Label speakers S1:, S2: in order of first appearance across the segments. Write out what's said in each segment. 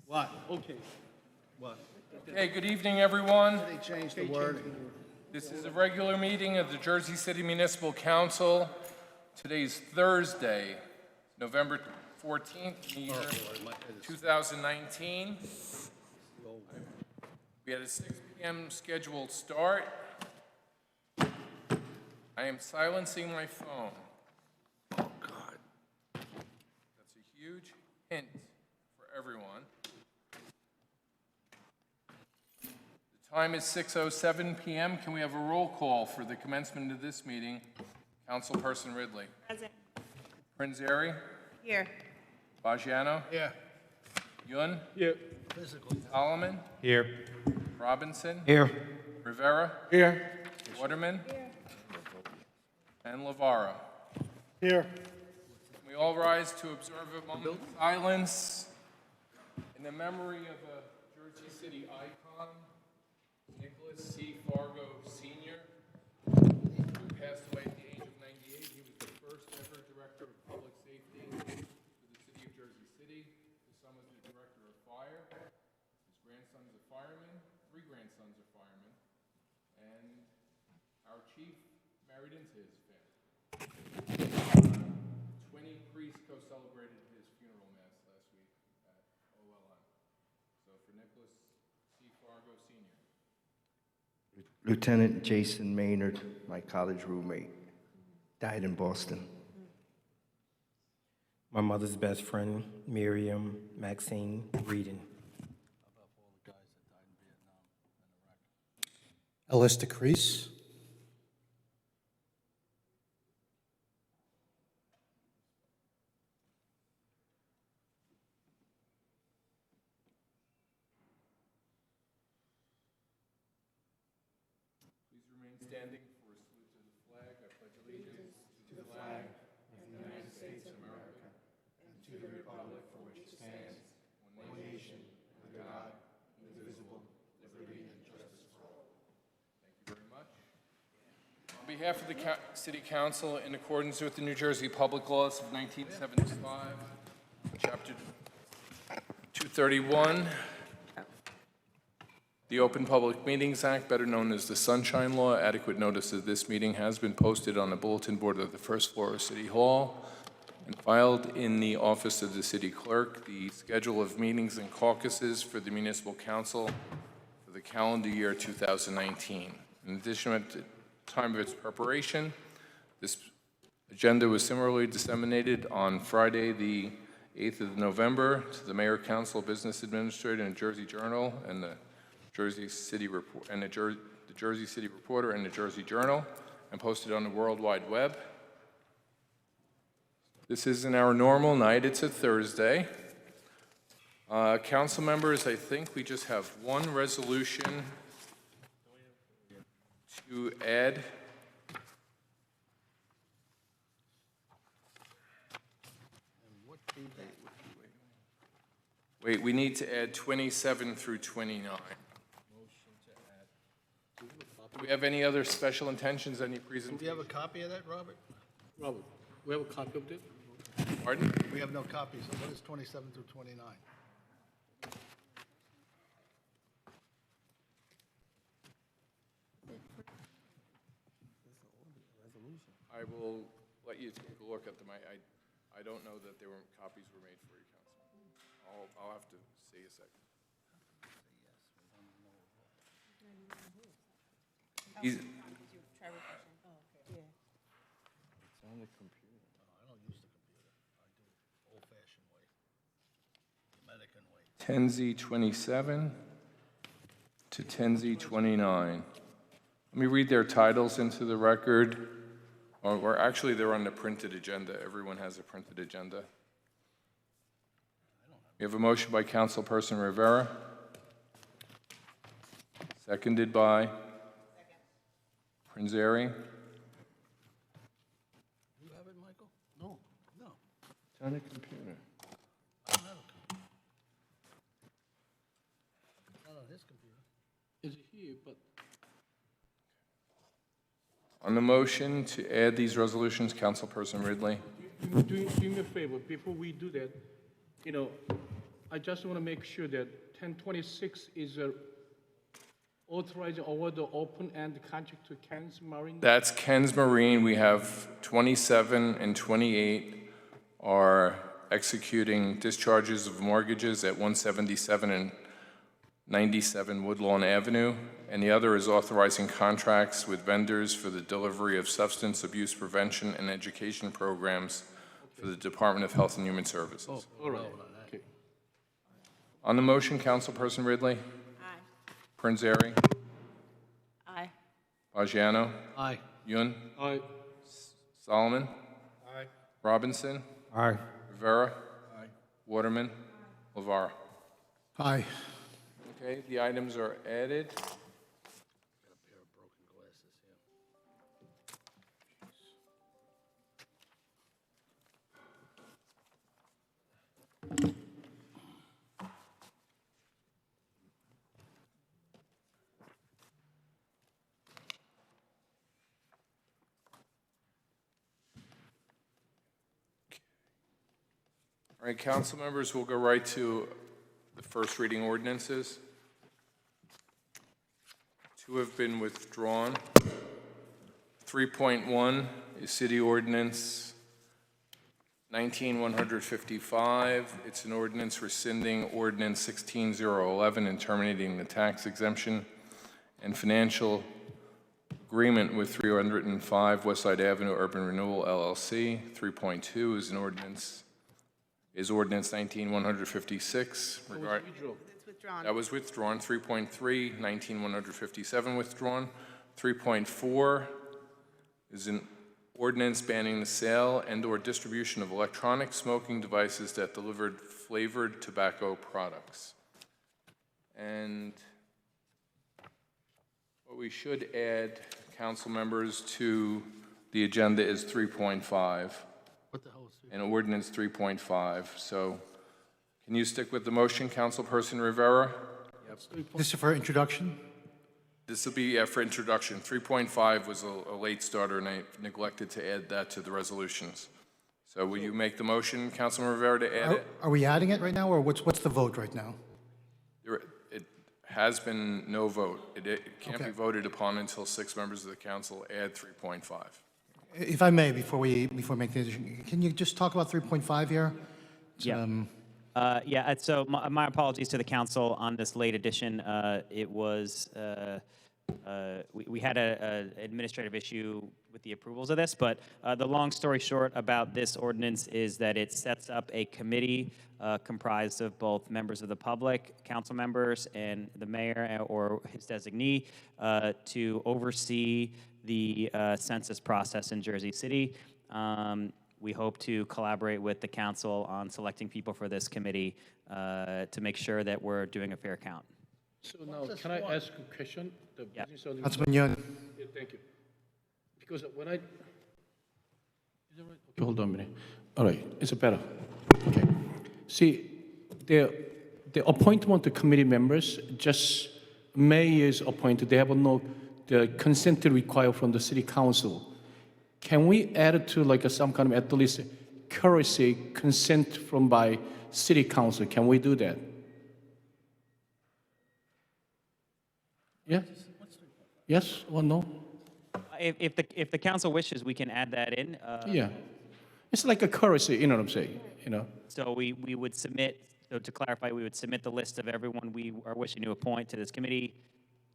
S1: What? Okay. What?
S2: Okay, good evening, everyone.
S1: They changed the word.
S2: This is a regular meeting of the Jersey City Municipal Council. Today's Thursday, November 14th, in the year 2019. We had a 6 p.m. scheduled start. I am silencing my phone.
S1: Oh, God.
S2: That's a huge hint for everyone. The time is 6:07 p.m. Can we have a roll call for the commencement of this meeting? Councilperson Ridley.
S3: Present.
S2: Prinzeri.
S3: Here.
S2: Bajiano.
S1: Yeah.
S2: Yun.
S1: Here. Physically.
S2: Solomon.
S4: Here.
S2: Robinson.
S4: Here.
S2: Rivera.
S4: Here.
S2: Waterman. And Lavara.
S1: Here.
S2: We all rise to observe a moment of silence in the memory of a Jersey City icon, Nicholas C. Fargo Sr., who passed away at the age of 98. He was the first ever director of public safety for the city of Jersey City. His son was the director of fire. His grandson's a fireman. 3 grandsons are firemen. And our chief married into his family. 20 priests co-celebrated his funeral mass last week at OLM. So for Nicholas C. Fargo Sr.
S5: Lieutenant Jason Maynard, my college roommate, died in Boston.
S4: My mother's best friend, Miriam Maxine Reedon.
S6: Ellis DeCrease.
S2: Please remain standing for a salute to the flag. I pledge allegiance to the flag of the United States of America and to the republic for which it stands, one nation, under God, indivisible, liberty and justice for all. Thank you very much. On behalf of the City Council, in accordance with the New Jersey Public Laws of 1975, Chapter 231, the Open Public Meetings Act, better known as the Sunshine Law, adequate notice of this meeting has been posted on the bulletin board of the first floor of City Hall and filed in the office of the city clerk. The schedule of meetings and caucuses for the Municipal Council for the calendar year 2019. In addition, at the time of its preparation, this agenda was similarly disseminated on Friday, the 8th of November, to the Mayor, Council, Business Administrator, and Jersey Journal, and the Jersey City Report, and the Jersey City Reporter, and the Jersey Journal, and posted on the World Wide Web. This isn't our normal night; it's a Thursday. Council members, I think we just have one resolution to add. Wait, we need to add 27 through 29. Do we have any other special intentions, any
S1: Do we
S2: presentations?
S1: have a copy of that, Robert?
S7: Robert, we have a copy of it?
S2: Pardon?
S1: We have no copies. So what is 27 through 29?
S2: I will let you take a look at them. I don't know that there were copies were made for you, Councilman. I'll have to see a second. He's,
S1: It's on the computer. I don't use the computer. I do old-fashioned way, the American way.
S2: 10Z27 to 10Z29. Let me read their titles into the record. Or actually, they're on the printed agenda. Everyone has a printed agenda. We have a motion by Councilperson Rivera. Seconded by Prinzeri.
S1: You have it, Michael? No. No.
S5: It's on the computer.
S1: I don't have a computer. It's not on his computer.
S7: It's here, but
S2: On the motion to add these resolutions, Councilperson Ridley.
S7: do me a favor, before we do that, I just want to make sure that 1026 is authorizing award the open-end contract to Ken's Marine.
S2: That's Ken's Marine. We have 27 and 28 are executing discharges of mortgages at 177 and 97 Woodlawn Avenue, and the other is authorizing contracts with vendors for the delivery of substance abuse prevention and education programs for the Department of Health and Human Services.
S7: All right. Okay.
S2: On the motion, Councilperson Ridley?
S3: Aye.
S2: Prinzary?
S3: Aye.
S2: Fagiano?
S1: Aye.
S2: Yun?
S7: Aye.
S2: Solomon?
S1: Aye.
S2: Robinson?
S4: Aye.
S2: Rivera? Waterman? LeVar?
S6: Aye.
S2: Okay, the items are added.
S1: Got a pair of broken glasses here.
S2: All right, council members, we'll go right to the first reading ordinances. Two have been withdrawn. 3.1 is City Ordinance 19155. It's an ordinance rescinding Ordinance 16011 and terminating the tax exemption and financial agreement with 305 Westside Avenue Urban Renewal LLC. 3.2 is Ordinance 19156.
S3: It's withdrawn.
S2: That was withdrawn. 3.3, 19157 withdrawn. 3.4 is an ordinance banning the sale and/or distribution of electronic smoking devices that delivered flavored tobacco products. And what we should add, council members, to the agenda is 3.5.
S1: What the hell is
S2: And ordinance 3.5. So can you stick with the motion, Councilperson Rivera?
S6: This is for introduction?
S2: This will be for introduction. 3.5 was a late starter, and I neglected to add that to the resolutions. So will you make the motion, Councilman Rivera, to add it?
S6: Are we adding it right now, or what's the vote right now?
S2: It has been no vote. It can't
S6: Okay.
S2: be voted upon until 6 members of the council add 3.5.
S6: If I may, before we make the addition, can you just talk about 3.5 here?
S8: Yeah. So my apologies to the council on this late addition. It was, we had an administrative issue with the approvals of this, but the long story short about this ordinance is that it sets up a committee comprised of both members of the public, council members, and the mayor or his designee to oversee the census process in Jersey City. We hope to collaborate with the council on selecting people for this committee to make sure that we're doing a fair count.
S7: So now, can I ask a question? The
S8: Yeah.
S7: business owner-
S6: Councilman Yun.
S7: Yeah, thank you. Because when is that right? Okay, hold on a minute. All right, it's better. Okay. See, the appointment to committee members, just mayors appointed, they have no the consent required from the city council. Can we add to like some kind of at least courtesy consent from by city council? Can we do that? Yeah? Yes or no?
S8: If the council wishes, we can add that in.
S7: Yeah. It's like a courtesy, you know what I'm saying, you know?
S8: So we would submit, so to clarify, we would submit the list of everyone we are wishing to appoint to this committee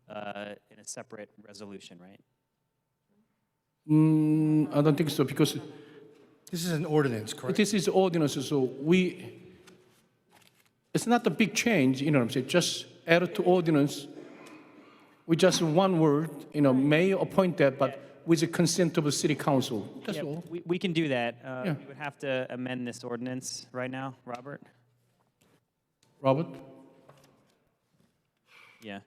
S8: in a separate resolution, right?
S7: I don't think so, because
S6: This is an ordinance, correct?
S7: this is ordinance, so it's not a big change, you know what I'm saying? Just add it to ordinance with just one word, you know, may appoint that, but with the consent of the city council. That's
S8: Yeah,
S7: all.
S8: we can do that.
S7: Yeah.
S8: We would have to amend this ordinance right now, Robert?
S7: Robert?
S8: Yeah.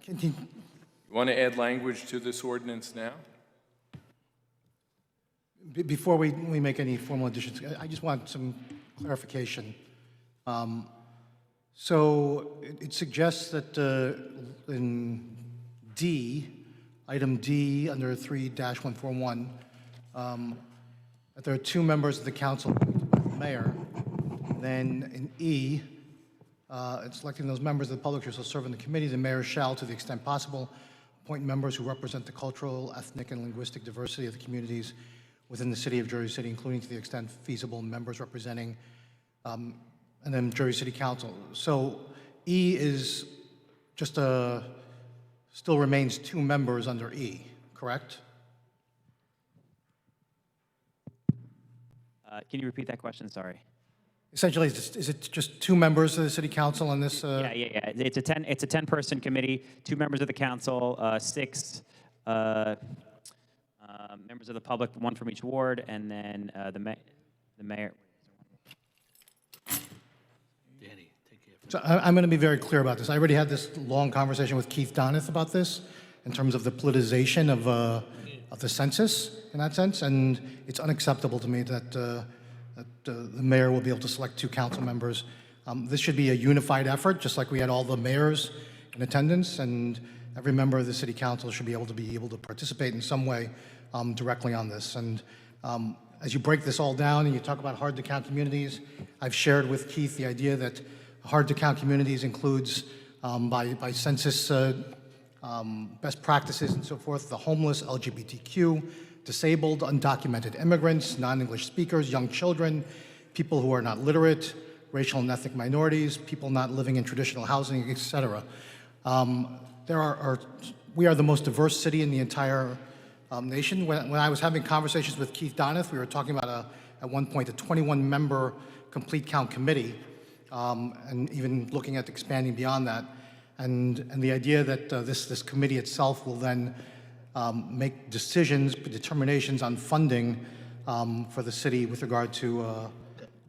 S2: You want to add language to this ordinance now?
S6: Before we make any formal additions, I just want some clarification. So it suggests that in D, item D, under 3-141, that there are 2 members of the council appointed by the mayor. Then in E, in selecting those members of the public who shall serve in the committee, the mayor shall, to the extent possible, appoint members who represent the cultural, ethnic, and linguistic diversity of the communities within the city of Jersey City, including to the extent feasible, members representing, and then Jersey City Council. So E is just still remains 2 members under E, correct?
S8: Can you repeat that question? Sorry.
S6: Essentially, is it just 2 members of the city council on this?
S8: Yeah. It's a 10-person committee, 2 members of the council, 6 members of the public, 1 from each ward, and then the mayor.
S1: Danny, take care.
S6: So I'm going to be very clear about this. I already had this long conversation with Keith Donath about this in terms of the politicization of the census in that sense, and it's unacceptable to me that the mayor will be able to select 2 council members. This should be a unified effort, just like we had all the mayors in attendance, and every member of the city council should be able to participate in some way directly on this. And as you break this all down and you talk about hard-to-count communities, I've shared with Keith the idea that hard-to-count communities includes, by census best practices and so forth, the homeless, LGBTQ, disabled, undocumented immigrants, non-English speakers, young children, people who are not literate, racial and ethnic minorities, people not living in traditional housing, etc. We are the most diverse city in the entire nation. When I was having conversations with Keith Donath, we were talking about at one point a 21-member complete count committee, and even looking at expanding beyond that. And the idea that this committee itself will then make determinations on funding for the city with regard to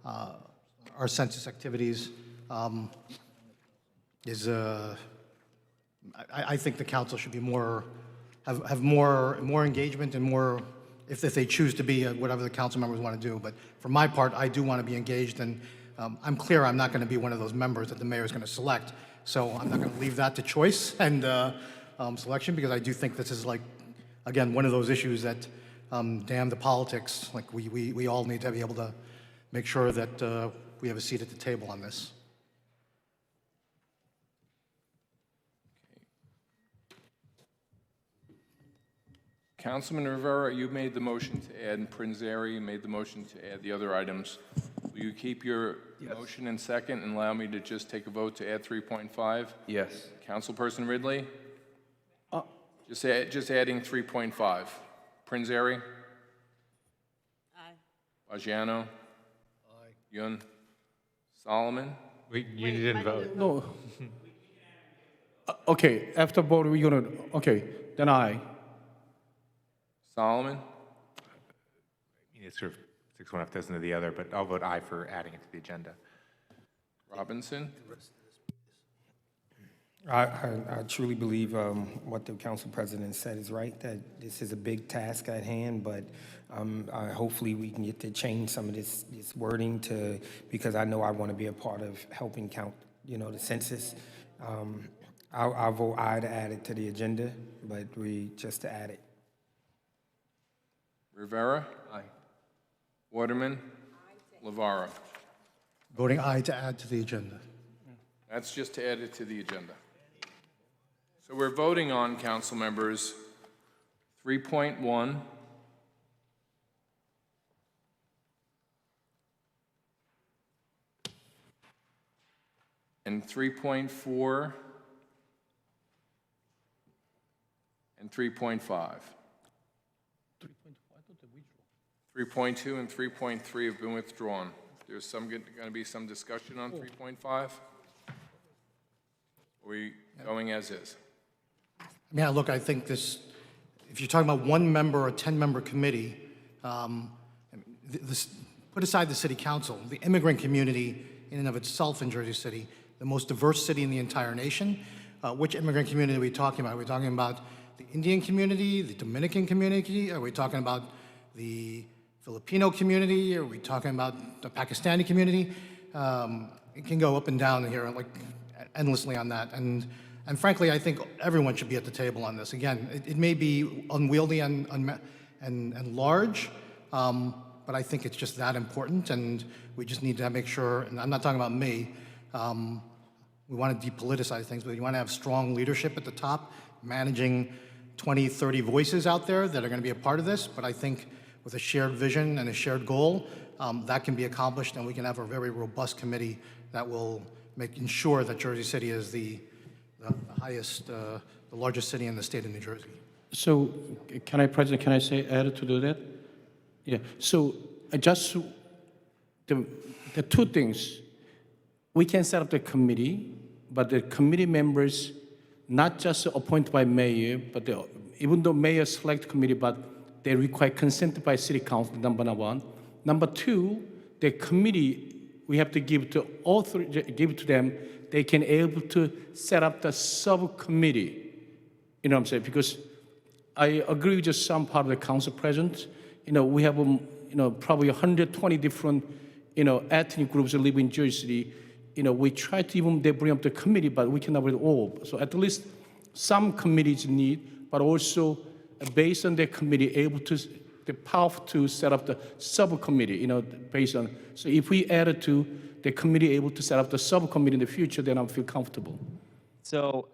S6: our census activities is, I think the council should be have more engagement and more, if they choose to be, whatever the council members want to do. But for my part, I do want to be engaged, and I'm clear I'm not going to be one of those members that the mayor is going to select. So I'm not going to leave that to choice and selection, because I do think this is, like, again, one of those issues that, damn the politics, like we all need to be able to make sure that we have a seat at the table on this.
S2: Councilman Rivera, you made the motion to add, and Prinzary made the motion to add the other items. Will you keep your motion in second and allow me to just take a vote to add 3.5?
S5: Yes.
S2: Councilperson Ridley? Just adding 3.5. Prinzary?
S3: Aye.
S2: Baggiano? Aye. Yun? Solomon?
S9: You didn't vote.
S7: No. Okay, after vote, we're gonna, okay, then aye.
S2: Solomon?
S9: It's sort of 6 1/2 dozen of the other, but I'll vote aye for adding it to the agenda.
S2: Robinson?
S4: I truly believe what the council president said is right, that this is a big task at hand, but hopefully we can get to change some of this wording because I know I want to be a part of helping count, the census. I'll vote aye to add it to the agenda, but just to add it.
S2: Rivera? Aye. Waterman? Lavara?
S6: Voting aye to add to the agenda.
S2: That's just to add it to the agenda. So we're voting on, council members, 3.1, and 3.4, and 3.5. 3.2 and 3.3 have been withdrawn. There's going to be some discussion on 3.5? Are we going as is?
S6: Yeah, look, I think if you're talking about 1 member or 10-member committee, put aside the city council, the immigrant community in and of itself in Jersey City, the most diverse city in the entire nation. Which immigrant community are we talking about? Are we talking about the Indian community, the Dominican community? Are we talking about the Filipino community? Are we talking about the Pakistani community? It can go up and down here, like endlessly on that. And frankly, I think everyone should be at the table on this. Again, it may be unwieldy and large, but I think it's just that important, and we just need to make sure, and I'm not talking about me, we want to depoliticize things, but you want to have strong leadership at the top, managing 20, 30 voices out there that are going to be a part of this, but I think with a shared vision and a shared goal, that can be accomplished, and we can have a very robust committee that will ensure that Jersey City is the highest, the largest city in the state of New Jersey.
S7: So, President, can I say, add to do that? Yeah, so I just, the two things, we can set up the committee, but the committee members, not just appointed by mayor, but even though mayor select committee, but they require consent by city council, number one. Number two, the committee, we have to give to them, they can able to set up the subcommittee. You know what I'm saying? Because I agree with just some part of the council president. You know, we have, probably 120 different, ethnic groups that live in Jersey City. You know, we try to even they bring up the committee, but we cannot with all. So at least some committees need, but also based on the committee, able to, the power to set up the subcommittee, based on, so if we add to the committee able to set up the subcommittee in the future, then I feel comfortable.
S8: So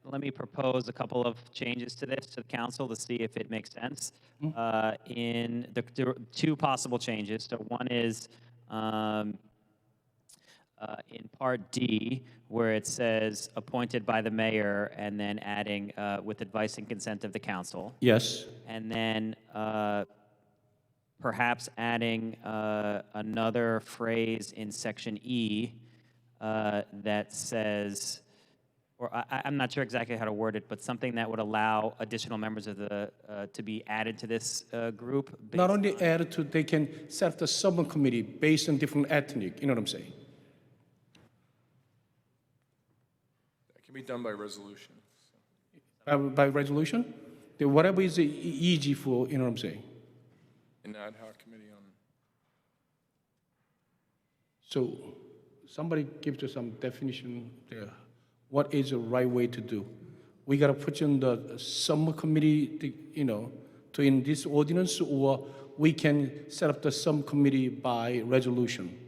S8: let me propose a couple of changes to this to the council to see if it makes sense. In the two possible changes. So one is in Part D, where it says appointed by the mayor, and then adding with advice and consent of the council.
S7: Yes.
S8: And then perhaps adding another phrase in Section E that says, or I'm not sure exactly how to word it, but something that would allow additional members of the to be added to this group.
S7: Not only added to, they can set up the subcommittee based on different ethnic, you know what I'm saying?
S2: That can be done by resolution.
S7: By resolution? Whatever is easy for, you know what I'm saying?
S2: An ad hoc committee on.
S7: So somebody give to some definition there. What is the right way to do? We got to put in the subcommittee, to in this ordinance, or we can set up the subcommittee by resolution.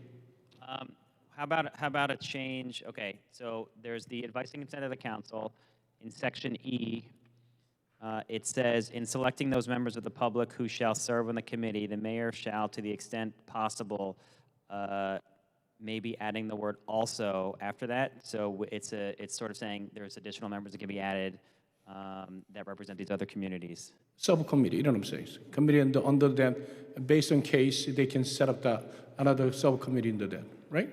S8: How about a change? Okay, so there's the advice and consent of the council. In Section E, it says, in selecting those members of the public who shall serve on the committee, the mayor shall, to the extent possible, maybe adding the word also after that. So it's sort of saying there's additional members that can be added that represent these other communities.
S7: Subcommittee, you know what I'm saying? Committee under that, based on case, they can set up another subcommittee under that, right?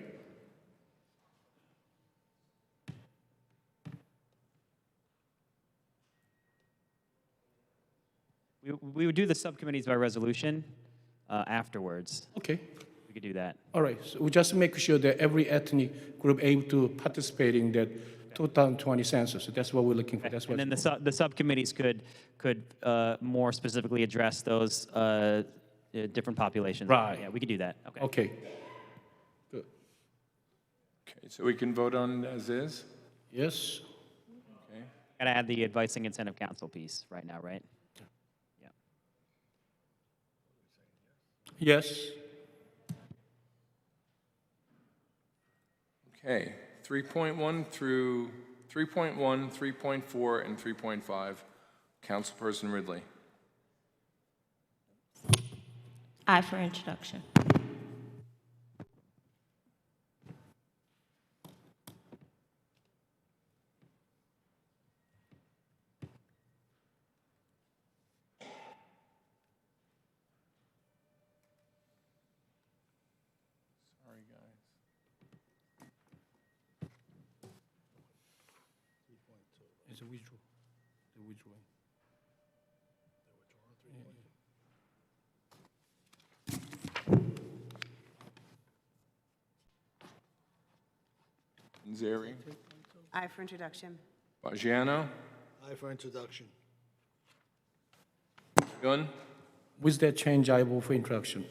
S8: We would do the subcommittees by resolution afterwards.
S7: Okay.
S8: We could do that.
S7: All right, so we just make sure that every ethnic group able to participate in that 2020 census. So that's what we're looking for. That's what.
S8: And then the subcommittees could more specifically address those different populations.
S7: Right.
S8: Yeah, we could do that. Okay.
S7: Okay. Good.
S2: Okay, so we can vote on as is?
S7: Yes.
S2: Okay.
S8: Gotta add the advice and consent of council piece right now, right? Yeah.
S7: Yes.
S2: Okay, 3.1 through 3.1, 3.4, and 3.5. Councilperson Ridley.
S3: Aye for introduction.
S2: Sorry, guys.
S7: It's a withdraw. The withdrawing.
S2: Nzeri.
S3: Aye for introduction.
S2: Bajiano.
S1: Aye for introduction.
S2: Gunn.
S7: With that change, I vote for introduction.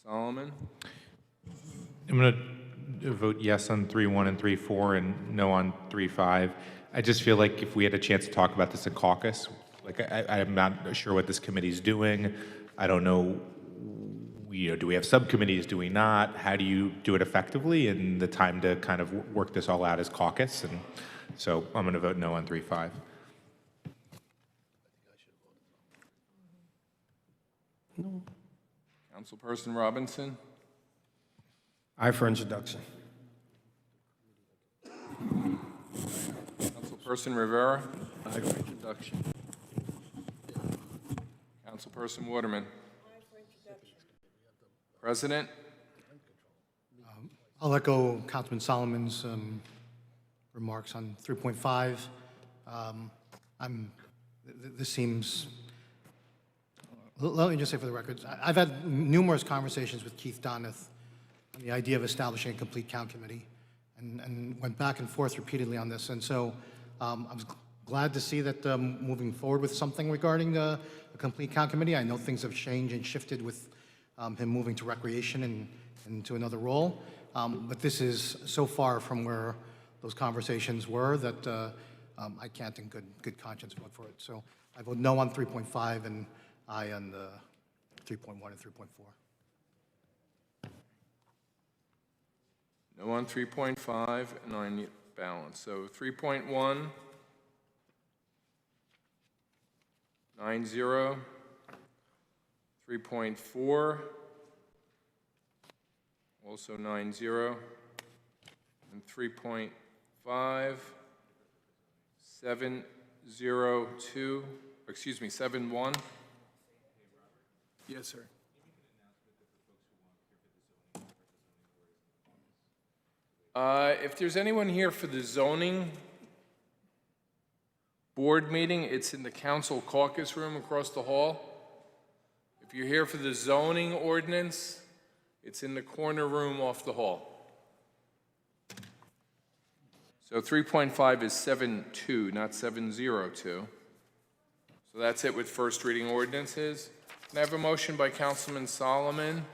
S2: Solomon.
S9: I'm going to vote yes on 3.1 and 3.4 and no on 3.5. I just feel like if we had a chance to talk about this in caucus, Like, I'm not sure what this committee's doing. I don't know, do we have subcommittees? Do we not? How do you do it effectively? And the time to kind of work this all out is caucus. And so I'm going to vote no on 3.5.
S2: Councilperson Robinson?
S4: Aye for introduction.
S2: Councilperson Rivera? Aye for introduction. Councilperson Waterman? Aye for introduction. President?
S6: I'll echo Councilman Solomon's remarks on 3.5. This seems, let me just say for the record, I've had numerous conversations with Keith Donath on the idea of establishing a complete count committee and went back and forth repeatedly on this. And so I was glad to see that moving forward with something regarding a complete count committee. I know things have changed and shifted with him moving to recreation and to another role. But this is so far from where those conversations were that I can't in good conscience vote for it. So I vote no on 3.5 and aye on the 3.1 and 3.4.
S2: No on 3.5 and on balance. So 3.1, 9-0, 3.4, also 9-0, and 3.5, 7-0-2, excuse me, 7-1.
S1: Yes, sir.
S2: If there's anyone here for the zoning board meeting, it's in the council caucus room across the hall. If you're here for the zoning ordinance, it's in the corner room off the hall. So 3.5 is 7-2, not 7-0-2. So that's it with first reading ordinances. Can I have a motion by Councilman Solomon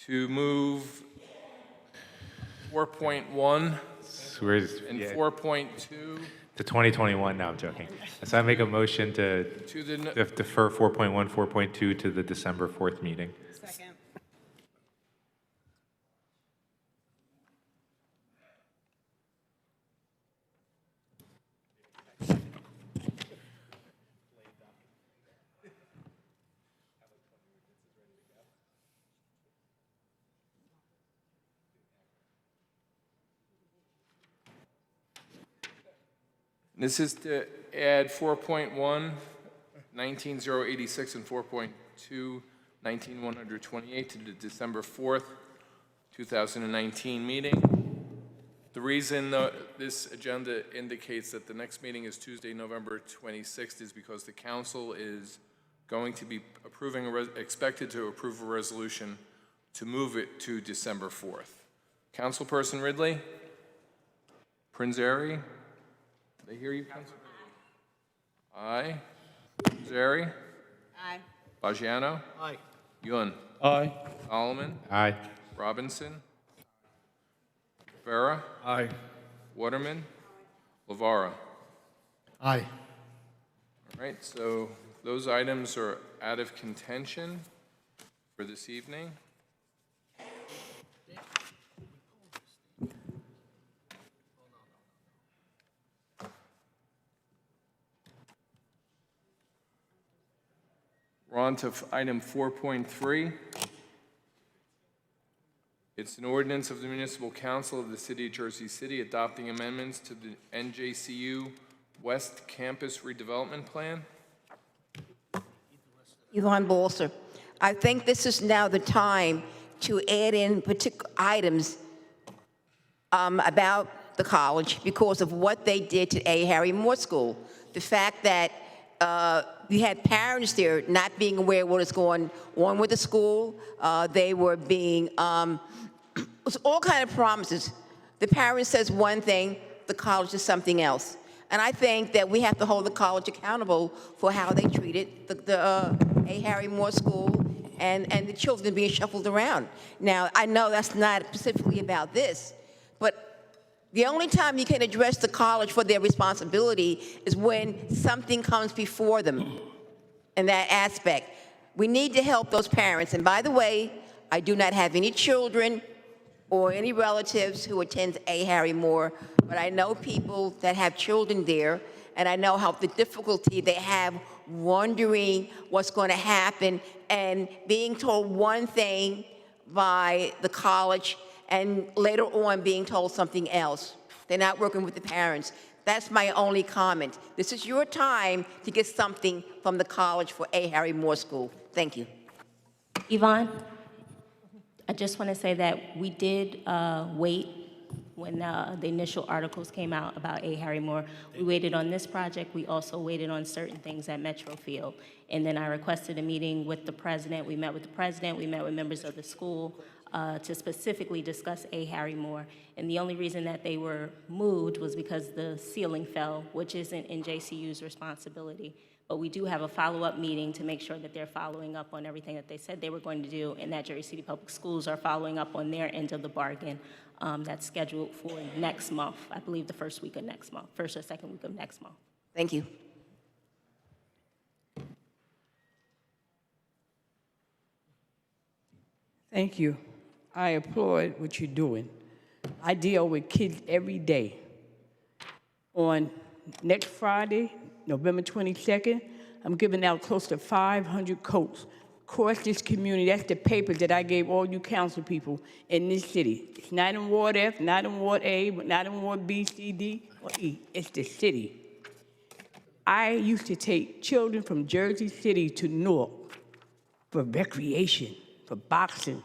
S2: to move 4.1 and 4.2
S9: To 2021, no, I'm joking. So I make a motion to
S2: to the,
S9: defer 4.1, 4.2 to the December 4th meeting.
S3: Second.
S2: this is to add 4.1, 19,086, and 4.2, 19,128 to the December 4th, 2019 meeting. The reason this agenda indicates that the next meeting is Tuesday, November 26th is because the council is going to be expected to approve a resolution to move it to December 4th. Councilperson Ridley? Prinzeri? Did I hear you, Council? Aye. Prinzeri?
S3: Aye.
S2: Bajano?
S1: Aye.
S2: Yun?
S7: Aye.
S2: Solomon?
S9: Aye.
S2: Robinson? Vera?
S1: Aye.
S2: Waterman? Lavara?
S6: Aye.
S2: All right, so those items are out of contention for this evening. We're on to item 4.3. It's an ordinance of the Municipal Council of the City of Jersey City adopting amendments to the NJCU West Campus Redevelopment Plan.
S10: Yvonne Bolser. I think this is now the time to add in particular items about the college because of what they did to A. Harry Moore School. The fact that we had parents there not being aware of what is going on with the school. They were being, it was all kind of promises. The parent says one thing, the college is something else. And I think that we have to hold the college accountable for how they treated the A. Harry Moore School and the children being shuffled around. Now, I know that's not specifically about this, but The only time you can address the college for their responsibility is when something comes before them in that aspect. We need to help those parents. And by the way, I do not have any children or any relatives who attend A. Harry Moore, but I know people that have children there, and I know how the difficulty they have wondering what's going to happen and being told one thing by the college and later on being told something else. They're not working with the parents. That's my only comment. This is your time to get something from the college for A. Harry Moore School. Thank you.
S3: Yvonne, I just want to say that we did wait when the initial articles came out about A. Harry Moore. We waited on this project. We also waited on certain things at Metro Field. And then I requested a meeting with the president. We met with the president. We met with members of the school to specifically discuss A. Harry Moore. And the only reason that they were moved was because the ceiling fell, which isn't in JCU's responsibility. But we do have a follow-up meeting to make sure that they're following up on everything that they said they were going to do, and that Jersey City Public Schools are following up on their end of the bargain. That's scheduled for next month, I believe the first week of next month, first or second week of next month.
S10: Thank you.
S11: Thank you. I applaud what you're doing. I deal with kids every day. On next Friday, November 22nd, I'm giving out close to 500 coats across this community. That's the paper that I gave all you council people in this city. It's not in Ward F, not in Ward A, not in Ward B, C, D, or E. It's the city. I used to take children from Jersey City to Newark for recreation, for boxing.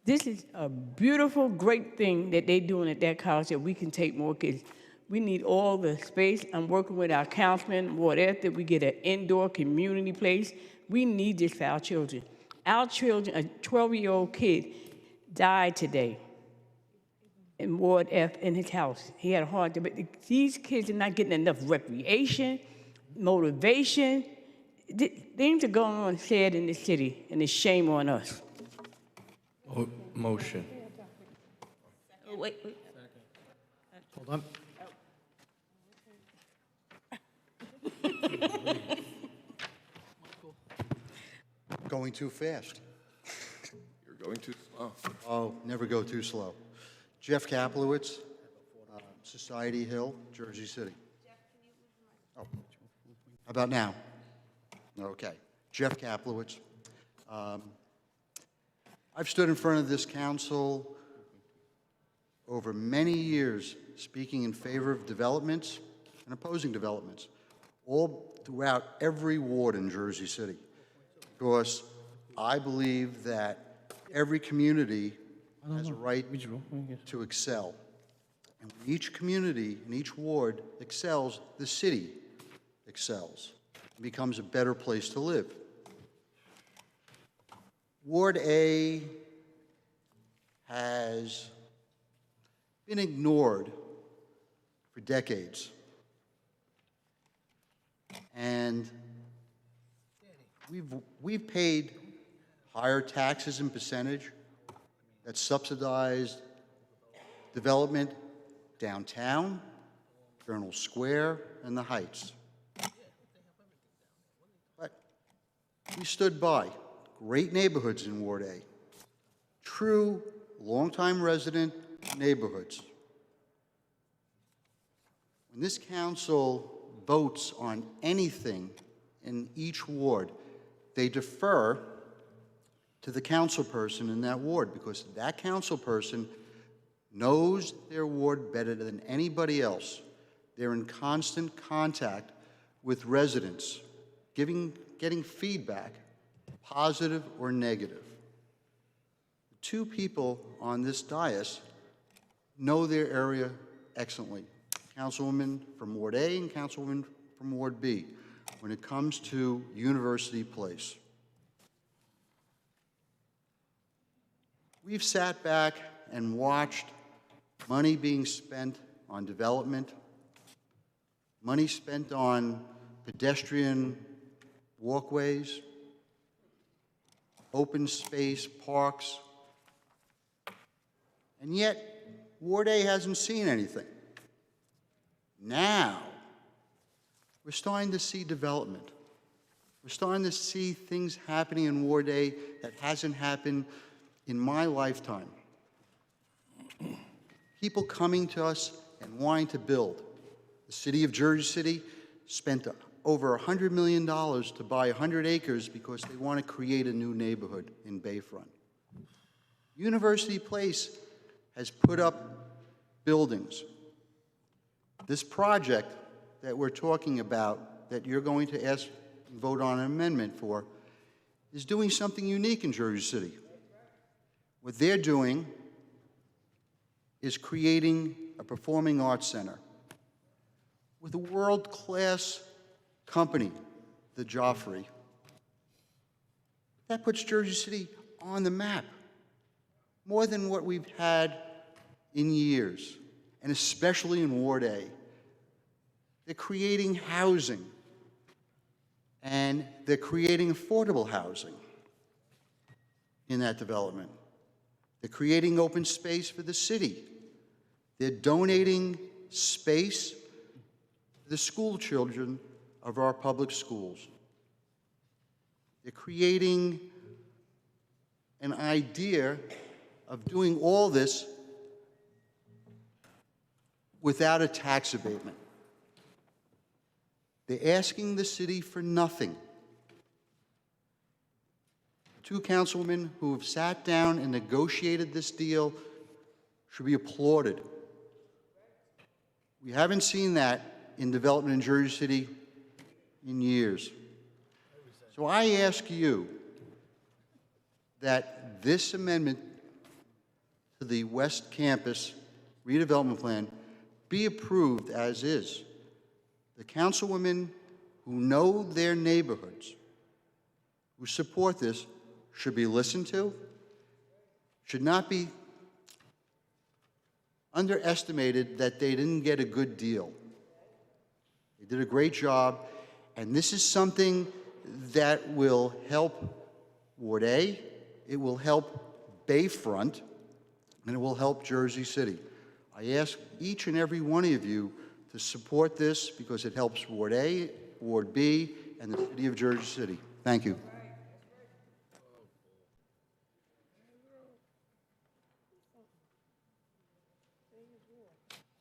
S11: This is a beautiful, great thing that they're doing at that college, that we can take more kids. We need all the space. I'm working with our councilman, Ward F, that we get an indoor community place. We need this for our children. Our children, a 12-year-old kid died today in Ward F in his house. He had a heart attack. But these kids are not getting enough recreation, motivation. Things are going on sad in the city, and it's shame on us.
S5: Motion.
S3: Wait.
S6: Hold on.
S12: Going too fast.
S2: You're going too slow.
S12: Oh, never go too slow. Jeff Kaplowitz, Society Hill, Jersey City. Oh, how about now? Okay. Jeff Kaplowitz. I've stood in front of this council over many years speaking in favor of developments and opposing developments, all throughout every ward in Jersey City, because I believe that every community has a right to excel. And when each community and each ward excels, the city excels and becomes a better place to live. Ward A has been ignored for decades. And we've paid higher taxes and percentage that subsidized development downtown, Journal Square, and the Heights. But we stood by. Great neighborhoods in Ward A. True, longtime resident neighborhoods. When this council votes on anything in each ward, they defer to the councilperson in that ward, because that councilperson knows their ward better than anybody else. They're in constant contact with residents, getting feedback, positive or negative. The two people on this dais know their area excellently. Councilwoman from Ward A and Councilwoman from Ward B, when it comes to University Place. We've sat back and watched money being spent on development, money spent on pedestrian walkways, open space parks, and yet Ward A hasn't seen anything. Now, we're starting to see development. We're starting to see things happening in Ward A that hasn't happened in my lifetime. People coming to us and wanting to build. The city of Jersey City spent over $100 million to buy 100 acres because they want to create a new neighborhood in Bayfront. University Place has put up buildings. This project that we're talking about, that you're going to ask and vote on an amendment for, is doing something unique in Jersey City. What they're doing is creating a performing arts center with a world-class company, the Joffrey. That puts Jersey City on the map, more than what we've had in years, and especially in Ward A. They're creating housing, and they're creating affordable housing in that development. They're creating open space for the city. They're donating space to the school children of our public schools. They're creating an idea of doing all this without a tax abatement. They're asking the city for nothing. Two councilwomen who have sat down and negotiated this deal should be applauded. We haven't seen that in development in Jersey City in years. So I ask you that this amendment to the West Campus redevelopment plan be approved as is. The councilwomen who know their neighborhoods, who support this, should be listened to, should not be underestimated that they didn't get a good deal. They did a great job, and this is something that will help Ward A, it will help Bayfront, and it will help Jersey City. I ask each and every one of you to support this because it helps Ward A, Ward B, and the city of Jersey City. Thank you.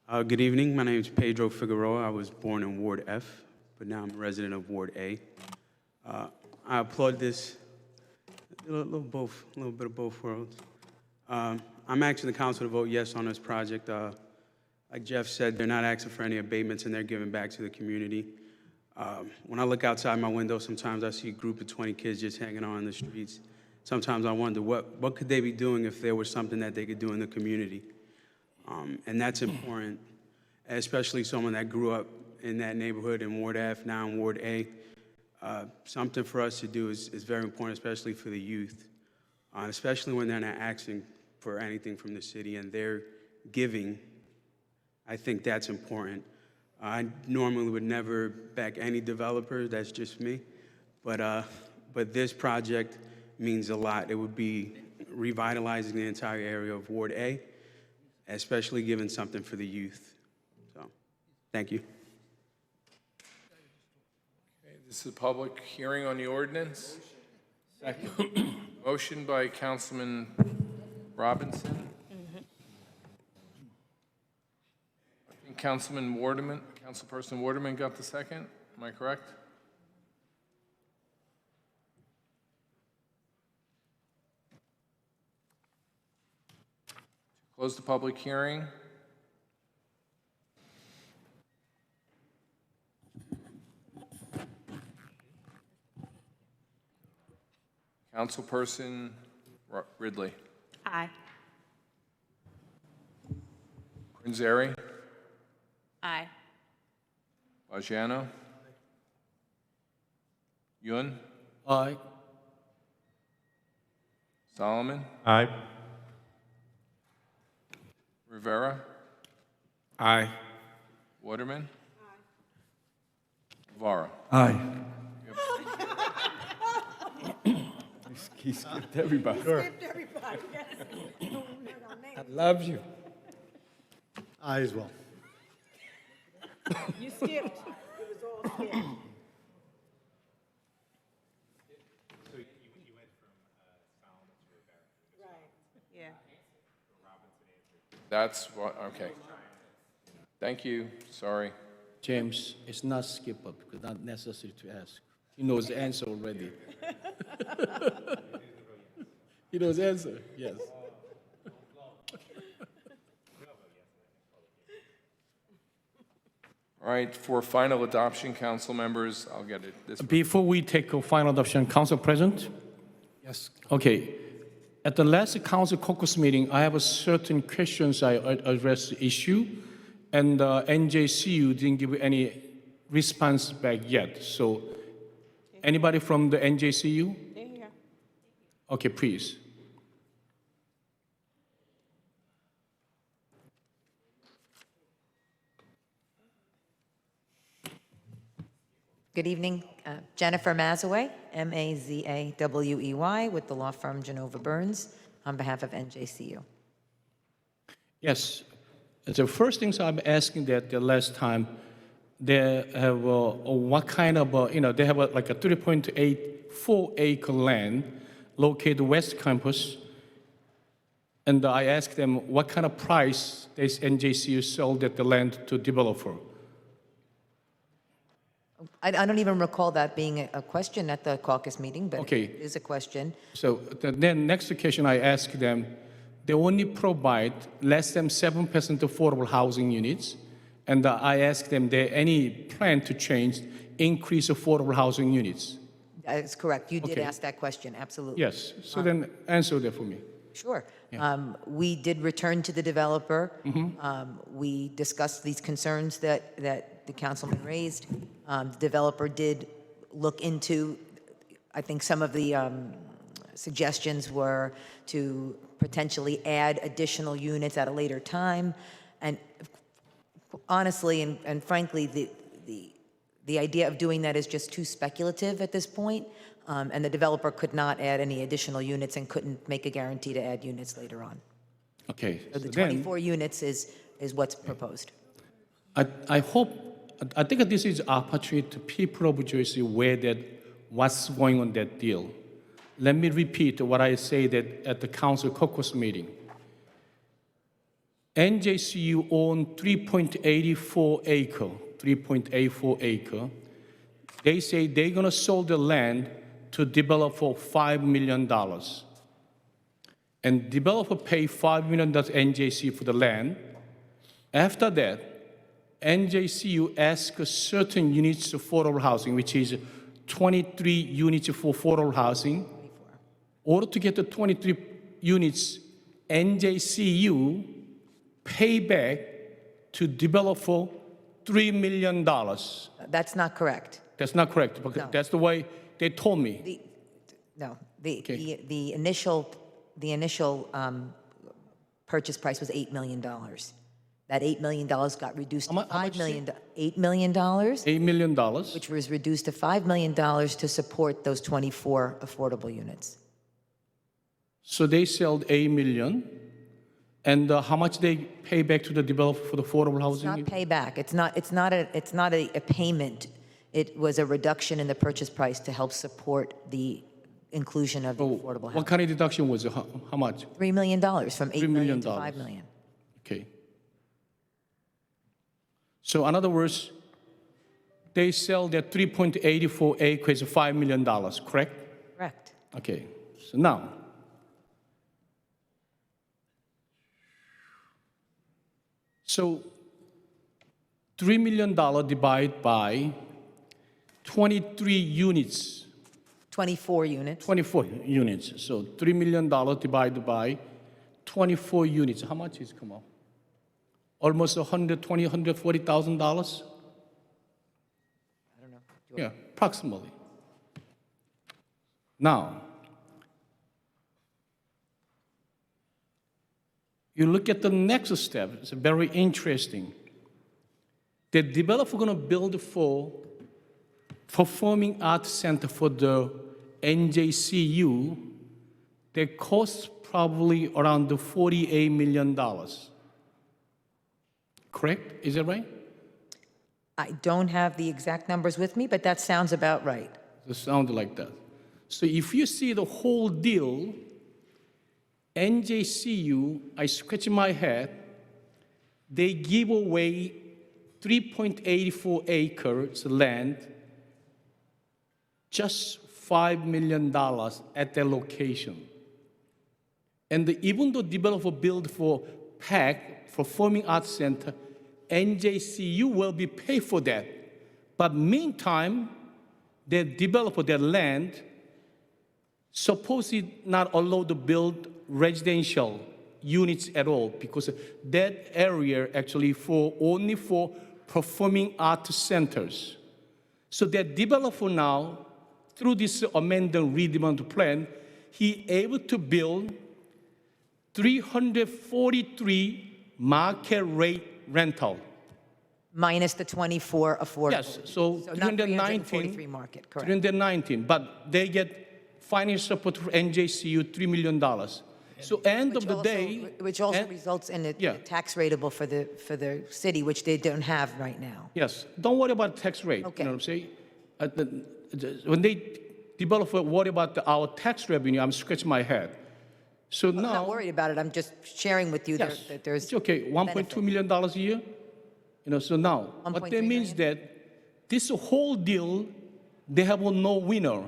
S13: Good evening. My name is Pedro Figueroa. I was born in Ward F, but now I'm a resident of Ward A. I applaud this, a little bit of both worlds. I'm asking the council to vote yes on this project. Like Jeff said, they're not asking for any abatements, and they're giving back to the community. When I look outside my window, sometimes I see a group of 20 kids just hanging out in the streets. Sometimes I wonder, what could they be doing if there was something that they could do in the community? And that's important, especially someone that grew up in that neighborhood in Ward F, now in Ward A. Something for us to do is very important, especially for the youth, especially when they're not asking for anything from the city and they're giving. I think that's important. I normally would never back any developer, that's just me, but this project means a lot. It would be revitalizing the entire area of Ward A, especially giving something for the youth. So, thank you.
S2: Okay, this is a public hearing on the ordinance. Second. Motion by Councilman Robinson. I think Councilperson Waterman got the second. Am I correct? Close the public hearing. Councilperson Ridley.
S3: Aye.
S2: Quinzeri.
S3: Aye.
S2: Bajano. Yun.
S7: Aye.
S2: Solomon.
S9: Aye.
S2: Rivera.
S13: Aye.
S2: Waterman. Vara.
S13: Aye. He skipped everybody.
S6: Sure.
S11: Everybody, yes.
S13: I love you.
S6: I as well.
S11: You skipped. It was all skipped. Yeah.
S2: That's what, okay. Thank you, sorry.
S7: James, it's not skip up, because not necessary to ask. He knows the answer already. He knows the answer, yes.
S2: All right, for final adoption, council members, I'll get it this.
S7: Before we take a final adoption, Council President?
S6: Yes.
S7: Okay. At the last council caucus meeting, I have a certain questions I addressed the issue, and NJCU didn't give any response back yet. So, anybody from the NJCU?
S11: They're here.
S7: Okay, please.
S14: Good evening. Jennifer Mazawey, Mazawey, with the law firm Genova Burns, on behalf of NJCU.
S7: Yes. The first things I'm asking that the last time, they have what kind of, they have like a 3.84 acre land located West Campus. And I asked them what kind of price this NJCU sold that the land to developer.
S14: I don't even recall that being a question at the caucus meeting, but
S7: Okay.
S14: it is a question.
S7: So then next occasion I asked them, they only provide less than 7% affordable housing units. And I asked them, there any plan to change, increase affordable housing units?
S14: That's correct. You did
S7: Okay.
S14: ask that question, absolutely.
S7: Yes. So then answer that for me.
S14: Sure. We did return to the developer. We discussed these concerns that the councilman raised. The developer did look into, I think some of the suggestions were to potentially add additional units at a later time. And honestly and frankly, the idea of doing that is just too speculative at this point. And the developer could not add any additional units and couldn't make a guarantee to add units later on.
S7: Okay.
S14: So the
S7: so then
S14: 24 units is what's proposed.
S7: I think this is opportunity to people of Jersey aware that what's going on that deal. Let me repeat what I said at the council caucus meeting. NJCU owned 3.84 acre. They say they're gonna sell the land to develop for $5 million. And developer pay $5 million NJCU for the land. After that, NJCU asks certain units of affordable housing, which is 23 units for affordable housing. In order to get the 23 units, NJCU pay back to developer $3 million.
S14: That's not correct.
S7: That's not correct, because
S14: No.
S7: that's the way they told me.
S14: The initial purchase price was $8 million. That $8 million got reduced to $5 million. $8 million,
S7: $8 million.
S14: which was reduced to $5 million to support those 24 affordable units.
S7: So they sold $8 million. And how much they pay back to the developer for the affordable
S14: It's
S7: housing?
S14: not payback. It's not a payment. It was a reduction in the purchase price to help support the inclusion of the affordable
S7: What
S14: housing.
S7: kind of deduction was it? How much?
S14: $3 million from $8 million to
S7: $3
S14: $5 million.
S7: Okay. So in other words, they sell their 3.84 acres for $5 million, correct?
S14: Correct.
S7: Okay. So now, so $3 million divided by 23 units.
S14: 24 units.
S7: 24 units. So $3 million divided by 24 units. How much is come up? Almost $120,000, $140,000?
S14: I don't know.
S7: Yeah, approximately. Now, you look at the next step. It's very interesting. The developer going to build for performing arts center for the NJCU. They cost probably around $48 million. correct? Is that right?
S14: I don't have the exact numbers with me, but that sounds about right.
S7: It sounds like that. So if you see the whole deal, NJCU, I scratch my head, they give away 3.84 acres land, just $5 million at their location. And even though developer build for PAC, Performing Arts Center, NJCU will be paid for that. But meantime, the developer, their land, supposedly not allowed to build residential units at all because that area actually only for performing arts centers. So that developer now, through this amended redevelopment plan, he able to build 343 market rate rental.
S14: Minus the 24 affordable.
S7: Yes, so
S14: not
S7: 319,
S14: 343 market, correct.
S7: 319, but they get financial support from NJCU, $3 million. So end of the day.
S14: Which also results in a tax rateable for the city, which they don't have right now.
S7: Yes, don't worry about tax rate.
S14: Okay.
S7: You know what I'm saying? When they develop, worry about our tax revenue, I'm scratching my head. So
S14: I'm
S7: now.
S14: not worried about it. I'm just sharing with you
S7: Yes,
S14: that there's.
S7: it's okay, $1.2 million a year. You know, so now, what
S14: 1.3
S7: that means that this whole deal, they have no winner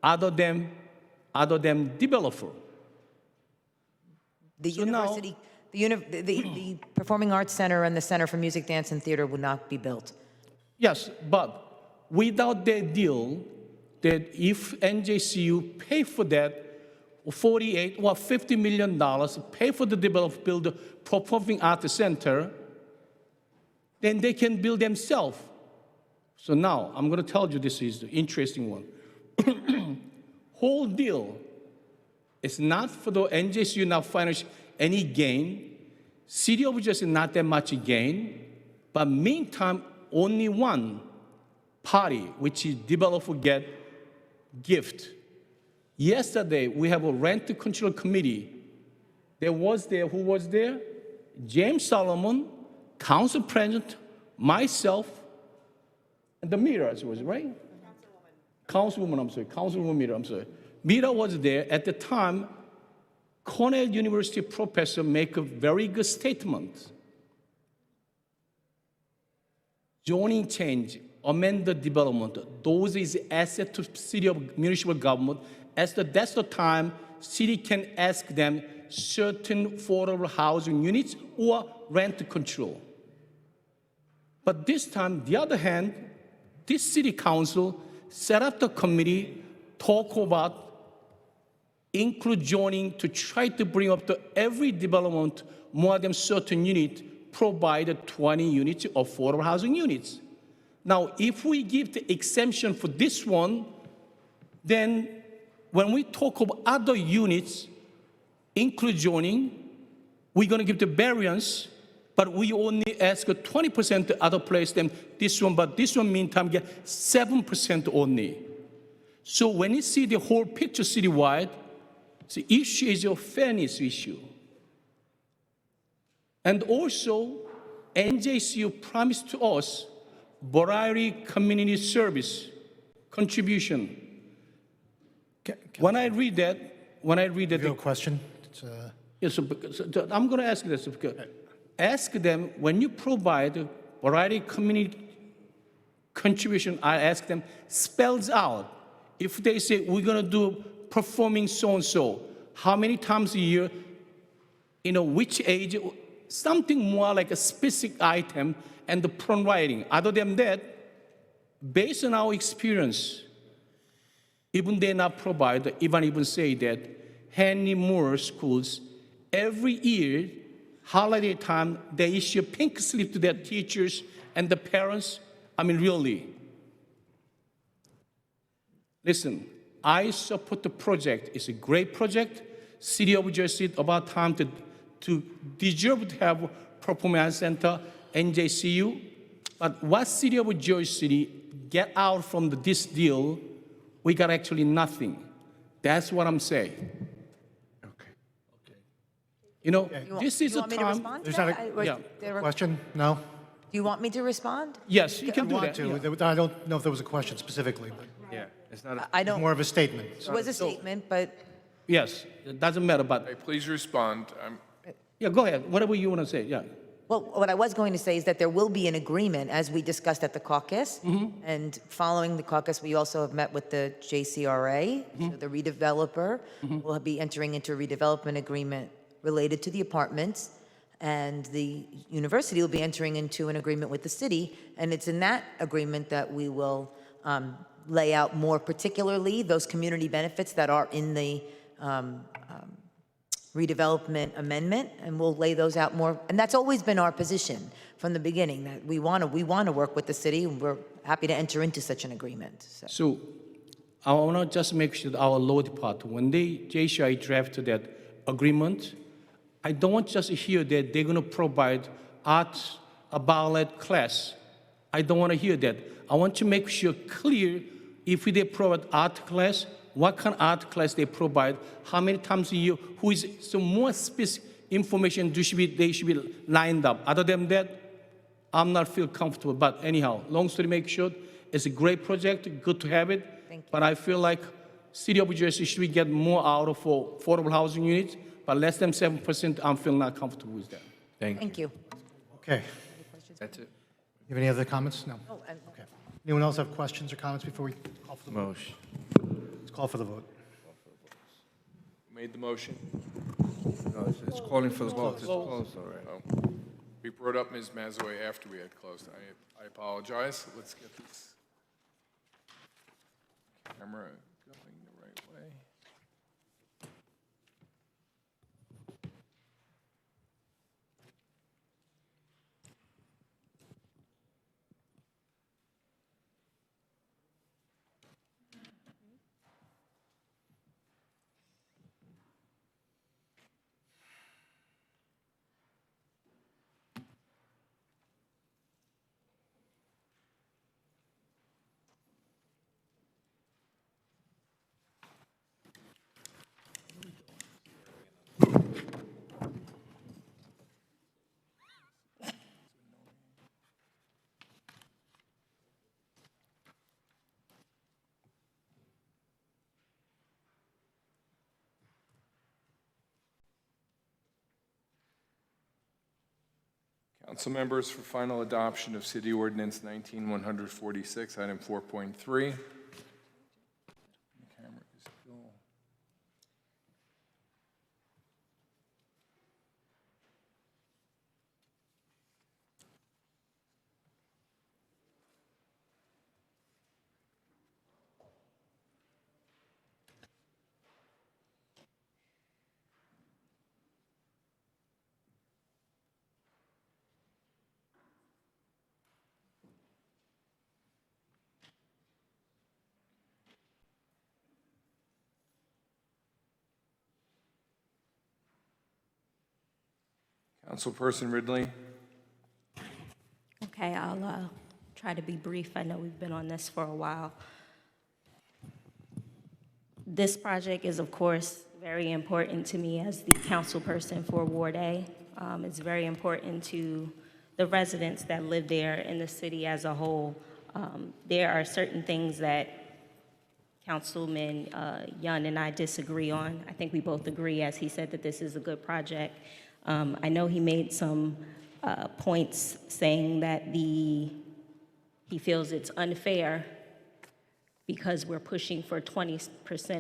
S7: other than developer.
S14: The
S7: So now-
S14: university, the Performing Arts Center and the Center for Music, Dance, and Theater would not be built.
S7: Yes, but without that deal, that if NJCU pay for that, $50 million, pay for the developer build the Performing Arts Center, then they can build themselves. So now, I'm going to tell you this is the interesting one. Whole deal is not for the NJCU not financial any gain. City of Jersey not that much gain, but meantime, only one party, which is developer, get gift. Yesterday, we have a rent control committee. Who was there? James Solomon, council president, myself, and the Mira was, right? Councilwoman Mira, I'm sorry. Mira was there. At the time, Cornell University professor make a very good statement. Zoning change, amend the development, those is asset to city of municipal government. That's the time city can ask them certain affordable housing units or rent control. But this time, the other hand, this city council set up the committee, talk about include zoning to try to bring up to every development more than certain unit, provide 20 units of affordable housing units. Now, if we give the exemption for this one, then when we talk of other units, include zoning, we're going to give the variance, but we only ask 20% to other place than this one, but this one meantime get 7% only. So when you see the whole picture citywide, the issue is a fairness issue. And also, NJCU promised to us variety community service contribution. When I read that,
S6: You have a question?
S7: yes, so I'm going to ask this. Ask them, when you provide variety community contribution, I ask them, spells out. If they say, we're going to do performing so-and-so, how many times a year, which age, something more like a specific item and the prompt writing. Other than that, based on our experience, even they not provide, even say that Henry Moore schools, every year, holiday time, they issue pink slip to their teachers and the parents. I mean, really. Listen, I support the project. It's a great project. City of Jersey, about time to deserve to have performance center, NJCU. But what City of Jersey get out from this deal, we got actually nothing. That's what I'm saying. You know,
S14: You want-
S7: this
S14: do
S7: is
S14: you
S7: a
S14: want me to
S7: time.
S14: respond to
S6: There's
S14: that?
S6: not
S14: I- was
S7: yeah.
S14: there a-
S6: Question? No?
S14: Do you want me to respond?
S7: Yes, you can do
S6: Want
S7: that.
S6: to.
S7: yeah.
S6: I don't know if there was a question specifically, but
S5: Yeah, it's not,
S14: I
S6: it's
S14: don't,
S6: more of a statement.
S14: it was a statement, but
S7: Yes, it doesn't matter, but,
S2: Okay, please respond.
S7: yeah, go ahead, whatever you want to say, yeah.
S14: well, what I was going to say is that there will be an agreement, as we discussed at the caucus. And following the caucus, we also have met with the JCRA, so the redeveloper will be entering into a redevelopment agreement related to the apartments. And the university will be entering into an agreement with the city. And it's in that agreement that we will lay out more particularly those community benefits that are in the redevelopment amendment, and we'll lay those out more. And that's always been our position from the beginning, that we want to work with the city, and we're happy to enter into such an agreement. So,
S7: So I want to just make sure that our law department, when they, JCI drafted that agreement, I don't want just to hear that they're going to provide art, a ballet class. I don't want to hear that. I want to make sure clear if they provide art class, what kind of art class they provide, how many times a year, who is, so more specific information they should be lined up. Other than that, I'm not feel comfortable. But anyhow, long story make short, it's a great project, good to have it.
S14: Thank you.
S7: But I feel like City of Jersey should get more out of affordable housing units, but less than 7%, I'm feeling not comfortable with that.
S14: thank you.
S6: Okay.
S2: That's it.
S6: You have any other comments? No.
S14: Oh, and
S6: Okay. Anyone else have questions or comments before we call for the vote?
S5: motion.
S6: Let's call for the vote.
S2: Made the motion.
S5: No, it's calling for the vote. It's closed already.
S2: Oh. We brought up Ms. Mazaway after we had closed. I apologize. Let's get this camera going the right way. Council members, for final adoption of City Ordinance 19-146, item 4.3. The camera is still... Councilperson Ridley?
S3: Okay, I'll try to be brief. I know we've been on this for a while. This project is, of course, very important to me as the councilperson for Ward A. It's very important to the residents that live there and the city as a whole. There are certain things that Councilman Young and I disagree on. I think we both agree, as he said, that this is a good project. I know he made some points saying that he feels it's unfair because we're pushing for 20%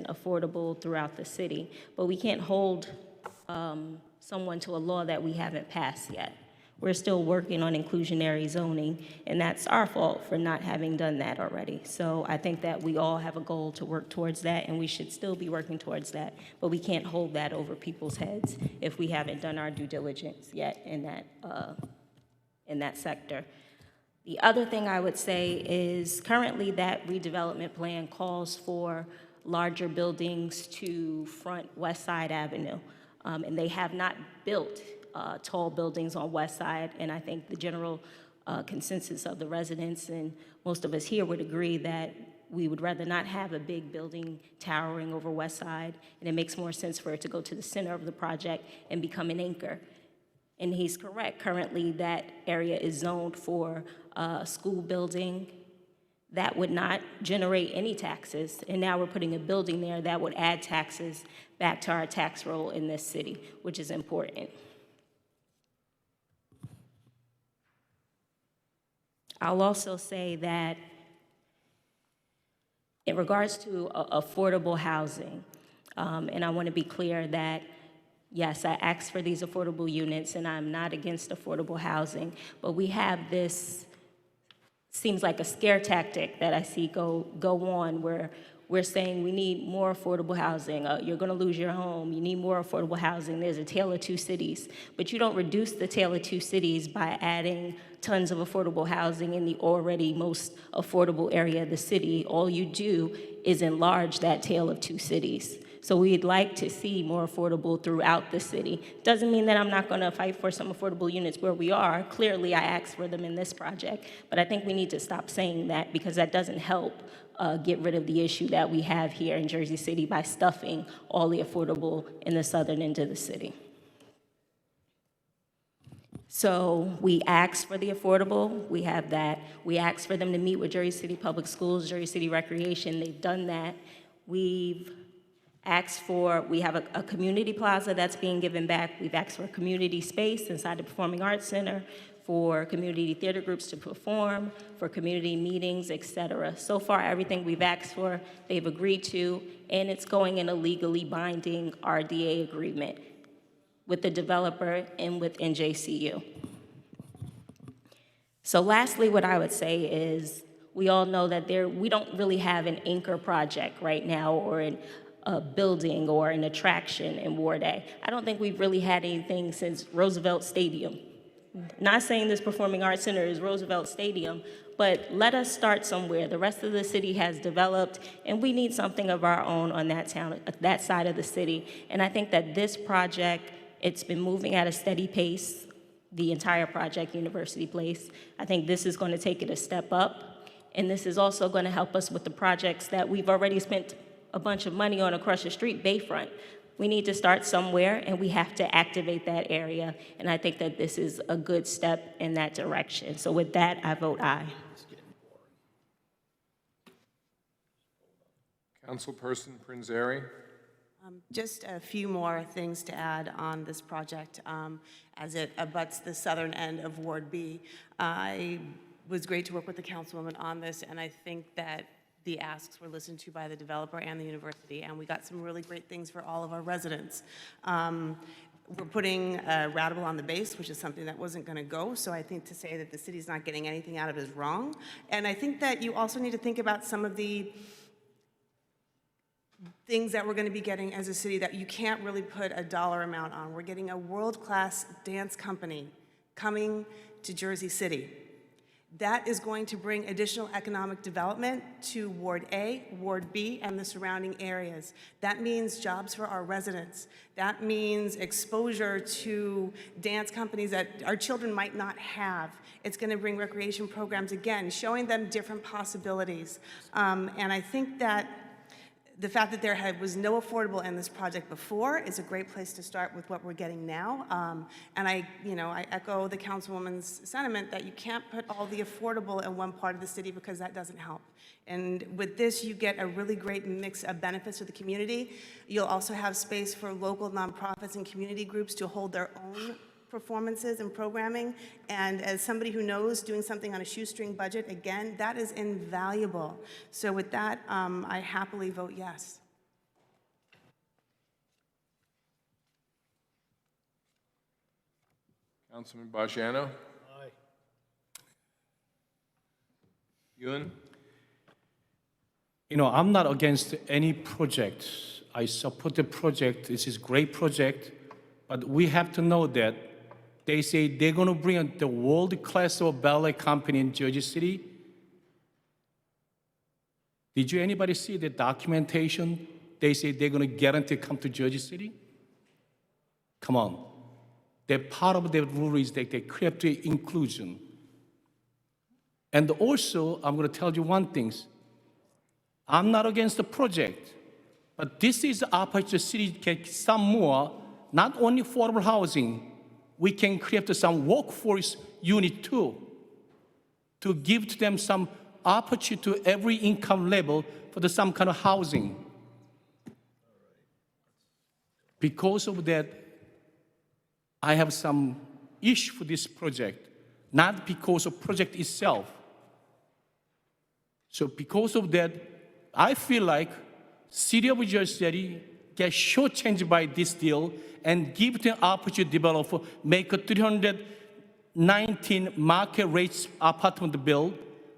S3: affordable throughout the city. But we can't hold someone to a law that we haven't passed yet. We're still working on inclusionary zoning, and that's our fault for not having done that already. So I think that we all have a goal to work towards that, and we should still be working towards that. But we can't hold that over people's heads if we haven't done our due diligence yet in that sector. The other thing I would say is currently that redevelopment plan calls for larger buildings to front West Side Avenue, and they have not built tall buildings on West Side, and I think the general consensus of the residents and most of us here would agree that we would rather not have a big building towering over West Side, and it makes more sense for it to go to the center of the project and become an anchor. And he's correct. Currently, that area is zoned for a school building that would not generate any taxes. And now we're putting a building there that would add taxes back to our tax roll in this city, which is important. I'll also say that in regards to affordable housing, and I want to be clear that yes, I asked for these affordable units, and I'm not against affordable housing, but we have this, seems like a scare tactic that I see go on, where we're saying we need more affordable housing. You're going to lose your home. You need more affordable housing. There's a tale of two cities. But you don't reduce the tale of two cities by adding tons of affordable housing in the already most affordable area of the city. All you do is enlarge that tale of two cities. So we'd like to see more affordable throughout the city. Doesn't mean that I'm not going to fight for some affordable units where we are. Clearly, I asked for them in this project. But I think we need to stop saying that, because that doesn't help get rid of the issue that we have here in Jersey City by stuffing all the affordable in the southern end of the city. So we asked for the affordable, we have that. We asked for them to meet with Jersey City Public Schools, Jersey City Recreation, they've done that. We've asked for, we have a community plaza that's being given back. We've asked for a community space inside the Performing Arts Center, for community theater groups to perform, for community meetings, et cetera. So far, everything we've asked for, they've agreed to, and it's going in a legally binding RDA agreement with the developer and with NJCU. So lastly, what I would say is, we all know that we don't really have an anchor project right now, or a building or an attraction in Ward A. I don't think we've really had anything since Roosevelt Stadium. Not saying this Performing Arts Center is Roosevelt Stadium, but let us start somewhere. The rest of the city has developed, and we need something of our own on that side of the city. And I think that this project, it's been moving at a steady pace, the entire project, University Place. I think this is going to take it a step up, and this is also going to help us with the projects that we've already spent a bunch of money on across the street, Bayfront. We need to start somewhere, and we have to activate that area, and I think that this is a good step in that direction. So with that, I vote aye.
S2: Councilperson Prinzary.
S15: Just a few more things to add on this project as it abuts the southern end of Ward B. It was great to work with the councilwoman on this, and I think that the asks were listened to by the developer and the university, and we got some really great things for all of our residents. We're putting a ratable on the base, which is something that wasn't going to go, so I think to say that the city's not getting anything out of it is wrong. And I think that you also need to think about some of the things that we're going to be getting as a city that you can't really put a dollar amount on. We're getting a world-class dance company coming to Jersey City. That is going to bring additional economic development to Ward A, Ward B, and the surrounding areas. That means jobs for our residents. That means exposure to dance companies that our children might not have. It's going to bring recreation programs, again, showing them different possibilities. And I think that the fact that there was no affordable in this project before is a great place to start with what we're getting now. And I echo the councilwoman's sentiment that you can't put all the affordable in one part of the city, because that doesn't help. And with this, you get a really great mix of benefits to the community. You'll also have space for local nonprofits and community groups to hold their own performances and programming. And as somebody who knows doing something on a shoestring budget, again, that is invaluable. So with that, I happily vote yes.
S2: Councilman Bajano.
S1: Aye.
S2: Ewan.
S7: I'm not against any project. I support the project. This is a great project. But we have to know that they say they're going to bring in the world-class ballet company in Jersey City. Did anybody see the documentation? They say they're going to guarantee come to Jersey City. Come on. That part of the rule is that they create inclusion. And also, I'm going to tell you one thing. I'm not against the project, but this is the opportunity the city to get some more, not only affordable housing, we can create some workforce unit too, to give to them some opportunity to every income level for some kind of housing. Because of that, I have some issue for this project, not because of project itself. So because of that, I feel like City of Jersey City gets shortchanged by this deal and give the opportunity to develop, make a 319 market rates apartment build,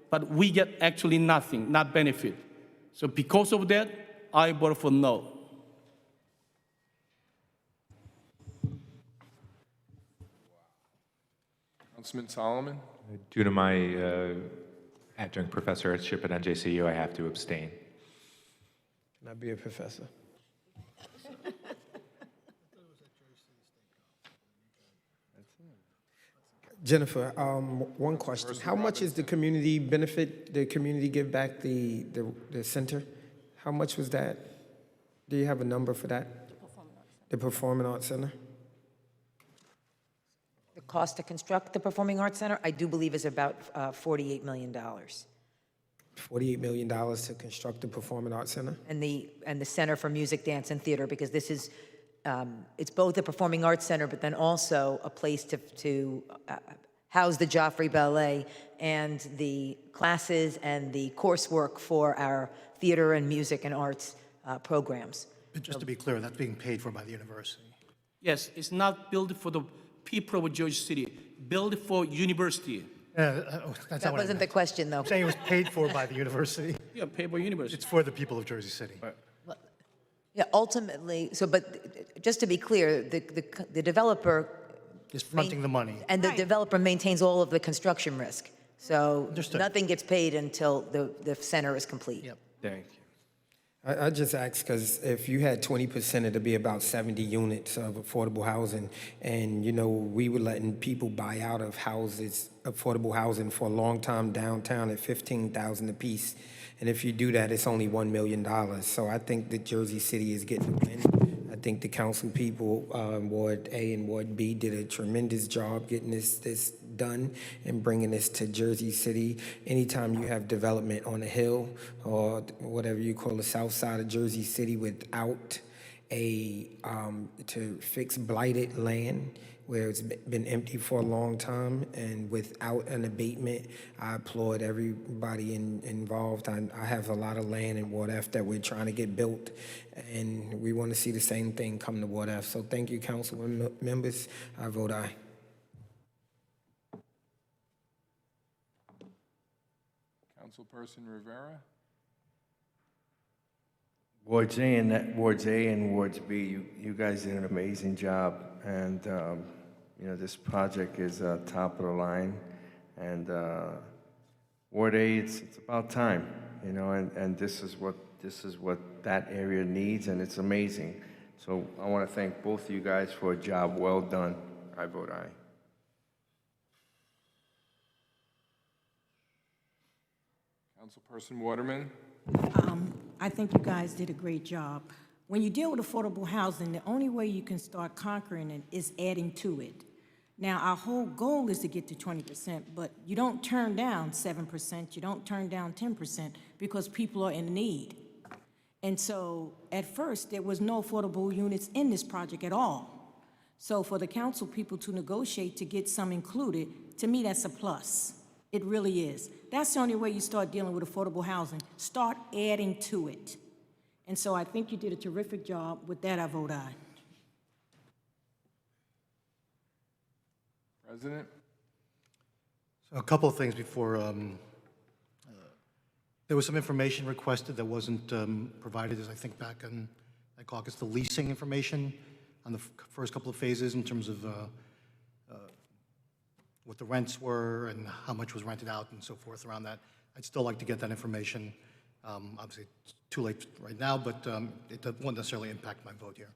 S7: but we get actually nothing, not benefit. So because of that, I vote for no.
S2: Councilman Solomon?
S9: Due to my adjunct professorship at NJCU, I have to abstain.
S4: Can I be a professor? Jennifer, one question. How much is the community benefit, the community give back the center? How much was that? Do you have a number for that? The Performing Arts Center?
S14: The cost to construct the Performing Arts Center, I do believe, is about $48 million.
S4: $48 million to construct the Performing Arts Center?
S14: And the Center for Music, Dance, and Theater, because this is, it's both a Performing Arts Center, but then also a place to house the Joffrey Ballet and the classes and the coursework for our theater and music and arts programs.
S6: But just to be clear, that's being paid for by the university.
S7: Yes, it's not built for the people of Jersey City, built for university.
S6: That's
S14: That
S6: not what I
S14: wasn't the
S6: meant.
S14: question, though.
S6: I'm saying it was paid for by the university.
S7: Yeah, paid by university.
S6: It's for the people of Jersey City.
S14: Yeah, ultimately, so, but just to be clear, the developer
S6: Is fronting the money.
S14: and the developer maintains all of the construction risk. So
S6: Understood.
S14: nothing gets paid until the center is complete.
S6: Yep.
S4: Thank you. I just asked because if you had 20%, it'd be about 70 units of affordable housing. And, you know, we were letting people buy out of houses, affordable housing for a long time downtown at $15,000 a piece. And if you do that, it's only $1 million. So I think that Jersey City is getting a win. I think the council people, Ward A and Ward B, did a tremendous job getting this done and bringing this to Jersey City. Anytime you have development on a hill or whatever you call the south side of Jersey City without to fix blighted land where it's been empty for a long time and without an abatement, I applaud everybody involved. I have a lot of land in Ward F that we're trying to get built, and we want to see the same thing come to Ward F. So thank you, council members. I vote aye.
S2: Councilperson Rivera?
S5: Wards A and Wards B, you guys did an amazing job, and you know, this project is top of the line, and Ward A, it's about time, you know, and this is what that area needs, and it's amazing. So I want to thank both of you guys for a job well done. I vote aye.
S2: Councilperson Waterman?
S16: I think you guys did a great job. When you deal with affordable housing, the only way you can start conquering it is adding to it. Now, our whole goal is to get to 20%, but you don't turn down 7%, you don't turn down 10% because people are in need. And so, at first, there was no affordable units in this project at all. So for the council people to negotiate to get some included, to me, that's a plus. It really is. That's the only way you start dealing with affordable housing. Start adding to it. And so I think you did a terrific job. With that, I vote aye.
S2: President?
S6: So a couple of things before. There was some information requested that wasn't provided, as I think back in that caucus, the leasing information on the first couple of phases in terms of what the rents were and how much was rented out and so forth around that. I'd still like to get that information. Obviously, it's too late right now, but it won't necessarily impact my vote here.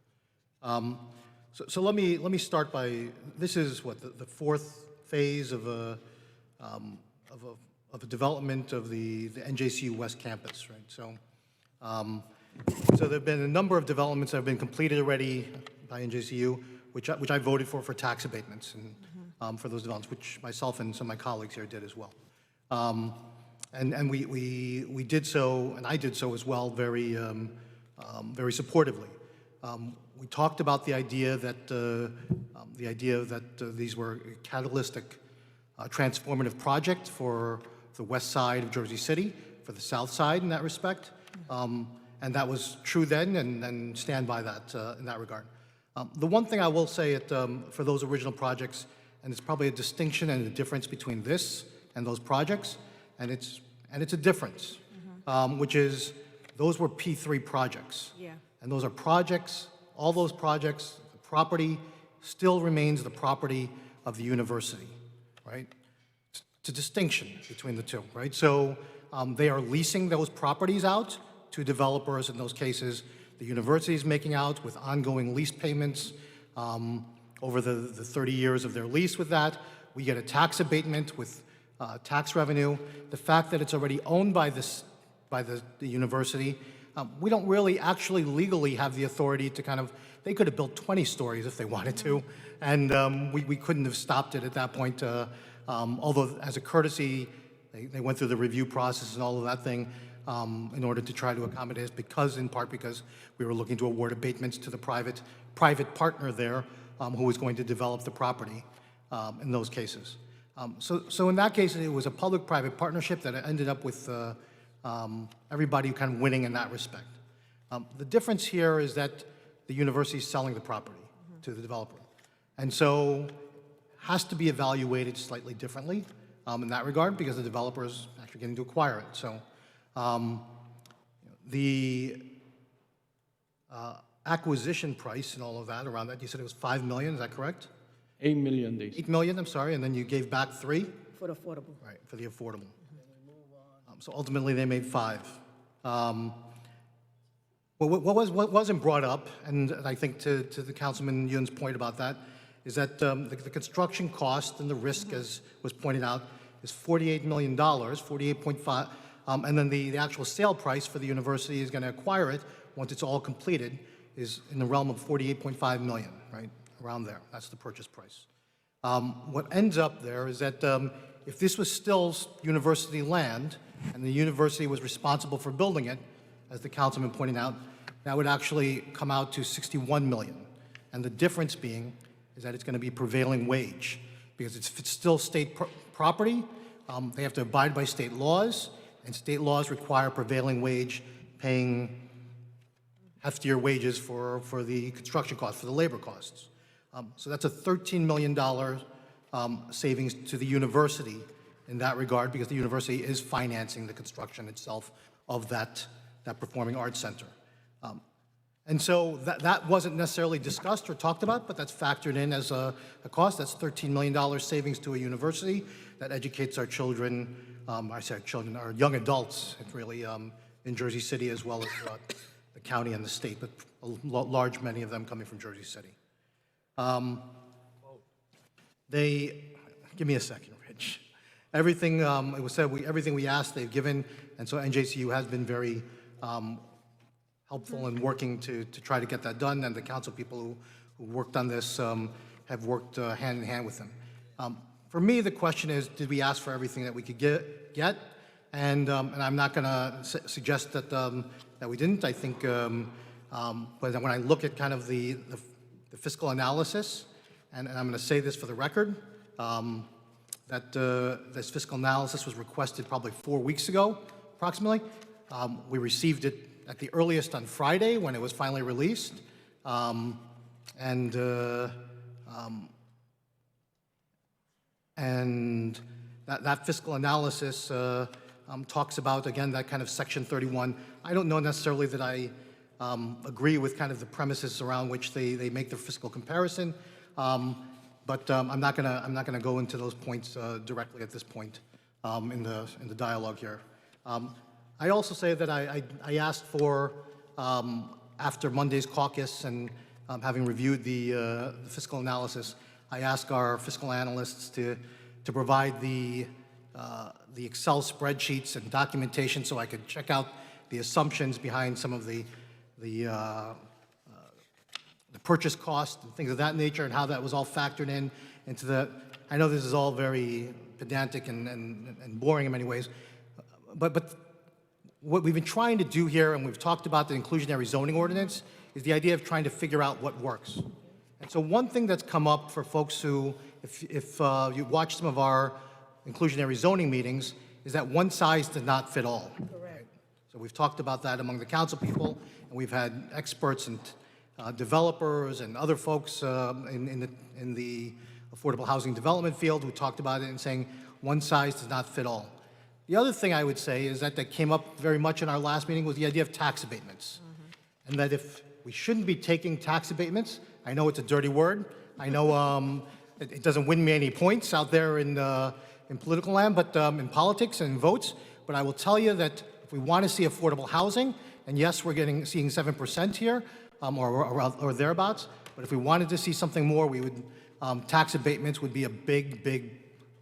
S6: So let me start by, this is what, the fourth phase of a development of the NJCU West Campus, right? So So there have been a number of developments that have been completed already by NJCU, which I voted for tax abatements and for those developments, which myself and some of my colleagues here did as well. And we did so, and I did so as well, very supportively. We talked about the idea that these were a catalytic, transformative project for the west side of Jersey City, for the south side in that respect. And that was true then, and stand by that in that regard. The one thing I will say for those original projects, and it's probably a distinction and a difference between this and those projects, and it's a difference, which is those were P3 projects.
S16: Yeah.
S6: And those are projects, all those projects, the property still remains the property of the university, right? It's a distinction between the two, right? So they are leasing those properties out to developers. In those cases, the university is making out with ongoing lease payments over the 30 years of their lease with that. We get a tax abatement with tax revenue. The fact that it's already owned by the university, we don't really actually legally have the authority to they could have built 20 stories if they wanted to, and we couldn't have stopped it at that point, although as a courtesy, they went through the review process and all of that thing in order to try to accommodate us, in part because we were looking to award abatements to the private partner there who was going to develop the property in those cases. So in that case, it was a public-private partnership that ended up with everybody kind of winning in that respect. The difference here is that the university is selling the property to the developer, and so has to be evaluated slightly differently in that regard because the developer is actually getting to acquire it. So the acquisition price and all of that around that, you said it was $5 million, is that correct?
S7: 8 million days.
S6: 8 million, I'm sorry, and then you gave back 3?
S16: For the affordable.
S6: Right, for the affordable. So ultimately, they made 5. What wasn't brought up, and I think to the Councilman Yun's point about that, is that the construction cost and the risk, as was pointed out, is $48 million, 48.5, and then the actual sale price for the university is going to acquire it once it's all completed is in the realm of 48.5 million, right? Around there. That's the purchase price. What ends up there is that if this was still university land and the university was responsible for building it, as the councilman pointed out, that would actually come out to 61 million. And the difference being is that it's going to be prevailing wage because if it's still state property, they have to abide by state laws, and state laws require prevailing wage paying heftier wages for the construction costs, for the labor costs. So that's a $13 million savings to the university in that regard because the university is financing the construction itself of that performing arts center. And so that wasn't necessarily discussed or talked about, but that's factored in as a cost. That's $13 million savings to a university that educates our children, I say our children, our young adults, really, in Jersey City as well as the county and the state, but large many of them coming from Jersey City. Give me a second, Rich. Everything, it was said, everything we asked, they've given, and so NJCU has been very helpful in working to try to get that done, and the council people who worked on this have worked hand in hand with them. For me, the question is, did we ask for everything that we could get? And I'm not going to suggest that we didn't. I think, but when I look at kind of the fiscal analysis, and I'm going to say this for the record, that this fiscal analysis was requested probably 4 weeks ago, approximately. We received it at the earliest on Friday when it was finally released. And that fiscal analysis talks about, again, that kind of Section 31. I don't know necessarily that I agree with kind of the premises around which they make their fiscal comparison, but I'm not gonna go into those points directly at this point in the dialogue here. I also say that I asked for, after Monday's caucus and having reviewed the fiscal analysis, I asked our fiscal analysts to provide the Excel spreadsheets and documentation so I could check out the assumptions behind some of the purchase cost and things of that nature, and how that was all factored into the, I know this is all very pedantic and boring in many ways, but what we've been trying to do here, and we've talked about the inclusionary zoning ordinance, is the idea of trying to figure out what works. And so one thing that's come up for folks who, if you watch some of our inclusionary zoning meetings, is that one size does not fit all. Correct. So we've talked about that among the council people, and we've had experts and developers and other folks in the affordable housing development field who talked about it and saying one size does not fit all. The other thing I would say is that came up very much in our last meeting was the idea of tax abatements. And that if we shouldn't be taking tax abatements, I know it's a dirty word, I know it doesn't win me any points out there in political land, but in politics and in votes, but I will tell you that if we want to see affordable housing, and yes, we're seeing 7% here, or thereabouts, but if we wanted to see something more, we would, tax abatements would be a big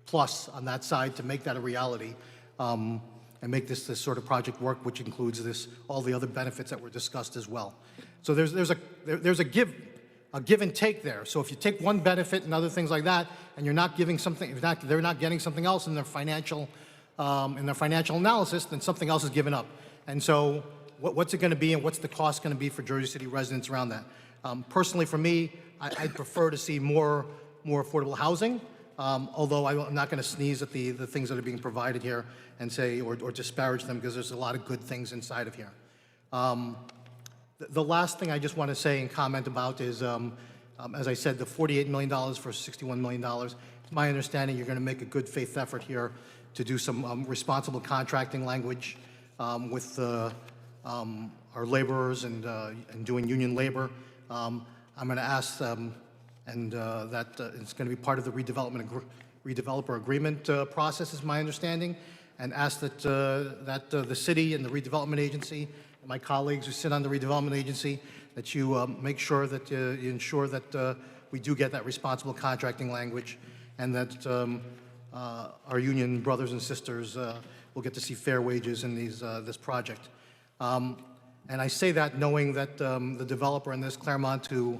S6: plus on that side to make that a reality, and make this sort of project work, which includes all the other benefits that were discussed as well. So there's a give and take there. So if you take one benefit and other things like that, and you're not giving something, they're not getting something else in their financial analysis, then something else is given up. And so what's it going to be, and what's the cost going to be for Jersey City residents around that? Personally, for me, I'd prefer to see more affordable housing, although I'm not going to sneeze at the things that are being provided here and say, or disparage them, because there's a lot of good things inside of here. The last thing I just want to say and comment about is, as I said, the $48 million for $61 million. It's my understanding you're going to make a good faith effort here to do some responsible contracting language with our laborers and doing union labor. I'm going to ask, that it's going to be part of the redeveloper agreement process, is my understanding, and ask that the city and the redevelopment agency, and my colleagues who sit on the redevelopment agency, that you make sure that you ensure that we do get that responsible contracting language, and that our union brothers and sisters will get to see fair wages in this project. And I say that knowing that the developer in this, Claremont, who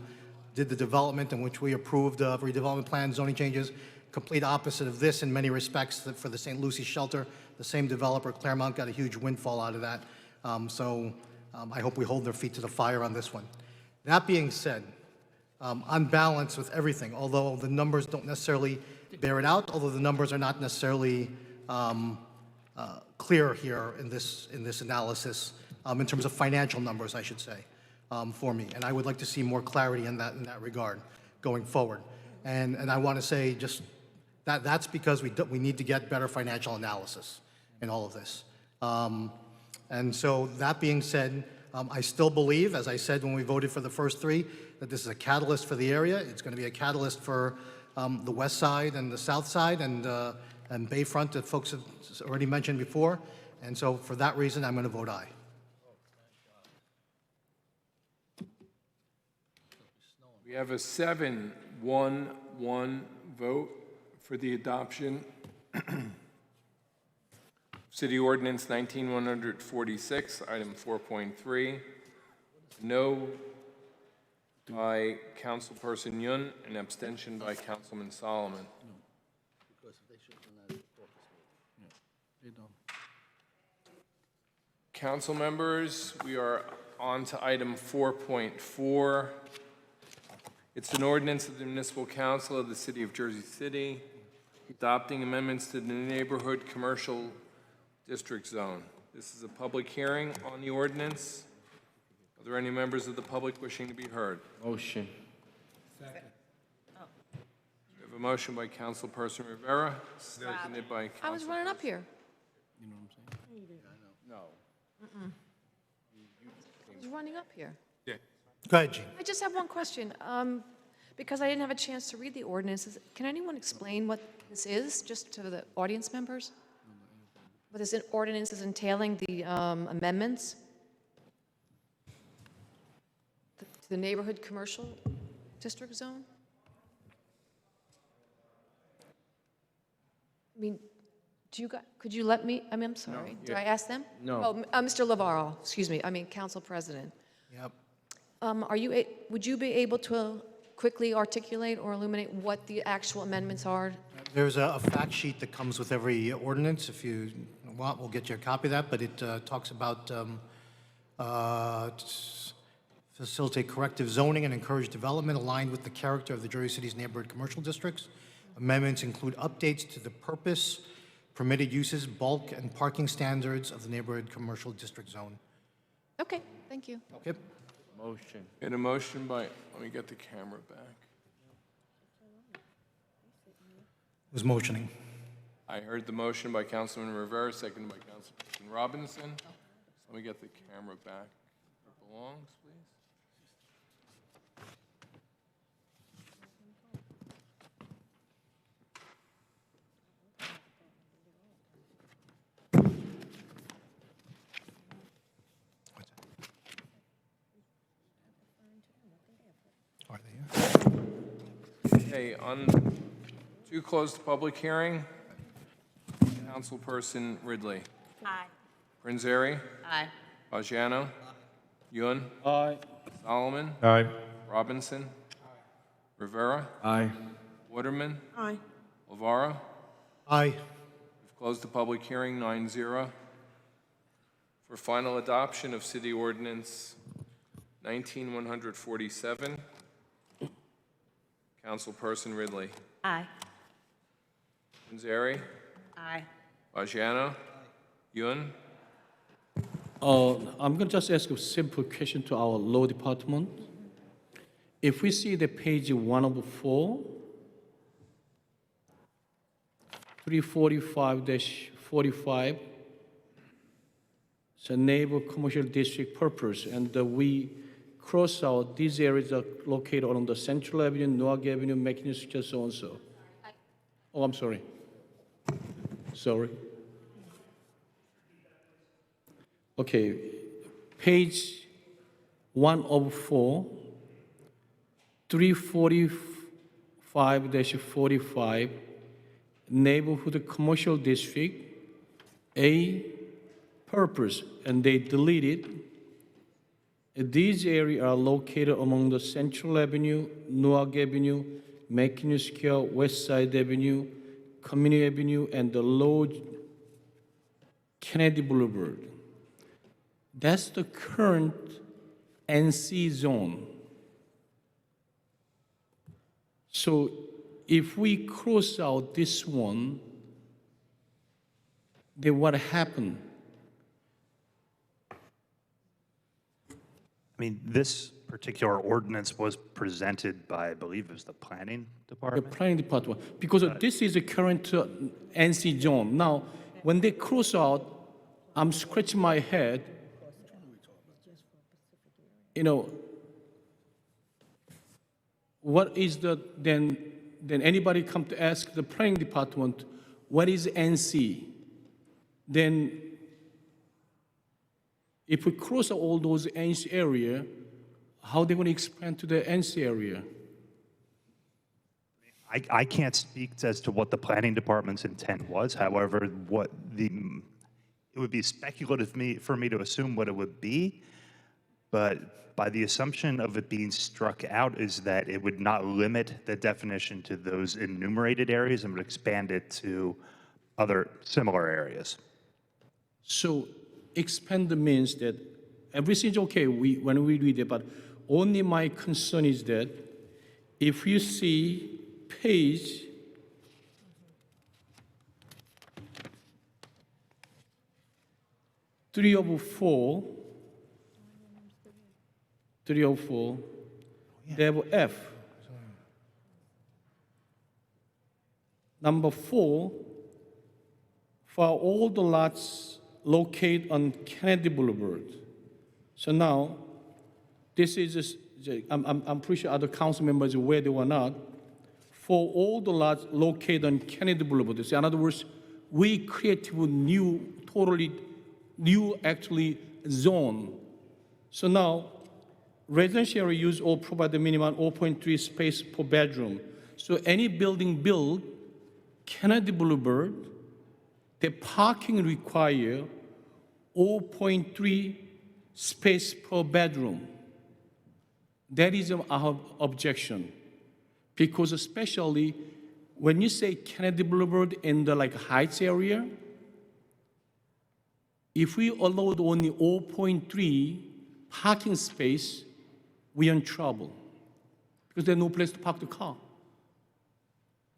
S6: did the development in which we approved redevelopment plan zoning changes, complete opposite of this in many respects. That for the St. Lucie shelter, the same developer, Claremont, got a huge windfall out of that. I hope we hold their feet to the fire on this one. That being said, on balance with everything, although the numbers don't necessarily bear it out, although the numbers are not necessarily clear here in this analysis, in terms of financial numbers, I should say, for me. And I would like to see more clarity in that regard going forward. And I want to say just that's because we need to get better financial analysis in all of this. And so that being said, I still believe, as I said when we voted for the first three, that this is a catalyst for the area. It's going to be a catalyst for the west side and the south side and Bayfront that folks have already mentioned before. And so for that reason, I'm going to vote aye.
S2: We have a 7-1-1 vote for the adoption. City Ordinance 19146, item 4.3. No by Councilperson Yun, and abstention by Councilman Solomon.
S1: Because they should have done that at the caucus meeting.
S2: Council members, we are on to item 4.4. It's an ordinance of the Municipal Council of the City of Jersey City adopting amendments to the neighborhood commercial district zone. This is a public hearing on the ordinance. Are there any members of the public wishing to be heard?
S5: Motion.
S2: We have a motion by Councilperson Rivera, seconded by
S17: I was running up here.
S2: You know what I'm saying? No.
S17: I was running up here.
S2: Yeah.
S6: Go ahead, Jean.
S17: I just have one question. Because I didn't have a chance to read the ordinances, can anyone explain what this is, just to the audience members? What this ordinance is entailing, the amendments to the neighborhood commercial district zone? I mean, Could you let me, I'm sorry, did I ask them?
S2: No.
S17: Oh, Mr. Lavarro, excuse me, Council President.
S6: Yep.
S17: Would you be able to quickly articulate or illuminate what the actual amendments are?
S6: There's a fact sheet that comes with every ordinance. If you want, we'll get you a copy of that, but it talks about facilitate corrective zoning and encourage development aligned with the character of the Jersey City's neighborhood commercial districts. Amendments include updates to the purpose, permitted uses, bulk, and parking standards of the neighborhood commercial district zone.
S17: Okay, thank you.
S6: Okay.
S2: Motion. And a motion by, let me get the camera back.
S6: Who's motioning?
S2: I heard the motion by Councilman Rivera, seconded by Councilman Robinson. Let me get the camera back. Where it belongs, please.
S6: Are they here?
S2: Okay, to close the public hearing, Councilperson Ridley.
S3: Aye.
S2: Prinzary.
S3: Aye.
S2: Bajano. Yun.
S7: Aye.
S2: Solomon.
S9: Aye.
S2: Robinson. Rivera.
S5: Aye.
S2: Waterman.
S15: Aye.
S2: Lavara.
S6: Aye.
S2: We've closed the public hearing, 9-0. For final adoption of City Ordinance 19-147, Councilperson Ridley.
S3: Aye.
S2: Prinzary.
S15: Aye.
S2: Bajano. Yun.
S7: I'm going to just ask a simple question to our law department. If we see the page 104, 345-45, it's a neighbor commercial district purpose, and we cross out these areas are located along the Central Avenue, Newark Avenue, McKinney, so and so. Oh, I'm sorry. Sorry. Okay, page 104, 345-45, neighborhood commercial district, A, purpose, and they deleted. These areas are located among the Central Avenue, Newark Avenue, McKinney Square, West Side Avenue, Community Avenue, and the Low Kennedy Boulevard. That's the current NC zone. So if we cross out this one, then what happened?
S18: I mean, this particular ordinance was presented by, I believe it was the planning
S7: The
S18: department.
S7: planning department, because this is a current NC zone. Now, when they cross out, I'm scratching my head. You know, what is then anybody come to ask the planning department, what is NC? Then if we cross out all those NC area, how they going to expand to the NC area?
S18: I can't speak as to what the planning department's intent was. However, it would be speculative for me to assume what it would be, but by the assumption of it being struck out is that it would not limit the definition to those enumerated areas and would expand it to other similar areas.
S7: So expand means that everything's okay when we read it, but only my concern is that if you see page 304, they have F. Number 4, for all the lots located on Kennedy Boulevard. So now, this is, I'm pretty sure other council members are aware they were not. For all the lots located on Kennedy Boulevard. So in other words, we create a new, totally new actually zone. So now, residential use all provide the minimum 0.3 space per bedroom. So any building built Kennedy Boulevard, the parking require 0.3 space per bedroom. That is our objection. Because especially when you say Kennedy Boulevard in the Heights area, if we allowed only 0.3 parking space, we're in trouble because there's no place to park the car.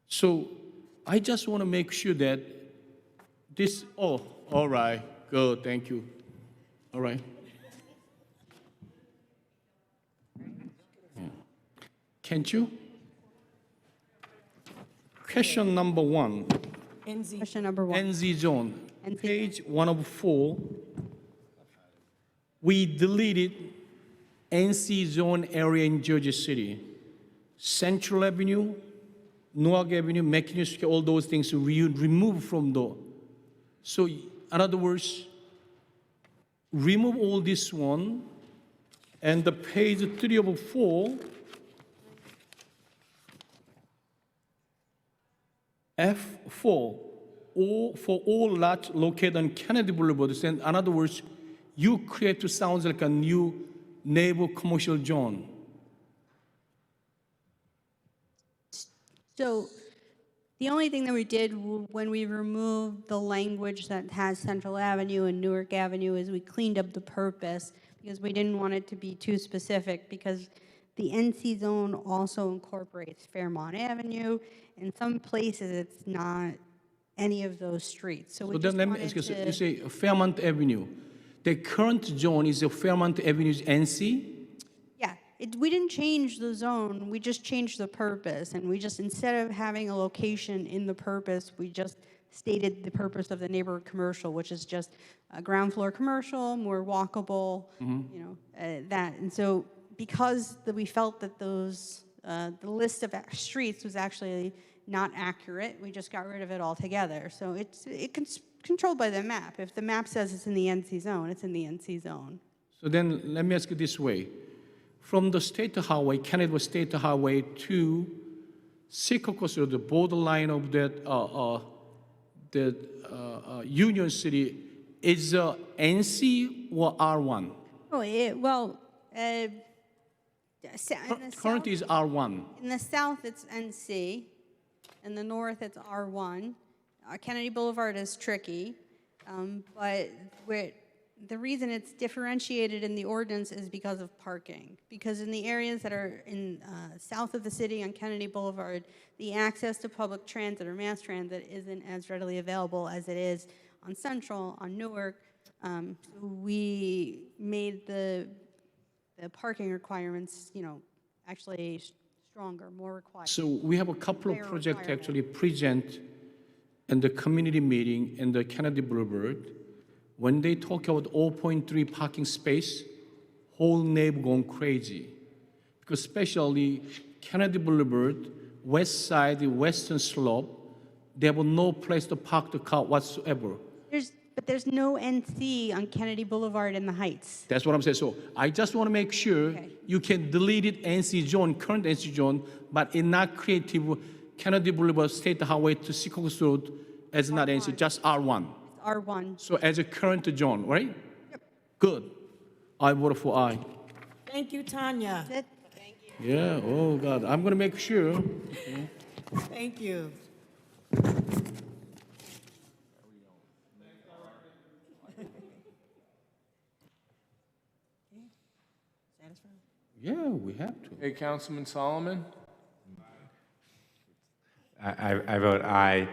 S7: So I just want to make sure that this, oh, all right, good, thank you. All right. Yeah. Can't you? Question number 1.
S19: Question number 1.
S7: NZ zone, page 104. We deleted NC zone area in Jersey City. Central Avenue, Newark Avenue, McKinney, all those things we remove from the. So in other words, remove all this one, and the page 3 of 4, F4, for all lots located on Kennedy Boulevard. In other words, you create to sound like a new neighbor commercial zone.
S19: So the only thing that we did when we removed the language that has Central Avenue and Newark Avenue is we cleaned up the purpose because we didn't want it to be too specific, because the NC zone also incorporates Fairmont Avenue. In some places, it's not any of those streets. So we
S7: So
S19: just
S7: then let me
S19: wanted
S7: ask you,
S19: to-
S7: you say Fairmont Avenue. The current zone is the Fairmont Avenue's NC?
S19: Yeah, we didn't change the zone, we just changed the purpose, and we just, instead of having a location in the purpose, we just stated the purpose of the neighborhood commercial, which is just a ground floor commercial, more walkable, you know, that. And so because we felt that those, the list of streets was actually not accurate, we just got rid of it altogether. So it's controlled by the map. If the map says it's in the NC zone, it's in the NC zone.
S7: So then let me ask you this way. From the State Highway, Kennedy State Highway to Secaucus, or the borderline of that, Union City, is NC or R1?
S19: Oh, well, in the
S7: Currently is R1.
S19: In the south, it's NC. In the north, it's R1. Kennedy Boulevard is tricky, but the reason it's differentiated in the ordinance is because of parking. Because in the areas that are in south of the city on Kennedy Boulevard, the access to public transit or mass transit isn't as readily available as it is on Central, on Newark. So we made the parking requirements, you know, actually stronger, more required.
S7: So we have a couple of projects actually present in the community meeting in the Kennedy Boulevard. When they talk about 0.3 parking space, whole neighbor going crazy. Because especially Kennedy Boulevard, west side, the western slope, they have no place to park the car whatsoever.
S19: But there's no NC on Kennedy Boulevard in the Heights.
S7: That's what I'm saying. So I just want to make sure you can delete it NC zone, current NC zone, but in not creative Kennedy Boulevard, State Highway to Secaucus Road as not NC, just R1.
S19: It's R1.
S7: So as a current zone, right? Yep. Good. I vote for aye.
S16: Thank you, Tanya.
S7: Yeah, oh God, I'm going to make sure.
S16: Thank you.
S7: Yeah, we have to.
S2: Hey, Councilman Solomon?
S9: I vote aye.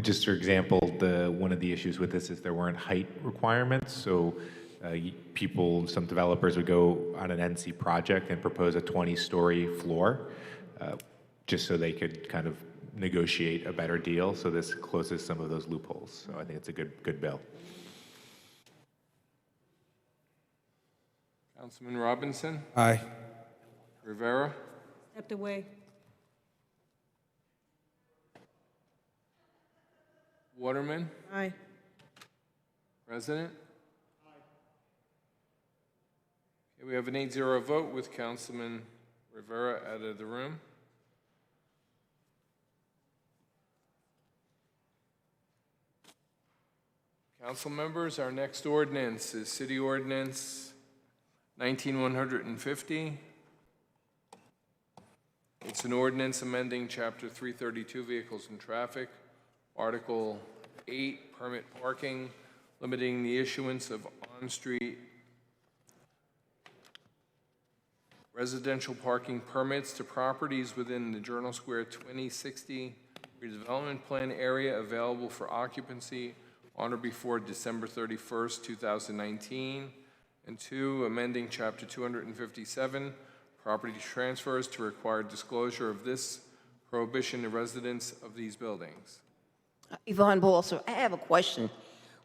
S9: Just for example, one of the issues with this is there weren't height requirements. So some developers would go on an NC project and propose a 20-story floor, just so they could kind of negotiate a better deal. So this closes some of those loopholes. So I think it's a good bill.
S2: Councilman Robinson?
S4: Aye.
S2: Rivera?
S16: Stepped away.
S2: Waterman?
S16: Aye.
S2: President? Okay, we have an 8-0 vote with Councilman Rivera out of the room. Council members, our next ordinance is City Ordinance 19150. It's an ordinance amending Chapter 332, Vehicles and Traffic, Article 8, Permit Parking, limiting the issuance of on-street residential parking permits to properties within the Journal Square 2060 redevelopment plan area available for occupancy on or before December 31st, 2019. And 2, amending Chapter 257, property transfers to require disclosure of this prohibition to residents of these buildings.
S10: Yvonne Balser, I have a question.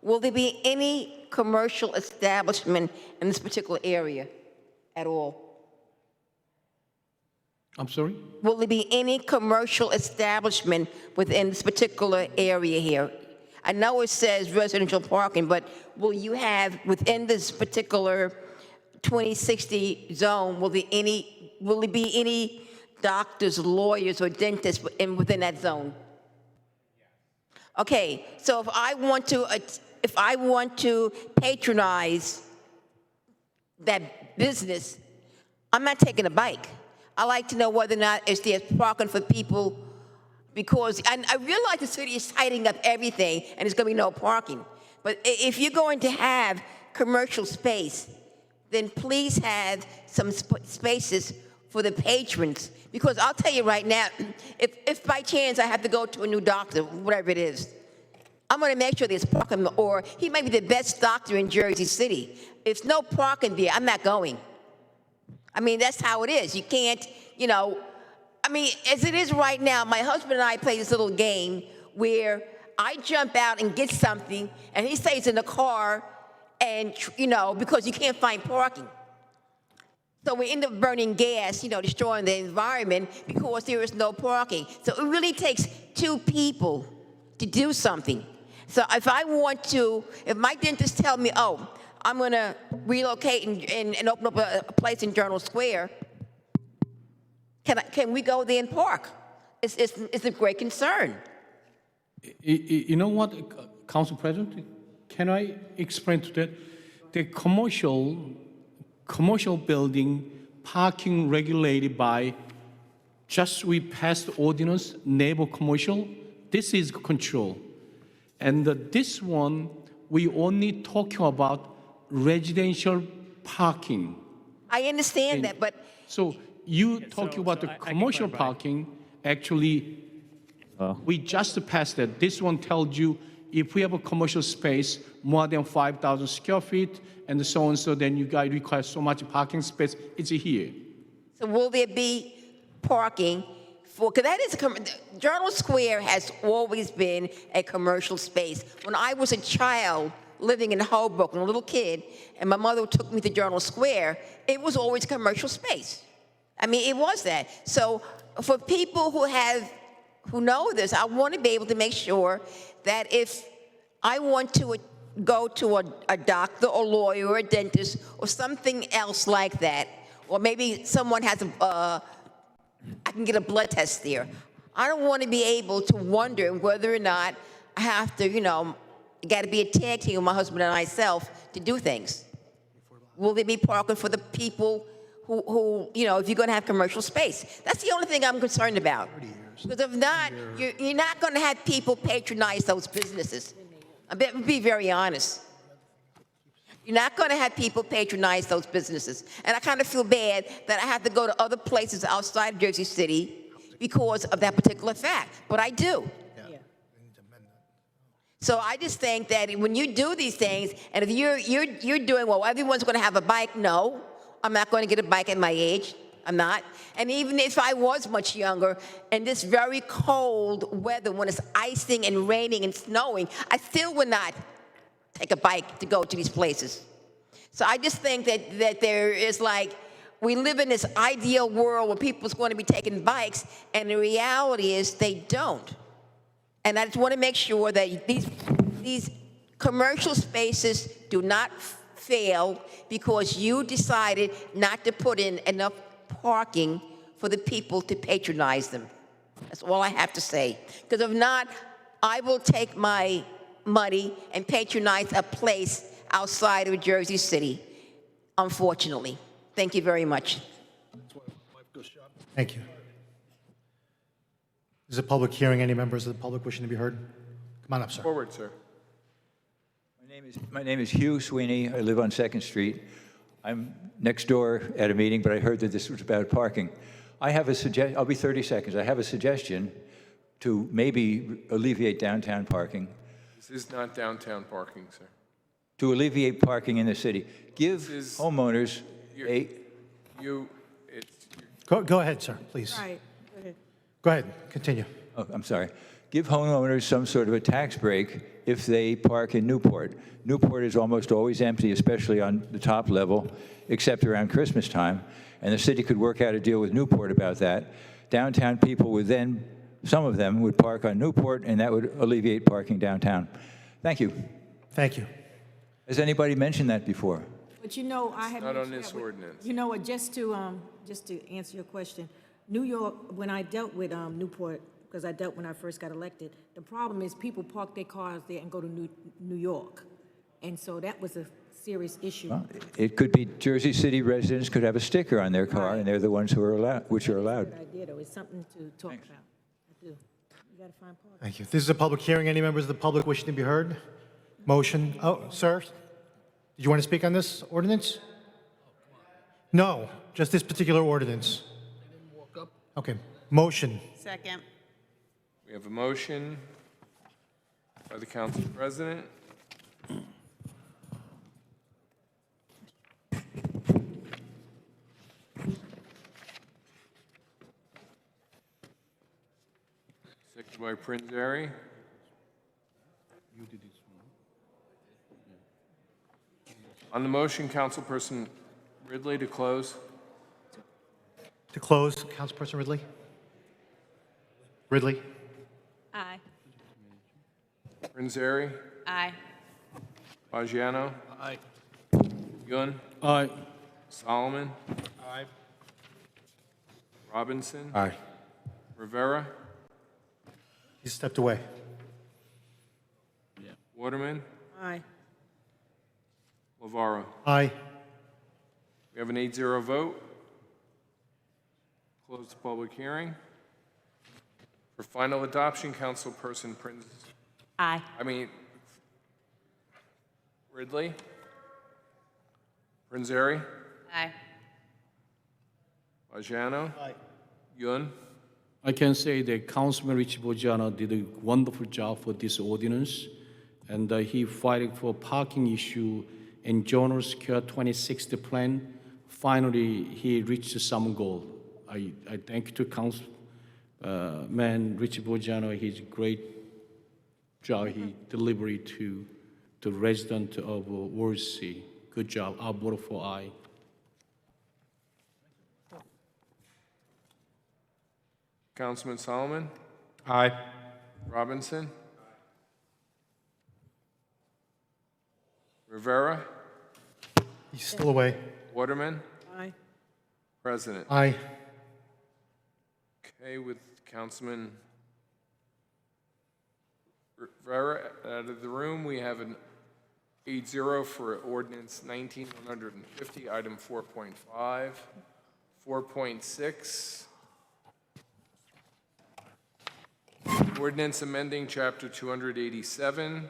S10: Will there be any commercial establishment in this particular area at all?
S7: I'm sorry?
S10: Will there be any commercial establishment within this particular area here? I know it says residential parking, but will you have, within this particular 2060 zone, will there be any doctors, lawyers, or dentists within that zone? Okay, so if I want to patronize that business, I'm not taking a bike. I like to know whether or not there's parking for people, because I realize the city is tightening up everything and there's going to be no parking. But if you're going to have commercial space, then please have some spaces for the patrons. Because I'll tell you right now, if by chance I have to go to a new doctor, whatever it is, I'm going to make sure there's parking, or he may be the best doctor in Jersey City. If there's no parking there, I'm not going. I mean, that's how it is. You can't, I mean, as it is right now, my husband and I play this little game where I jump out and get something, and he stays in the car, and, because you can't find parking. So we end up burning gas, destroying the environment because there is no parking. So it really takes two people to do something. So if my dentist tell me, oh, I'm going to relocate and open up a place in Journal Square, can we go there and park? It's a great concern.
S7: You know what, Council President? Can I explain to that? The commercial building parking regulated by, we passed ordinance, neighbor commercial. This is control. And this one, we only talking about residential parking.
S10: I understand that, but...
S7: So you talking about the commercial parking, actually, we just passed that. This one tells you if we have a commercial space more than 5,000 square feet and so on, so then you guys require so much parking space, it's here.
S10: So will there be parking for, because that is, Journal Square has always been a commercial space. When I was a child living in Hoboken, a little kid, and my mother took me to Journal Square, it was always commercial space. I mean, it was that. So for people who know this, I want to be able to make sure that if I want to go to a doctor or lawyer or a dentist or something else like that, or maybe someone has I can get a blood test there. I don't want to be able to wonder whether or not I have to, got to be a tag team with my husband and myself to do things. Will there be parking for the people who if you're going to have commercial space? That's the only thing I'm concerned about. Because if not, you're not going to have people patronize those businesses. I'm going to be very honest. You're not going to have people patronize those businesses. And I kind of feel bad that I have to go to other places outside of Jersey City because of that particular fact. But I do. So I just think that when you do these things, and if you're doing, well, everyone's going to have a bike. No, I'm not going to get a bike at my age. I'm not. And even if I was much younger, in this very cold weather, when it's icing and raining and snowing, I still would not take a bike to go to these places. So I just think that there is we live in this ideal world where people's going to be taking bikes, and the reality is they don't. And I just want to make sure that these commercial spaces do not fail because you decided not to put in enough parking for the people to patronize them. That's all I have to say. Because if not, I will take my money and patronize a place outside of Jersey City, unfortunately. Thank you very much.
S6: Thank you. This is a public hearing. Any members of the public wishing to be heard? Come on up, sir.
S2: Forward, sir.
S20: My name is Hugh Sweeney. I live on 2nd Street. I'm next door at a meeting, but I heard that this was about parking. I have a suggestion. I'll be 30 seconds. I have a suggestion to maybe alleviate downtown parking.
S2: This is not downtown parking, sir.
S20: To alleviate parking in the city. Give homeowners a...
S6: Go ahead, sir, please.
S16: Right, go ahead.
S6: Go ahead, continue.
S20: Oh, I'm sorry. Give homeowners some sort of a tax break if they park in Newport. Newport is almost always empty, especially on the top level, except around Christmas time. And the city could work out a deal with Newport about that. Downtown people would then, some of them would park on Newport, and that would alleviate parking downtown. Thank you.
S6: Thank you.
S20: Has anybody mentioned that before?
S16: But you know, I had
S2: Not on
S16: mentioned
S2: this
S16: that with-
S2: ordinance.
S16: You know what, just to answer your question, New York, when I dealt with Newport, because I dealt when I first got elected, the problem is people park their cars there and go to New York. And so that was a serious issue.
S20: Well, it could be Jersey City residents could have a sticker on their car, and they're the ones who are allowed, which are allowed.
S16: Good idea, though. It's something to talk about. I do. You got to find parking.
S6: Thank you. This is a public hearing. Any members of the public wishing to be heard? Motion. Oh, sir, did you want to speak on this ordinance? No, just this particular ordinance. Okay. Motion.
S15: Second.
S2: We have a motion by the council president. Seconded by Prince Airy. On the motion, Councilperson Ridley to close.
S6: To close, Councilperson Ridley? Ridley?
S3: Aye.
S2: Prince Airy.
S3: Aye.
S2: Fagiano.
S1: Aye.
S2: Yun.
S7: Aye.
S2: Solomon.
S1: Aye.
S2: Robinson.
S5: Aye.
S2: Rivera.
S6: He stepped away.
S2: Waterman.
S16: Aye.
S2: Lavaro.
S6: Aye.
S2: We have an 8-0 vote. Close the public hearing. For final adoption, Councilperson Prince.
S3: Aye.
S2: Ridley. Prince Airy.
S3: Aye.
S2: Fagiano.
S1: Aye.
S2: Yun.
S7: I can say that Councilman Richie Bojano did a wonderful job for this ordinance, and he fighted for parking issue in Journal Square 26th plan. Finally, he reached some goal. I thank to Councilman Richie Bojano. His great job he delivered to the resident of Ward C. Good job. I'll vote for aye.
S2: Councilman Solomon.
S9: Aye.
S2: Robinson. Rivera.
S6: He's still away.
S2: Waterman.
S16: Aye.
S2: President.
S6: Aye.
S2: Okay, with Councilman Rivera out of the room, we have an 8-0 for ordinance 19-150, item 4.5. 4.6. Ordinance amending Chapter 287,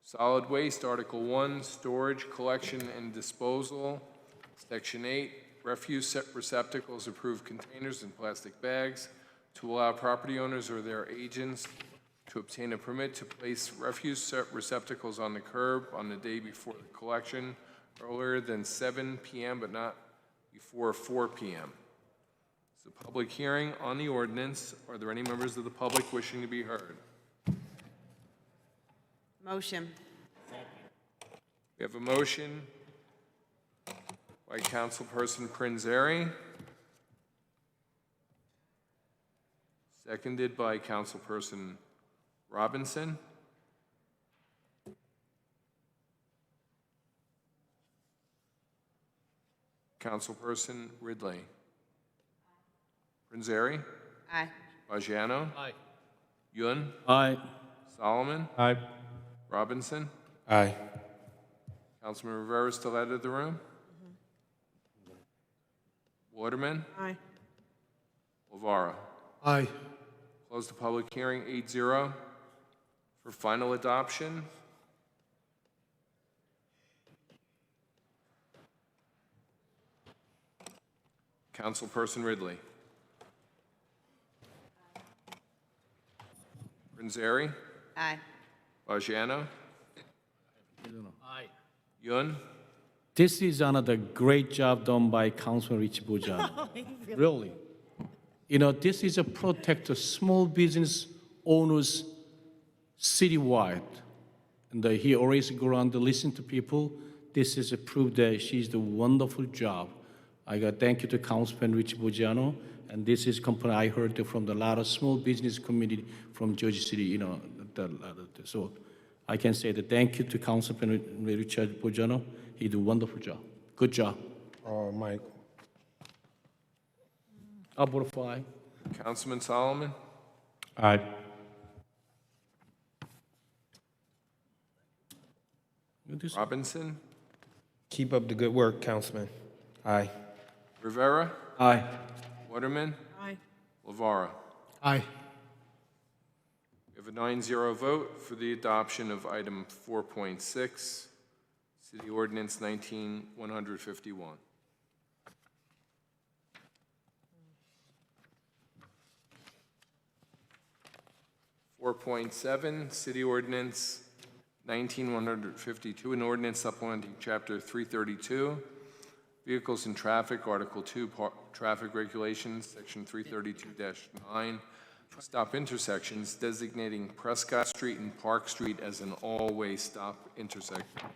S2: Solid Waste, Article 1, Storage, Collection, and Disposal, Section 8, Refuse receptacles, approved containers and plastic bags, to allow property owners or their agents to obtain a permit to place refuse receptacles on the curb on the day before the collection, earlier than 7 p.m. but not before 4 p.m. It's a public hearing on the ordinance. Are there any members of the public wishing to be heard?
S15: Motion.
S2: We have a motion by Councilperson Prince Airy, seconded by Councilperson Robinson. Councilperson Ridley. Prince Airy.
S15: Aye.
S2: Fagiano.
S1: Aye.
S2: Yun.
S7: Aye.
S2: Solomon?
S9: Aye.
S2: Robinson?
S5: Aye.
S2: Councilman Rivera still out of the room? Waterman?
S16: Aye.
S2: Lavara?
S6: Aye.
S2: Close the public hearing, 8-0. For final adoption, Councilperson Ridley. Renzeri?
S10: Aye.
S2: Bajano?
S1: Aye.
S2: Yun?
S7: This is another great job done by Councilman Rich Bojano. Really. You know, this is a protect the small business owners citywide. And he always go around to listen to people. This is a proof that she's the wonderful job. I got thank you to Councilman Rich Bojano. And this is company I heard from the lot of small business community from Jersey City, you know. So I can say that thank you to Councilman Richard Bojano. He did a wonderful job. Good job.
S4: Mike.
S7: I'll vote for aye.
S2: Councilman Solomon?
S9: Aye.
S2: Robinson?
S4: Keep up the good work, Councilman. Aye.
S2: Rivera?
S7: Aye.
S2: Waterman?
S16: Aye.
S2: Lavara?
S6: Aye.
S2: We have a 9-0 vote for the adoption of item 4.6, City Ordinance 19-151. City Ordinance 19-152, an ordinance supplementing Chapter 332, Vehicles and Traffic, Article 2, Traffic Regulations, Section 332-9, stop intersections, designating Prescott Street and Park Street as an all-way stop intersection.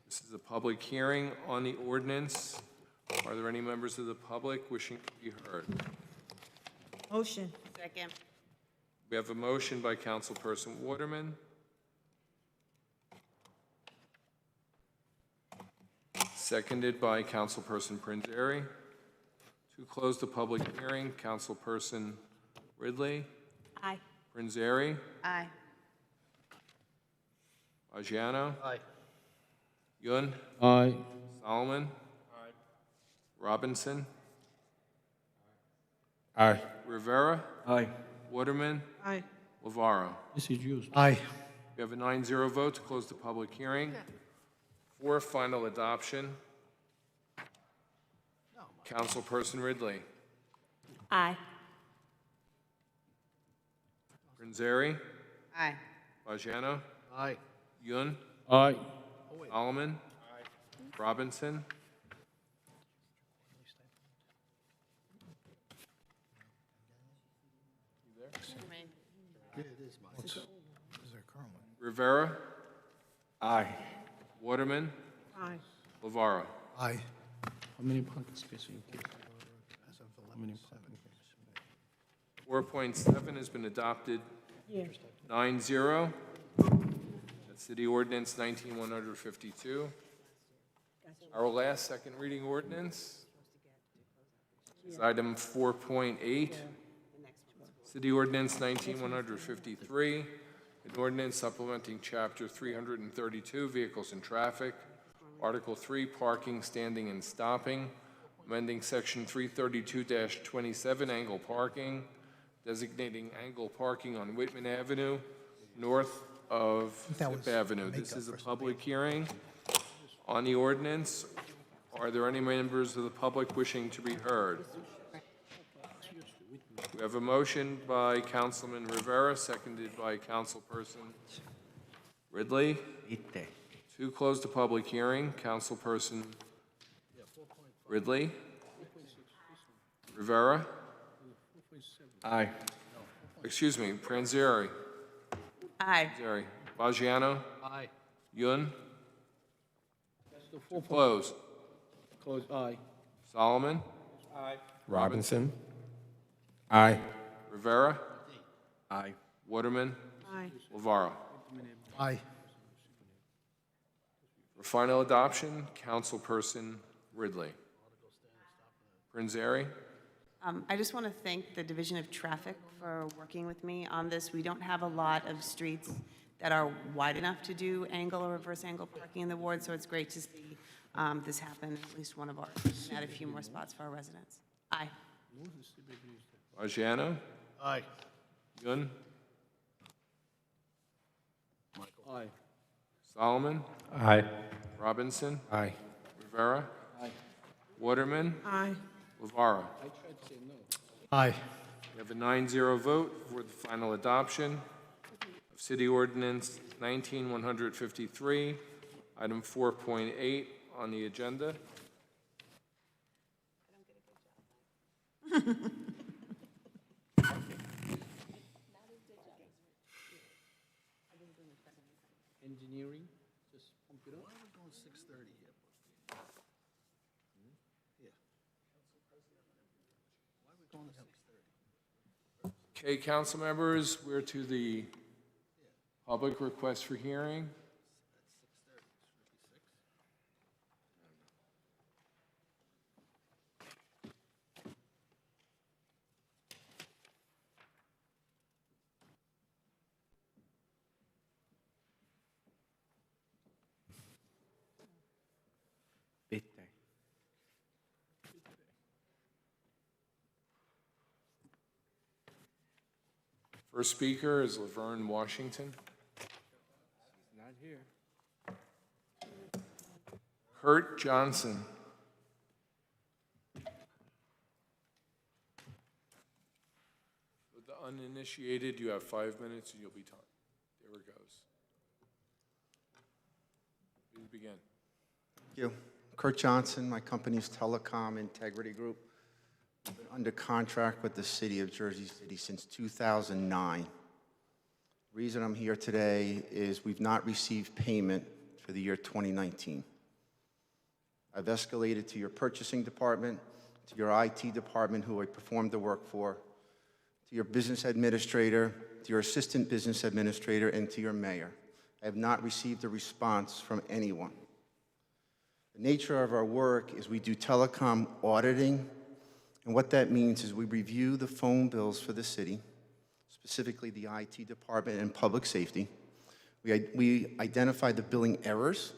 S2: This is a public hearing on the ordinance. Are there any members of the public wishing to be heard?
S16: Motion.
S10: Second.
S2: We have a motion by Councilperson Waterman, seconded by Councilperson Prinzeri. To close the public hearing, Councilperson Ridley.
S3: Aye.
S2: Prinzeri.
S10: Aye.
S2: Bajano.
S1: Aye.
S2: Yun.
S7: Aye.
S2: Solomon. Robinson.
S4: Aye.
S2: Rivera.
S7: Aye.
S2: Waterman.
S16: Aye.
S2: Lavaro.
S7: This is used.
S6: Aye.
S2: We have a 9-0 vote to close the public hearing. For final adoption, Councilperson Ridley.
S3: Aye.
S2: Prinzeri.
S10: Aye.
S2: Bajano.
S1: Aye.
S2: Yun.
S7: Aye.
S2: Solomon. Robinson.
S1: Yeah, it is mine. This is our current one.
S2: Rivera.
S5: Aye.
S2: Waterman.
S16: Aye.
S2: Lavaro.
S6: Aye.
S7: How many parking spaces in case? How many parking spaces?
S2: 4.7 has been adopted.
S16: Yeah.
S2: 9-0. That's City Ordinance 19-152. Our last second reading ordinance is item 4.8. City Ordinance 19-153, an ordinance supplementing Chapter 332, Vehicles and Traffic, Article 3, Parking, Standing, and Stopping, amending Section 332-27, Angle Parking, designating angle parking on Whitman Avenue, north of Fifth Avenue. This is a public hearing on the ordinance. Are there any members of the public wishing to be heard? We have a motion by Councilman Rivera, seconded by Councilperson Ridley. To close the public hearing, Councilperson Ridley. Rivera.
S5: Aye.
S2: Excuse me, Pranzeri.
S10: Aye.
S2: Pranzeri. Bajano.
S1: Aye.
S2: Yun.
S7: To
S2: Close.
S7: close, aye.
S2: Solomon.
S5: Aye.
S4: Robinson. Aye.
S2: Rivera.
S5: Aye.
S2: Waterman.
S16: Aye.
S2: Lavaro.
S6: Aye.
S2: For final adoption, Councilperson Ridley. Prinzeri.
S15: I just want to thank the Division of Traffic for working with me on this. We don't have a lot of streets that are wide enough to do angle or reverse angle parking in the ward, so it's great to see this happen, at least one of ours, and add a few more spots for our residents. Aye.
S2: Margiano?
S1: Aye.
S2: Yun?
S1: Aye.
S2: Solomon?
S9: Aye.
S2: Robinson?
S4: Aye.
S2: Rivera?
S1: Aye.
S2: Waterman?
S11: Aye.
S2: Lavara?
S6: Aye.
S2: We have a 9-0 vote for the final adoption of City Ordinance 19-153, item 4.8 on the agenda.
S1: Engineering, just pump it up. Why are we going 6:30 here? Yeah. Why are we going to 6:30?
S2: Okay, council members, we're to the public request for hearing. First speaker is Laverne Washington.
S5: Not here.
S2: Kurt Johnson. With the uninitiated, you have 5 minutes and you'll be timed. There it goes. Please begin.
S12: Thank you. Kurt Johnson, my company's Telecom Integrity Group. I've been under contract with the city of Jersey City since 2009. Reason I'm here today is we've not received payment for the year 2019. I've escalated to your purchasing department, to your IT department, who I performed the work for, to your business administrator, to your assistant business administrator, and to your mayor. I have not received a response from anyone. The nature of our work is we do telecom auditing, and what that means is we review the phone bills for the city, specifically the IT department and public safety. We identify the billing errors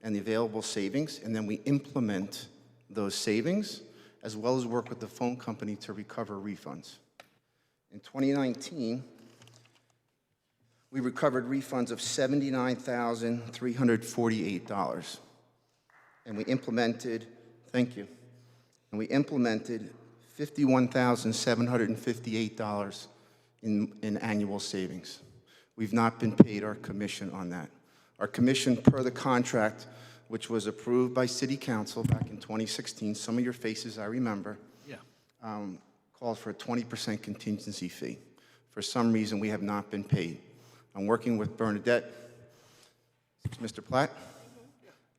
S12: and the available savings, and then we implement those savings, as well as work with the phone company to recover refunds. In 2019, we recovered refunds of $79,348. And we implemented, thank you, and we implemented $51,758 in annual savings. We've not been paid our commission on that. Our commission per the contract, which was approved by City Council back in 2016, some of your faces I remember, called for a 20% contingency fee. For some reason, we have not been paid. I'm working with Bernadette. Mr. Platt?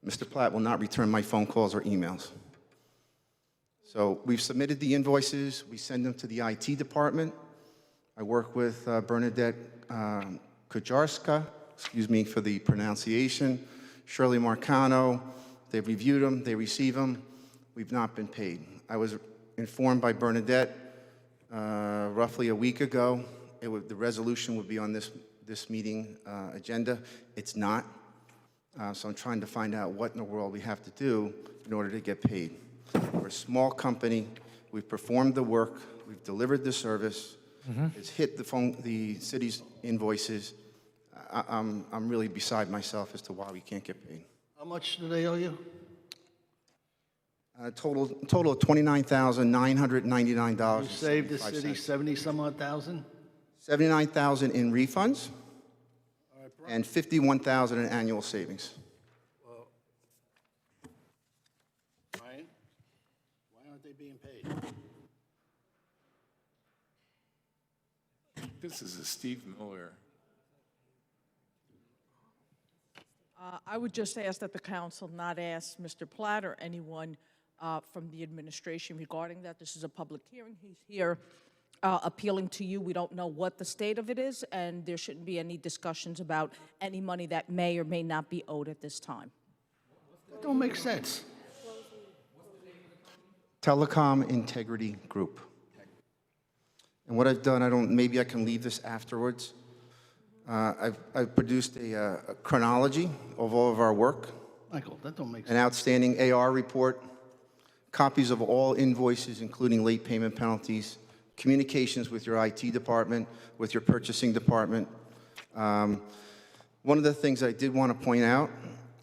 S12: Mr. Platt will not return my phone calls or emails. So we've submitted the invoices. We send them to the IT department. I work with Bernadette Kajarska, excuse me for the pronunciation, Shirley Marcano. They've reviewed them. They receive them. We've not been paid. I was informed by Bernadette roughly a week ago. The resolution would be on this meeting agenda. It's not. So I'm trying to find out what in the world we have to do in order to get paid. We're a small company. We've performed the work. We've delivered the service. It's hit the city's invoices. I'm really beside myself as to why we can't get paid.
S1: How much do they owe you?
S12: Total of $29,999.
S1: You saved the city 70-some-odd thousand?
S12: $79,000 in refunds and $51,000 in annual savings.
S1: Well, Ryan, why aren't they being paid?
S2: This is a Steve Miller.
S21: I would just ask that the council not ask Mr. Platt or anyone from the administration regarding that. This is a public hearing. He's here appealing to you. We don't know what the state of it is, and there shouldn't be any discussions about any money that may or may not be owed at this time.
S1: That don't make sense.
S12: Telecom Integrity Group.
S8: And what I've done, maybe I can leave this afterwards. I've produced a chronology of all of our work,
S1: Michael, that don't make
S8: an
S1: sense.
S8: outstanding AR report, copies of all invoices, including late payment penalties, communications with your IT department, with your purchasing department. One of the things I did want to point out,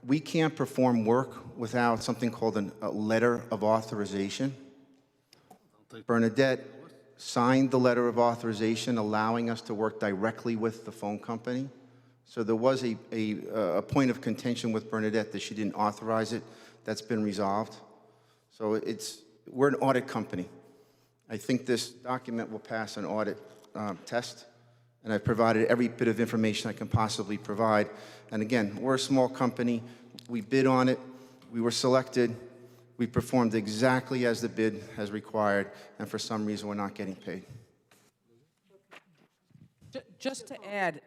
S8: we can't perform work without something called a letter of authorization. Bernadette signed the letter of authorization allowing us to work directly with the phone company. So there was a point of contention with Bernadette that she didn't authorize it. That's been resolved. So we're an audit company. I think this document will pass an audit test, and I've provided every bit of information I can possibly provide. And again, we're a small company. We bid on it. We were selected. We performed exactly as the bid has required, and for some reason, we're not getting paid.
S21: Just to add,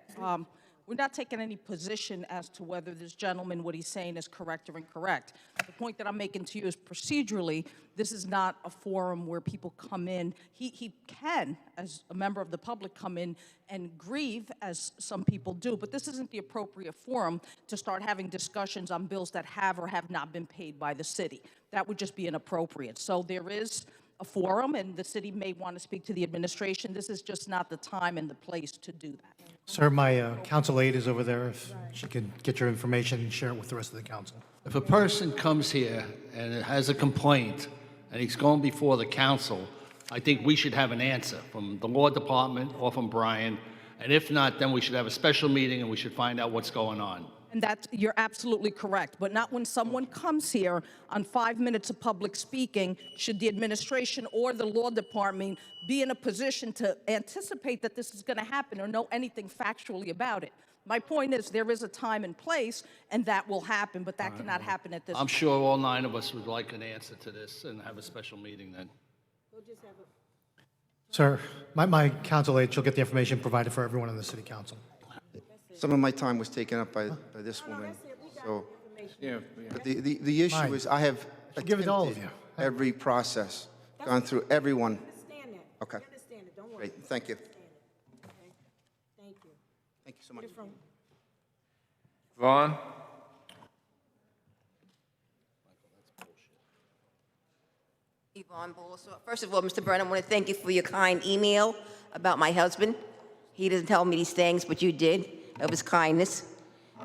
S21: we're not taking any position as to whether this gentleman, what he's saying is correct or incorrect. The point that I'm making to you is procedurally, this is not a forum where people come in. He can, as a member of the public, come in and grieve, as some people do, but this isn't the appropriate forum to start having discussions on bills that have or have not been paid by the city. That would just be inappropriate. So there is a forum, and the city may want to speak to the administration. This is just not the time and the place to do that.
S6: Sir, my council aide is over there. If she could get your information and share it with the rest of the council.
S1: If a person comes here and has a complaint, and he's going before the council, I think we should have an answer from the law department or from Brian. And if not, then we should have a special meeting and we should find out what's going on.
S21: And you're absolutely correct, but not when someone comes here on 5 minutes of public speaking. Should the administration or the law department be in a position to anticipate that this is going to happen or know anything factually about it? My point is there is a time and place, and that will happen, but that cannot happen at this
S1: I'm sure all 9 of us would like an answer to this and have a special meeting then.
S6: Sir, my council aide, she'll get the information provided for everyone on the city council.
S8: Some of my time was taken up by this woman. So, but the issue is I have
S6: Give it to all of you.
S8: every process, gone through everyone.
S16: Understand that.
S8: Okay.
S16: You understand it, don't worry.
S8: Great, thank you.
S16: Thank you.
S8: Thank you so much.
S2: Vaughn?
S10: Yvonne Bowles. First of all, Mr. Byrne, I want to thank you for your kind email about my husband. He doesn't tell me these things, but you did. That was kindness.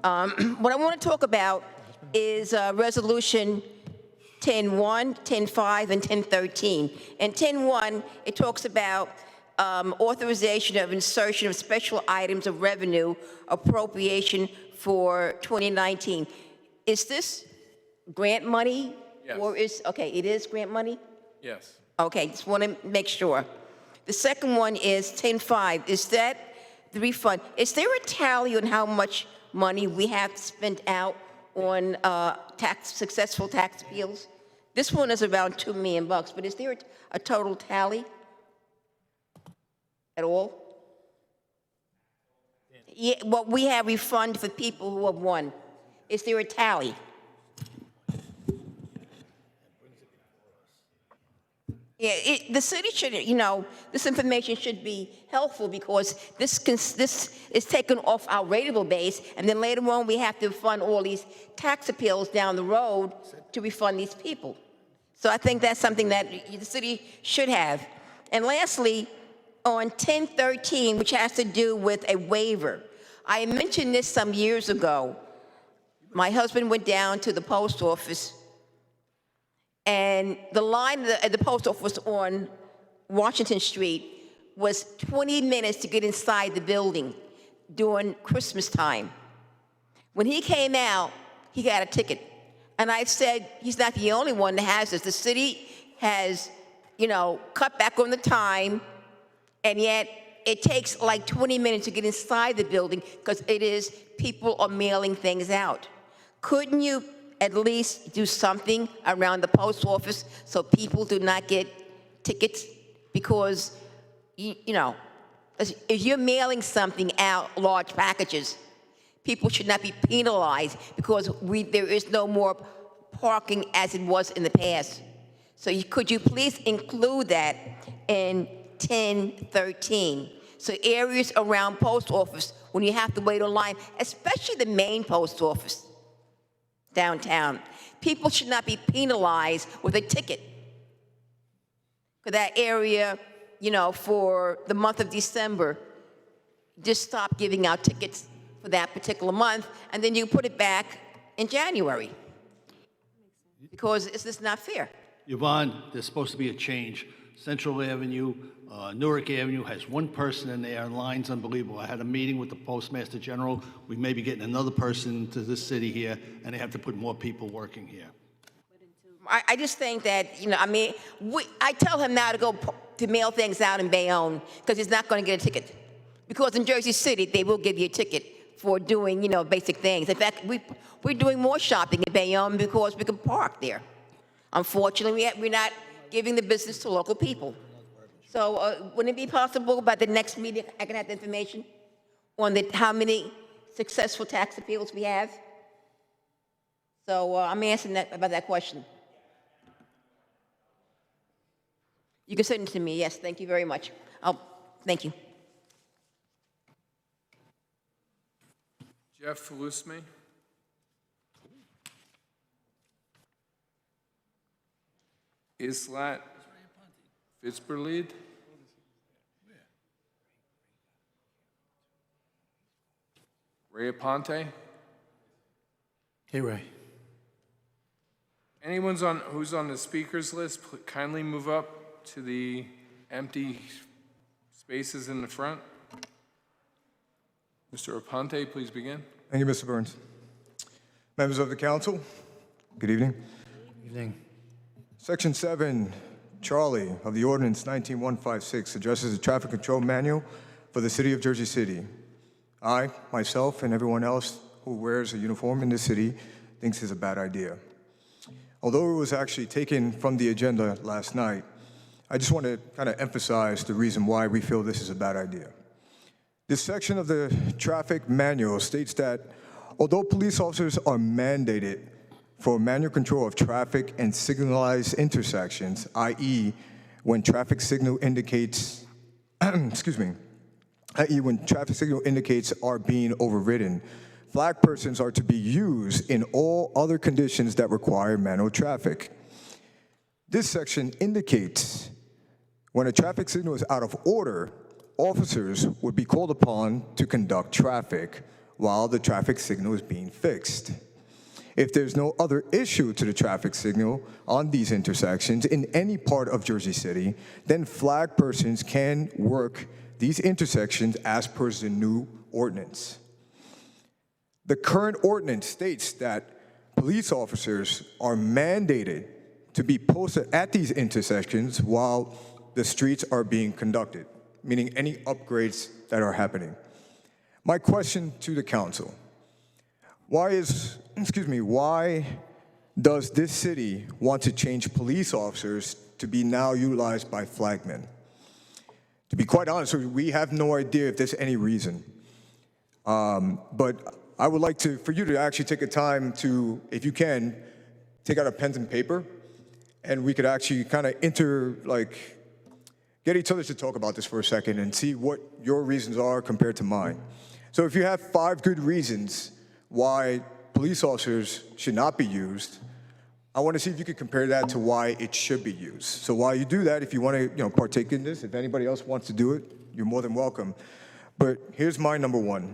S10: What I want to talk about is Resolution 10.1, 10.5, and 10.13. In 10.1, it talks about authorization of insertion of special items of revenue appropriation for 2019. Is this grant money?
S2: Yes.
S10: Or okay, it is grant money?
S2: Yes.
S10: Okay, just want to make sure. The second one is 10.5. Is that the refund? Is there a tally on how much money we have spent out on successful tax appeals? This one is around $2 million, but is there a total tally at all? Yeah, what we have refunded for people who have won. Is there a tally? Yeah, the city should, this information should be helpful because this is taken off our rateable base, and then later on we have to fund all these tax appeals down the road to refund these people. So I think that's something that the city should have. And lastly, on 10.13, which has to do with a waiver. I mentioned this some years ago. My husband went down to the post office, and the line at the post office on Washington Street was 20 minutes to get inside the building during Christmas time. When he came out, he got a ticket. And I said, he's not the only one that has this. The city has, cut back on the time, and yet it takes like 20 minutes to get inside the building because people are mailing things out. Couldn't you at least do something around the post office so people do not get tickets? Because, if you're mailing something out, large packages, people should not be penalized because there is no more parking as it was in the past. So could you please include that in 1013. So areas around post office, when you have to wait online, especially the main post office downtown, people should not be penalized with a ticket for that area, you know, for the month of December. Just stop giving out tickets for that particular month, and then you put it back in January. Because it's just not fair.
S1: Yvonne, there's supposed to be a change. Central Avenue, Newark Avenue has one person in there, and line's unbelievable. I had a meeting with the Postmaster General. We may be getting another person to this city here, and they have to put more people working here.
S10: I just think that, you know, I mean, I tell him now to go to mail things out in Bayonne because he's not going to get a ticket. Because in Jersey City, they will give you a ticket for doing, you know, basic things. In fact, we're doing more shopping in Bayonne because we can park there. Unfortunately, we're not giving the business to local people. So wouldn't it be possible by the next meeting I can have the information on how many successful tax appeals we have? So I'm answering about that question. You can send it to me. Yes, thank you very much. Thank you.
S2: Jeff Felusme. Islat Fitzberlead. Ray Aponte.
S7: Hey, Ray.
S2: Anyone who's on the speakers list, kindly move up to the empty spaces in the front. Mr. Aponte, please begin.
S13: Thank you, Mr. Burns. Members of the council, good evening.
S6: Good evening.
S13: Section 7, Charlie of the Ordinance 19156 addresses the traffic control manual for the city of Jersey City. I, myself, and everyone else who wears a uniform in the city thinks it's a bad idea. Although it was actually taken from the agenda last night, I just want to kind of emphasize the reason why we feel this is a bad idea. This section of the traffic manual states that although police officers are mandated for manual control of traffic and signalized intersections, i.e. when traffic signal indicates, i.e. when traffic signal indicates are being overridden, flag persons are to be used in all other conditions that require manual traffic. This section indicates when a traffic signal is out of order, officers would be called upon to conduct traffic while the traffic signal is being fixed. If there's no other issue to the traffic signal on these intersections in any part of Jersey City, then flag persons can work these intersections as per the new ordinance. The current ordinance states that police officers are mandated to be posted at these intersections while the streets are being conducted, meaning any upgrades that are happening. My question to the council, why does this city want to change police officers to be now utilized by flagmen? To be quite honest with you, we have no idea if there's any reason. But I would like for you to actually take a time to, if you can, take out a pen and paper, and we could actually kind of get each other to talk about this for a second and see what your reasons are compared to mine. So if you have 5 good reasons why police officers should not be used, I want to see if you could compare that to why it should be used. So while you do that, if you want to partake in this, if anybody else wants to do it, you're more than welcome. But here's my number 1.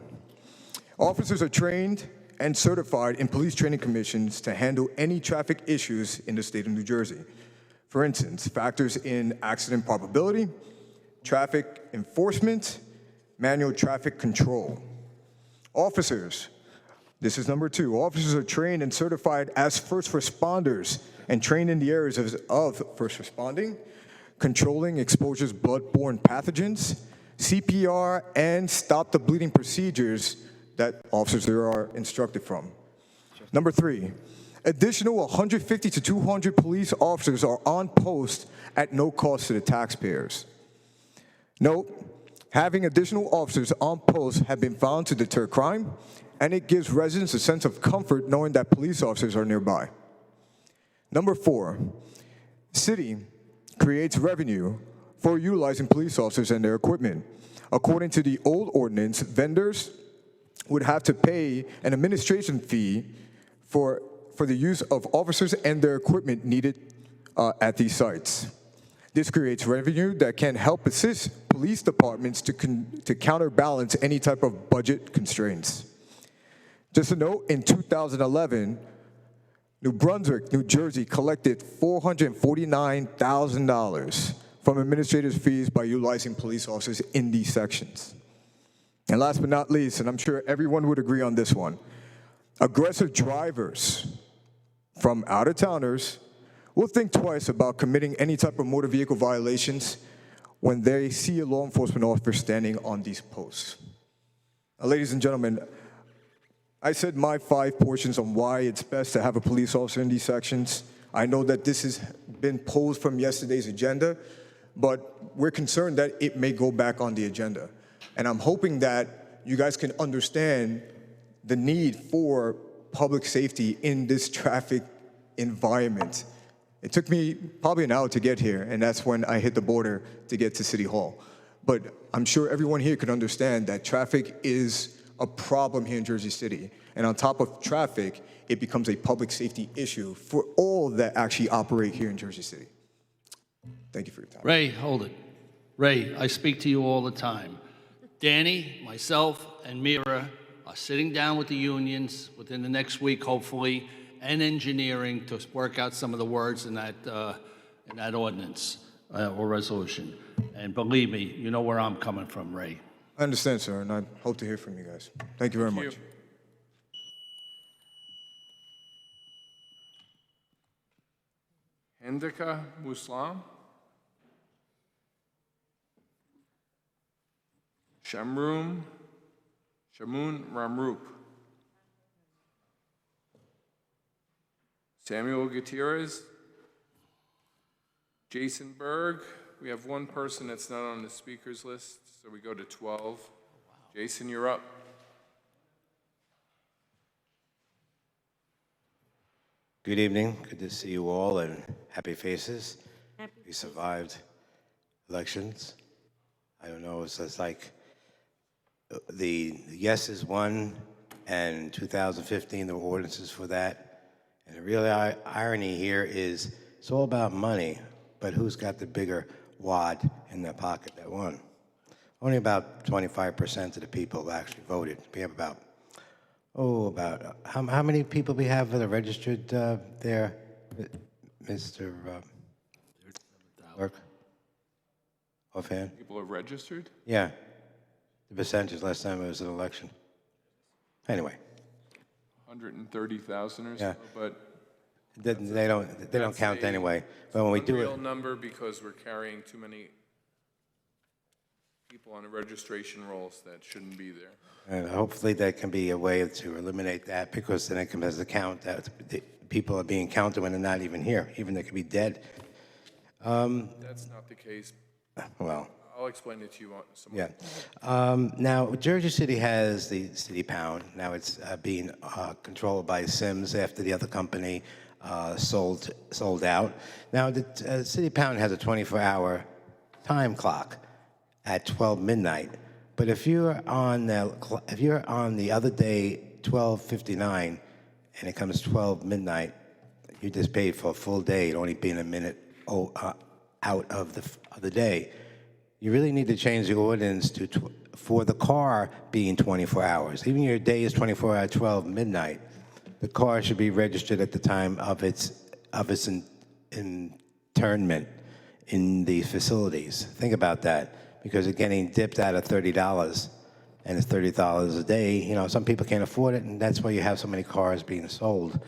S13: Officers are trained and certified in police training commissions to handle any traffic issues in the state of New Jersey. For instance, factors in accident probability, traffic enforcement, manual traffic control. Officers, this is number 2, officers are trained and certified as first responders and trained in the areas of first responding, controlling exposures blood-borne pathogens, CPR, and stop the bleeding procedures that officers there are instructed from. Number 3, additional 150 to 200 police officers are on post at no cost to the taxpayers. Note, having additional officers on post have been found to deter crime, and it gives residents a sense of comfort knowing that police officers are nearby. Number 4, city creates revenue for utilizing police officers and their equipment. According to the old ordinance, vendors would have to pay an administration fee for the use of officers and their equipment needed at these sites. This creates revenue that can help assist police departments to counterbalance any type of budget constraints. Just a note, in 2011, New Brunswick, New Jersey collected $449,000 from administrative fees by utilizing police officers in these sections. And last but not least, and I'm sure everyone would agree on this one, aggressive drivers from out-of-towners will think twice about committing any type of motor vehicle violations when they see a law enforcement officer standing on these posts. Now, ladies and gentlemen, I said my 5 portions on why it's best to have a police officer in these sections. I know that this has been pulled from yesterday's agenda, but we're concerned that it may go back on the agenda. And I'm hoping that you guys can understand the need for public safety in this traffic environment. It took me probably an hour to get here, and that's when I hit the border to get to City Hall. But I'm sure everyone here could understand that traffic is a problem here in Jersey City. And on top of traffic, it becomes a public safety issue for all that actually operate here in Jersey City. Thank you for your time.
S1: Ray, hold it. Ray, I speak to you all the time. Danny, myself, and Mira are sitting down with the unions within the next week, hopefully, and engineering to work out some of the words in that ordinance or resolution. And believe me, you know where I'm coming from, Ray.
S13: I understand, sir, and I hope to hear from you guys. Thank you very
S2: Thank
S13: much.
S2: you. Hendika Muslam. Shamun Ramrup. Samuel Gutierrez. Jason Berg. We have one person that's not on the speakers list, so we go to 12. Jason, you're up.
S14: Good evening. Good to see you all, and happy faces. We survived elections. I don't know, it's just like the yeses won, and in 2015 there were ordinances for that. And the real irony here is it's all about money, but who's got the bigger wad in their pocket that won? Only about 25% of the people actually voted. We have about how many people we have that are registered there, Mr. Clerk? Offhand?
S2: People are registered?
S14: Yeah. The percentage last time it was an election. Anyway.
S2: 130,000 or
S14: Yeah.
S2: so, but
S14: They don't count anyway. But when we do
S2: real
S14: it,
S2: number because we're carrying too many people on the registration rolls that shouldn't be there.
S14: and hopefully there can be a way to eliminate that, because then it can as a count that the people are being counted when they're not even here, even they could be dead.
S2: That's not the case.
S14: Well.
S2: I'll explain it to you some
S14: Yeah. Now, Jersey City has the city pound. Now it's being controlled by Sims after the other company sold out. Now, the city pound has a 24-hour time clock at 12 midnight. But if you're on the other day, 12:59, and it comes 12 midnight, you just paid for a full day. It only being a minute out of the day. You really need to change the ordinance for the car being 24 hours. Even your day is 24 at 12 midnight. The car should be registered at the time of its internment in the facilities. Think about that, because it's getting dipped out of $30, and it's $30 a day. You know, some people can't afford it, and that's why you have so many cars being sold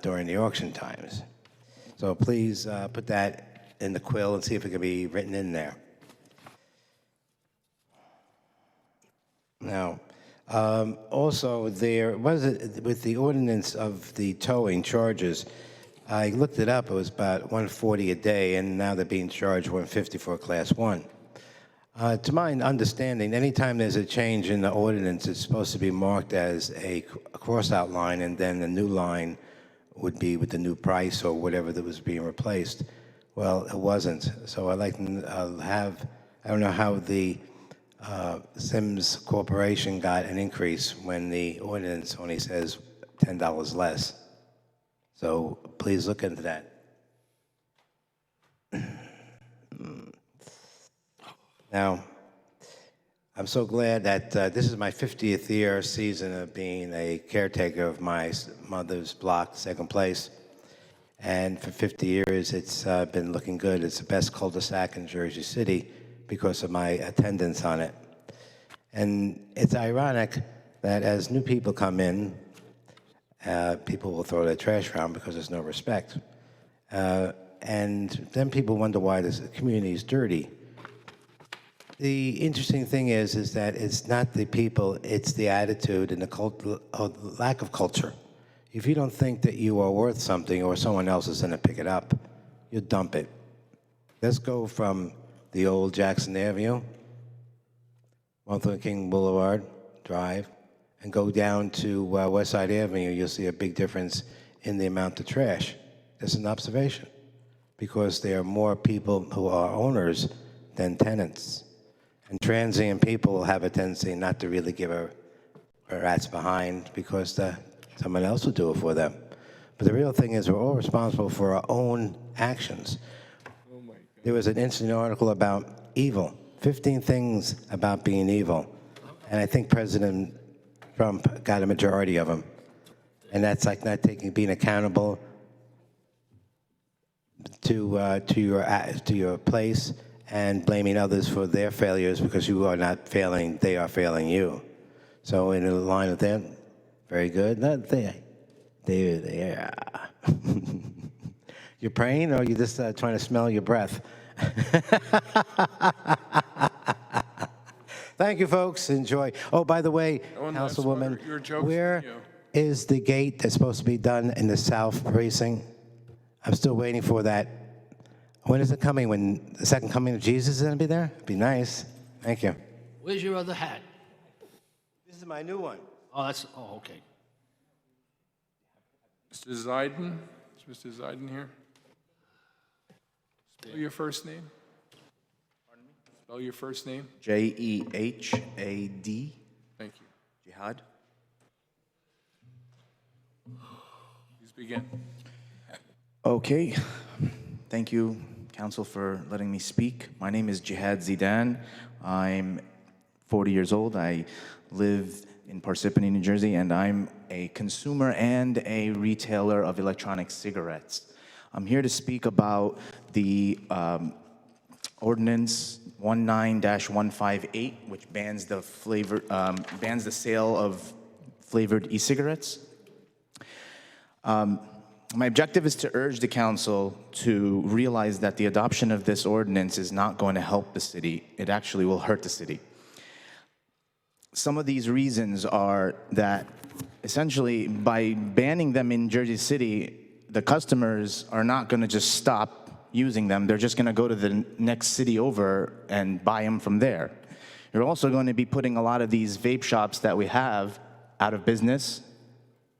S14: during the auction times. So please put that in the quill and see if it can be written in there. Now, also there was, with the ordinance of the towing charges, I looked it up, it was about $140 a day, and now they're being charged $150 for a Class 1. To my understanding, anytime there's a change in the ordinance, it's supposed to be marked as a cross-out line, and then the new line would be with the new price or whatever that was being replaced. Well, it wasn't. So I'd like to I don't know how the Sims Corporation got an increase when the ordinance only says $10 less. So please look into that. Now, I'm so glad that this is my 50th year season of being a caretaker of my mother's block, second place. And for 50 years, it's been looking good. It's the best cul-de-sac in Jersey City because of my attendance on it. And it's ironic that as new people come in, people will throw their trash around because there's no respect. And then people wonder why this community is dirty. The interesting thing is that it's not the people, it's the attitude and the lack of culture. If you don't think that you are worth something or someone else is going to pick it up, you dump it. Let's go from the old Jackson Avenue, Martin Luther King Boulevard Drive, and go down to West Side Avenue. You'll see a big difference in the amount of trash. That's an observation, because there are more people who are owners than tenants. And transient people have a tendency not to really give a rat's behind because someone else will do it for them. But the real thing is we're all responsible for our own actions. There was an interesting article about evil, 15 things about being evil. And I think President Trump got a majority of them. And that's like not being accountable to your place and blaming others for their failures because you are not failing, they are failing you. So in the line of that, very good. Not there. There. You're praying, or you're just trying to smell your breath? Thank you, folks. Enjoy. Oh, by the way, Councilwoman, where is the gate that's supposed to be done in the South Precinct? I'm still waiting for that. When is it coming? When the second coming of Jesus is going to be there? It'd be nice. Thank you.
S1: Where's your other hat?
S14: This is my new one.
S1: Oh, okay.
S2: Mr. Zeidin? Is Mr. Zeidin here? Spell your first name. Pardon me? Spell your first name.
S17: Jehad.
S2: Thank you.
S17: Jihad.
S2: Please begin.
S17: Okay. Thank you, Council, for letting me speak. My name is Jihad Zidan. I'm 40 years old. I live in Parsippany, New Jersey, and I'm a consumer and a retailer of electronic cigarettes. I'm here to speak about the Ordinance 19-158, which bans the sale of flavored e-cigarettes. My objective is to urge the council to realize that the adoption of this ordinance is not going to help the city. It actually will hurt the city. Some of these reasons are that essentially by banning them in Jersey City, the customers are not going to just stop using them. They're just going to go to the next city over and buy them from there. You're also going to be putting a lot of these vape shops that we have out of business.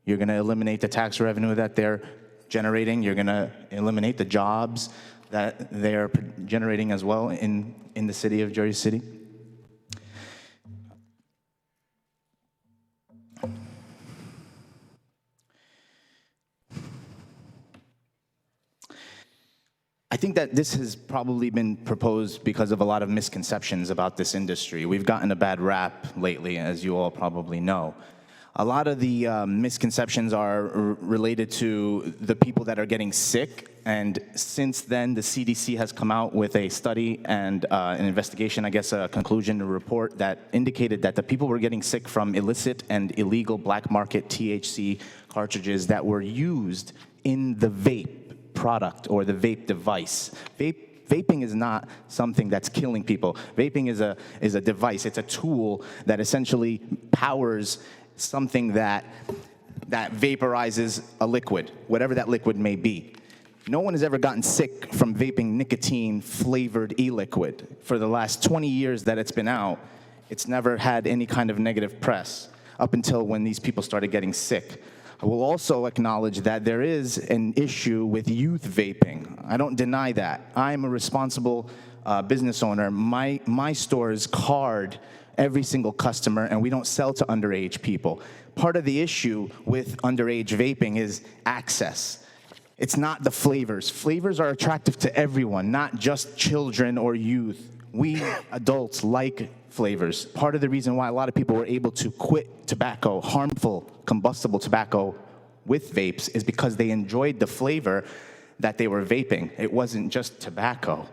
S17: You're going to eliminate the tax revenue that they're generating. You're going to eliminate the jobs that they're generating as well in the city of Jersey City. I think that this has probably been proposed because of a lot of misconceptions about this industry. We've gotten a bad rap lately, as you all probably know. A lot of the misconceptions are related to the people that are getting sick, and since then the CDC has come out with a study and an investigation, I guess a conclusion, a report that indicated that the people were getting sick from illicit and illegal black market THC cartridges that were used in the vape product or the vape device. Vaping is not something that's killing people. Vaping is a device. It's a tool that essentially powers something that vaporizes a liquid, whatever that liquid may be. No one has ever gotten sick from vaping nicotine-flavored e-liquid. For the last 20 years that it's been out, it's never had any kind of negative press up until when these people started getting sick. I will also acknowledge that there is an issue with youth vaping. I don't deny that. I'm a responsible business owner. My stores card every single customer, and we don't sell to underage people. Part of the issue with underage vaping is access. It's not the flavors. Flavors are attractive to everyone, not just children or youth. We adults like flavors. Part of the reason why a lot of people were able to quit tobacco, harmful combustible tobacco with vapes, is because they enjoyed the flavor that they were vaping. It wasn't just tobacco.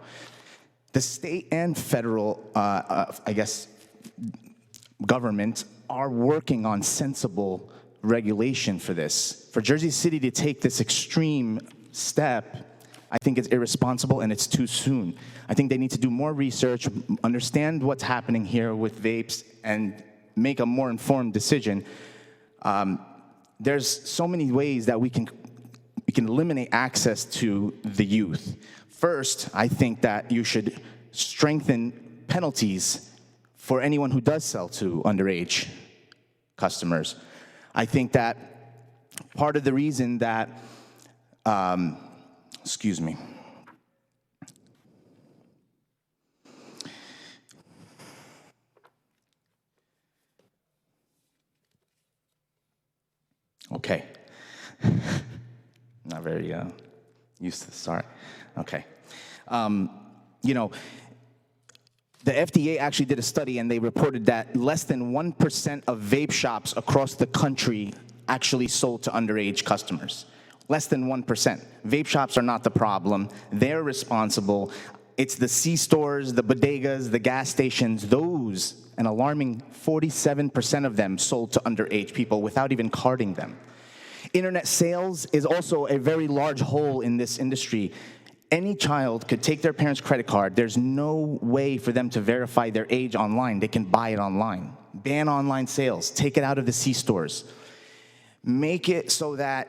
S17: The state and federal, government are working on sensible regulation for this. For Jersey City to take this extreme step, I think it's irresponsible and it's too soon. I think they need to do more research, understand what's happening here with vapes, and make a more informed decision. There's so many ways that we can eliminate access to the youth. First, I think that you should strengthen penalties for anyone who does sell to underage customers. I think that part of the reason that, excuse me. Okay. Not very used to the start. Okay. You know, the FDA actually did a study, and they reported that less than 1% of vape shops across the country actually sold to underage customers. Less than 1%. Vape shops are not the problem. They're responsible. It's the C-stores, the bodegas, the gas stations, those, an alarming 47% of them sold to underage people without even carding them. Internet sales is also a very large hole in this industry. Any child could take their parents' credit card. There's no way for them to verify their age online. They can buy it online. Ban online sales. Take it out of the C-stores. Make it so that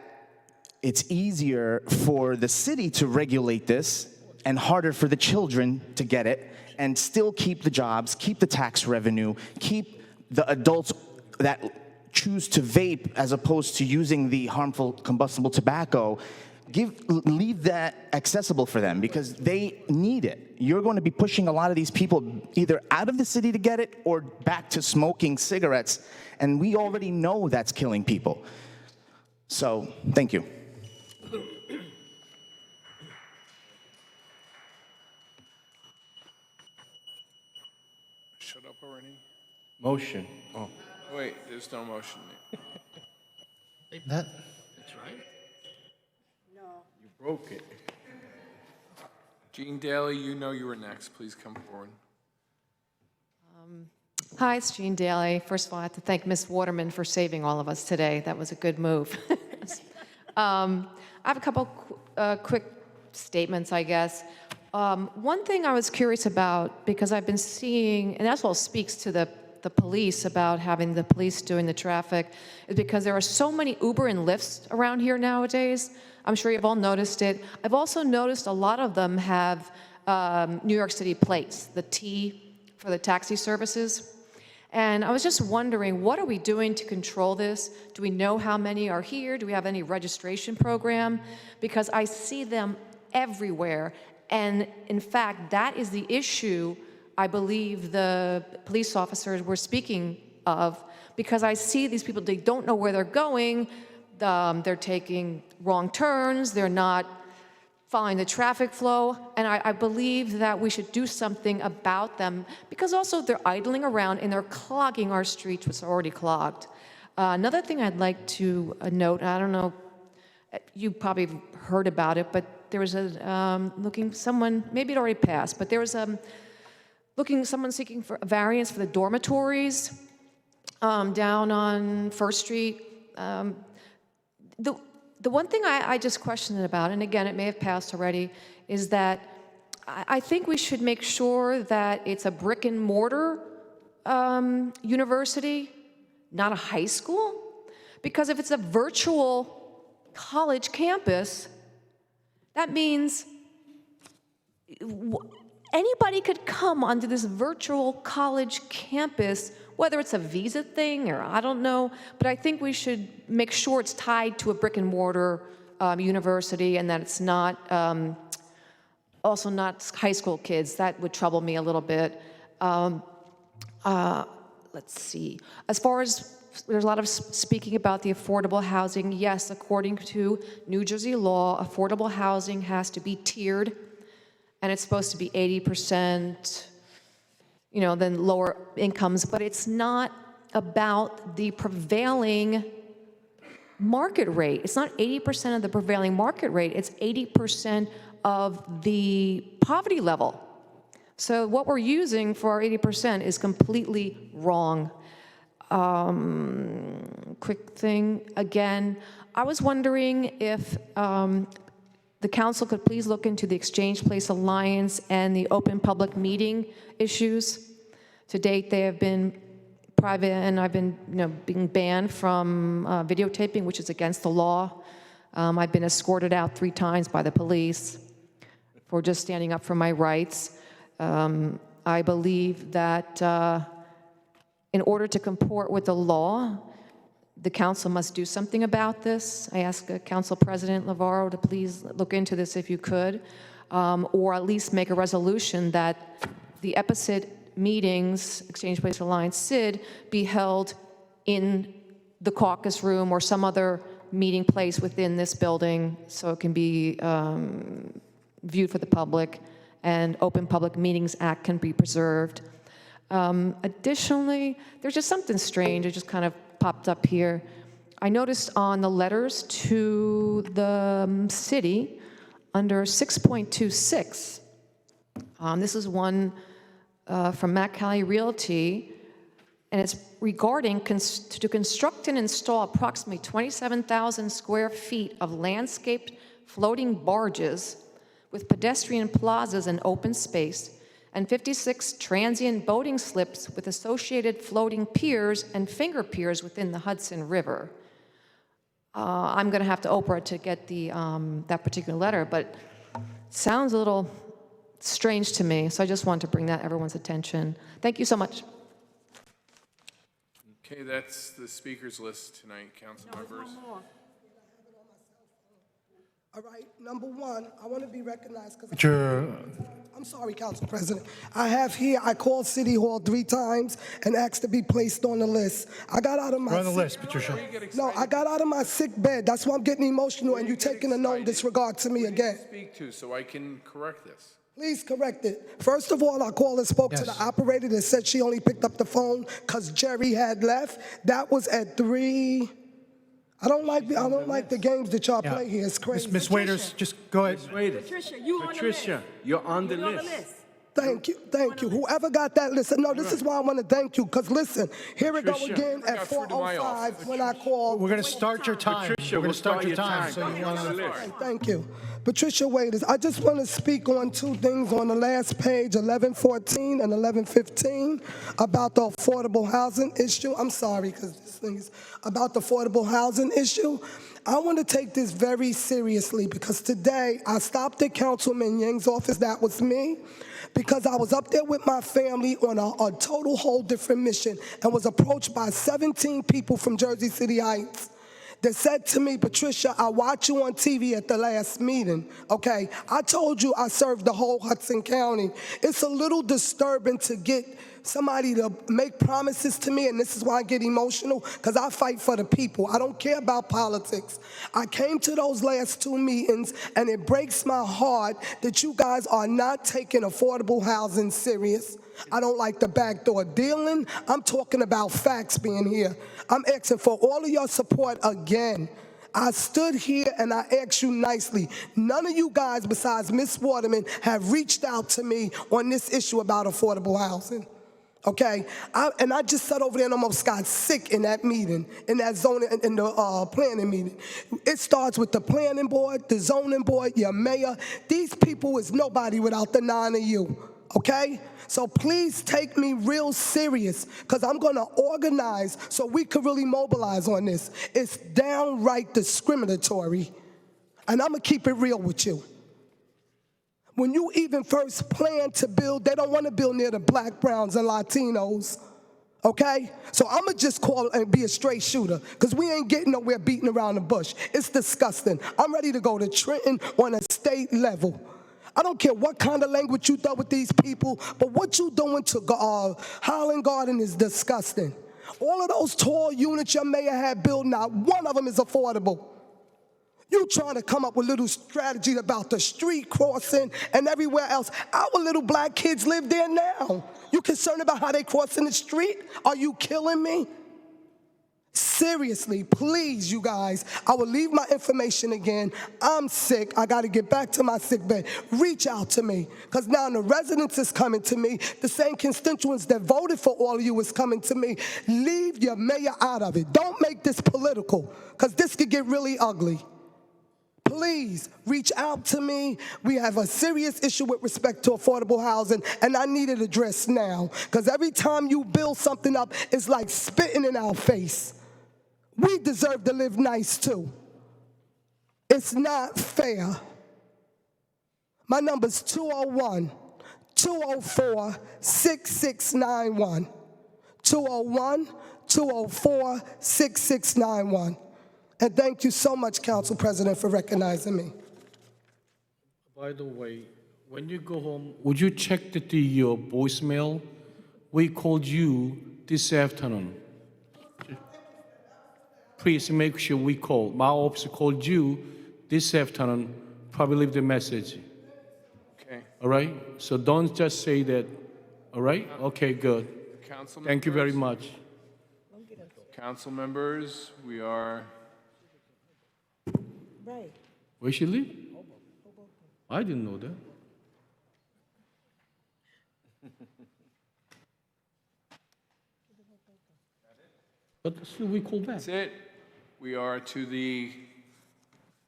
S17: it's easier for the city to regulate this and harder for the children to get it, and still keep the jobs, keep the tax revenue, keep the adults that choose to vape as opposed to using the harmful combustible tobacco. Leave that accessible for them because they need it. You're going to be pushing a lot of these people either out of the city to get it or back to smoking cigarettes, and we already know that's killing people. So, thank you.
S2: Shut up already?
S7: Motion.
S2: Oh, wait, there's no motion.
S6: That's
S1: right.
S7: You broke it.
S2: Jean Daly, you know you were next. Please come forward.
S18: Hi, it's Jean Daly. First of all, I have to thank Ms. Waterman for saving all of us today. That was a good move. I have a couple quick statements, I guess. One thing I was curious about, because I've been seeing, and that all speaks to the police about having the police doing the traffic, is because there are so many Uber and Lyfts around here nowadays. I'm sure you've all noticed it. I've also noticed a lot of them have New York City plates, the T for the taxi services. And I was just wondering, what are we doing to control this? Do we know how many are here? Do we have any registration program? Because I see them everywhere. And in fact, that is the issue I believe the police officers were speaking of, because I see these people, they don't know where they're going, they're taking wrong turns, they're not following the traffic flow, and I believe that we should do something about them, because also they're idling around and they're clogging our streets, which are already clogged. Another thing I'd like to note, I don't know, you probably heard about it, but there was a someone, maybe it already passed, but there was someone seeking for a variance for the dormitories down on First Street. The one thing I just questioned about, and again, it may have passed already, is that I think we should make sure that it's a brick and mortar university, not a high school. Because if it's a virtual college campus, that means anybody could come onto this virtual college campus whether it's a visa thing or I don't know, but I think we should make sure it's tied to a brick and mortar university and that it's not, also not high school kids. That would trouble me a little bit. Let's see. As far as there's a lot of speaking about the affordable housing. Yes, according to New Jersey law, affordable housing has to be tiered, and it's supposed to be 80%, then lower incomes, but it's not about the prevailing market rate. It's not 80% of the prevailing market rate, it's 80% of the poverty level. So what we're using for our 80% is completely wrong. Quick thing, again, I was wondering if the council could please look into the Exchange Place Alliance and the open public meeting issues. To date, they have been private, and I've been, being banned from videotaping, which is against the law. I've been escorted out 3 times by the police for just standing up for my rights. I believe that in order to comport with the law, the council must do something about this. I ask Council President Navarro to please look into this if you could, or at least make a resolution that the EPICID meetings, Exchange Place Alliance CID, be held in the caucus room or some other meeting place within this building so it can be viewed for the public, and Open Public Meetings Act can be preserved. Additionally, there's just something strange. It just kind of popped up here. I noticed on the letters to the city under 6.26, this is one from Matt Cali Realty, and it's regarding to construct and install approximately 27,000 square feet of landscaped floating barges with pedestrian plazas and open space, and 56 transient boating slips with associated floating piers and finger piers within the Hudson River. I'm going to have to Oprah to get the that particular letter, but it sounds a little strange to me, so I just want to bring that to everyone's attention. Thank you so much.
S2: Okay, that's the speakers list tonight, council members.
S19: All right, number one, I want to be recognized because
S6: Sure.
S19: I'm sorry, Council President. I called City Hall 3 times and asked to be placed on the list. I got out of my
S6: We're on the list, Patricia.
S19: No, I got out of my sick bed. That's why I'm getting emotional, and you're taking a known disregard to me again.
S2: Speak to so I can correct this.
S19: Please correct it. First of all, I called and spoke to the operator that said she only picked up the phone because Jerry had left. That was at 3. I don't like the games that y'all play here. It's crazy.
S6: Miss Waiters, just go ahead.
S5: Patricia, you're on the list.
S19: Thank you. Whoever got that list. No, this is why I want to thank you, because listen, here we go again at 4:05 when I called.
S6: We're going to start your time. We're going to start your time. So you want to...
S19: Thank you. Patricia Waiters, I just want to speak on 2 things on the last page, 1114 and 1115, about the affordable housing issue. I'm sorry, because this thing is about the affordable housing issue. I want to take this very seriously because today I stopped at Councilman Yang's office. That was me. Because I was up there with my family on a total whole different mission and was approached by 17 people from Jersey City Heights that said to me, Patricia, I watched you on TV at the last meeting, okay? I told you I served the whole Hudson County. It's a little disturbing to get somebody to make promises to me, and this is why I get emotional, because I fight for the people. I don't care about politics. I came to those last 2 meetings, and it breaks my heart that you guys are not taking affordable housing serious. I don't like the backdoor dealing. I'm talking about facts being here. I'm asking for all of your support again. I stood here and I asked you nicely. None of you guys besides Ms. Waterman have reached out to me on this issue about affordable housing. Okay, I just sat over there and almost got sick in that meeting, in that zoning, in the planning meeting. It starts with the planning board, the zoning board, your mayor. These people is nobody without the 9 of you, okay? So please take me real serious, because I'm going to organize so we can really mobilize on this. It's downright discriminatory, and I'm going to keep it real with you. When you even first plan to build, they don't want to build near the black, browns, and Latinos. Okay? So I'm going to just call it and be a straight shooter because we ain't getting nowhere beating around the bush. It's disgusting. I'm ready to go to Trenton on a state level. I don't care what kind of language you throw with these people, but what you doing to Highland Garden is disgusting. All of those tall units your mayor had built, not one of them is affordable. You trying to come up with little strategies about the street crossing and everywhere else. Our little black kids live there now. You concerned about how they crossing the street? Are you killing me? Seriously, please, you guys, I will leave my information again. I'm sick. I got to get back to my sick bed. Reach out to me, because now the residents is coming to me. The same constituents that voted for all of you is coming to me. Leave your mayor out of it. Don't make this political, because this could get really ugly. Please reach out to me. We have a serious issue with respect to affordable housing, and I need it addressed now, because every time you build something up, it's like spitting in our face. We deserve to live nice too. It's not fair. My number's 201-204-6691. 201-204-6691. And thank you so much, Council President, for recognizing me.
S7: By the way, when you go home, would you check your voicemail? We called you this afternoon. Please make sure we call. My office called you this afternoon. Probably leave the message.
S2: Okay.
S7: All right? So don't just say that. All right? Okay, good.
S2: Council
S7: Thank you very
S2: members?
S7: much.
S2: Council members, we are...
S16: Right.
S7: Where she live? I didn't know that. But still, we call back.
S2: That's it. We are to the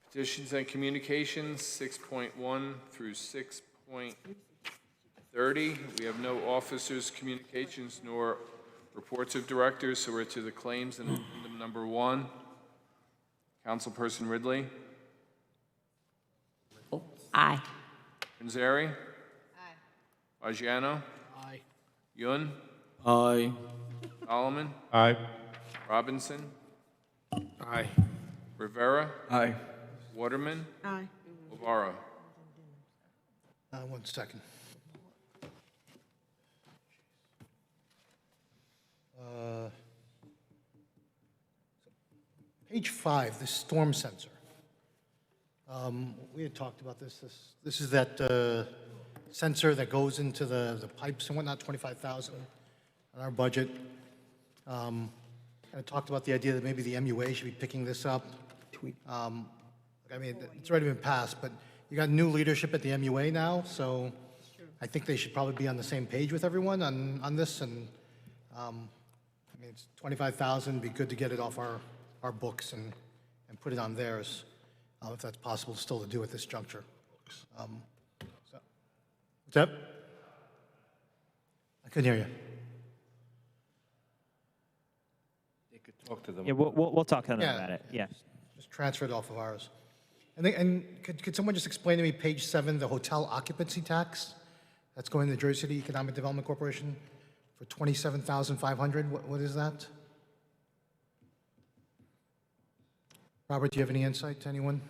S2: petitions and communications, 6.1 through 6.30. We have no officers' communications nor reports of directors, so we're to the claims and addendum number 1. Councilperson Ridley.
S3: Aye.
S2: Panzeri. Aye. Fagiano.
S1: Aye.
S2: Yun.
S7: Aye.
S2: Solomon.
S9: Aye.
S2: Robinson.
S5: Aye.
S2: Rivera.
S5: Aye.
S2: Waterman.
S16: Aye.
S2: Navarro.
S6: 1 second. Page 5, the storm sensor. We had talked about this. This is that sensor that goes into the pipes and whatnot, 25,000 on our budget. I talked about the idea that maybe the MUA should be picking this up. I mean, it's already been passed, but you got new leadership at the MUA now, so I think they should probably be on the same page with everyone on this. And I mean, it's 25,000. Be good to get it off our books and put it on theirs, if that's possible still to do at this juncture. What's that? I couldn't hear you.
S5: Talk to them.
S20: Yeah, we'll talk to them about it. Yeah.
S6: Just transfer it off of ours. And could someone just explain to me page 7, the hotel occupancy tax that's going to the Jersey City Economic Development Corporation for $27,500? What is that? Robert, do you have any insight to anyone?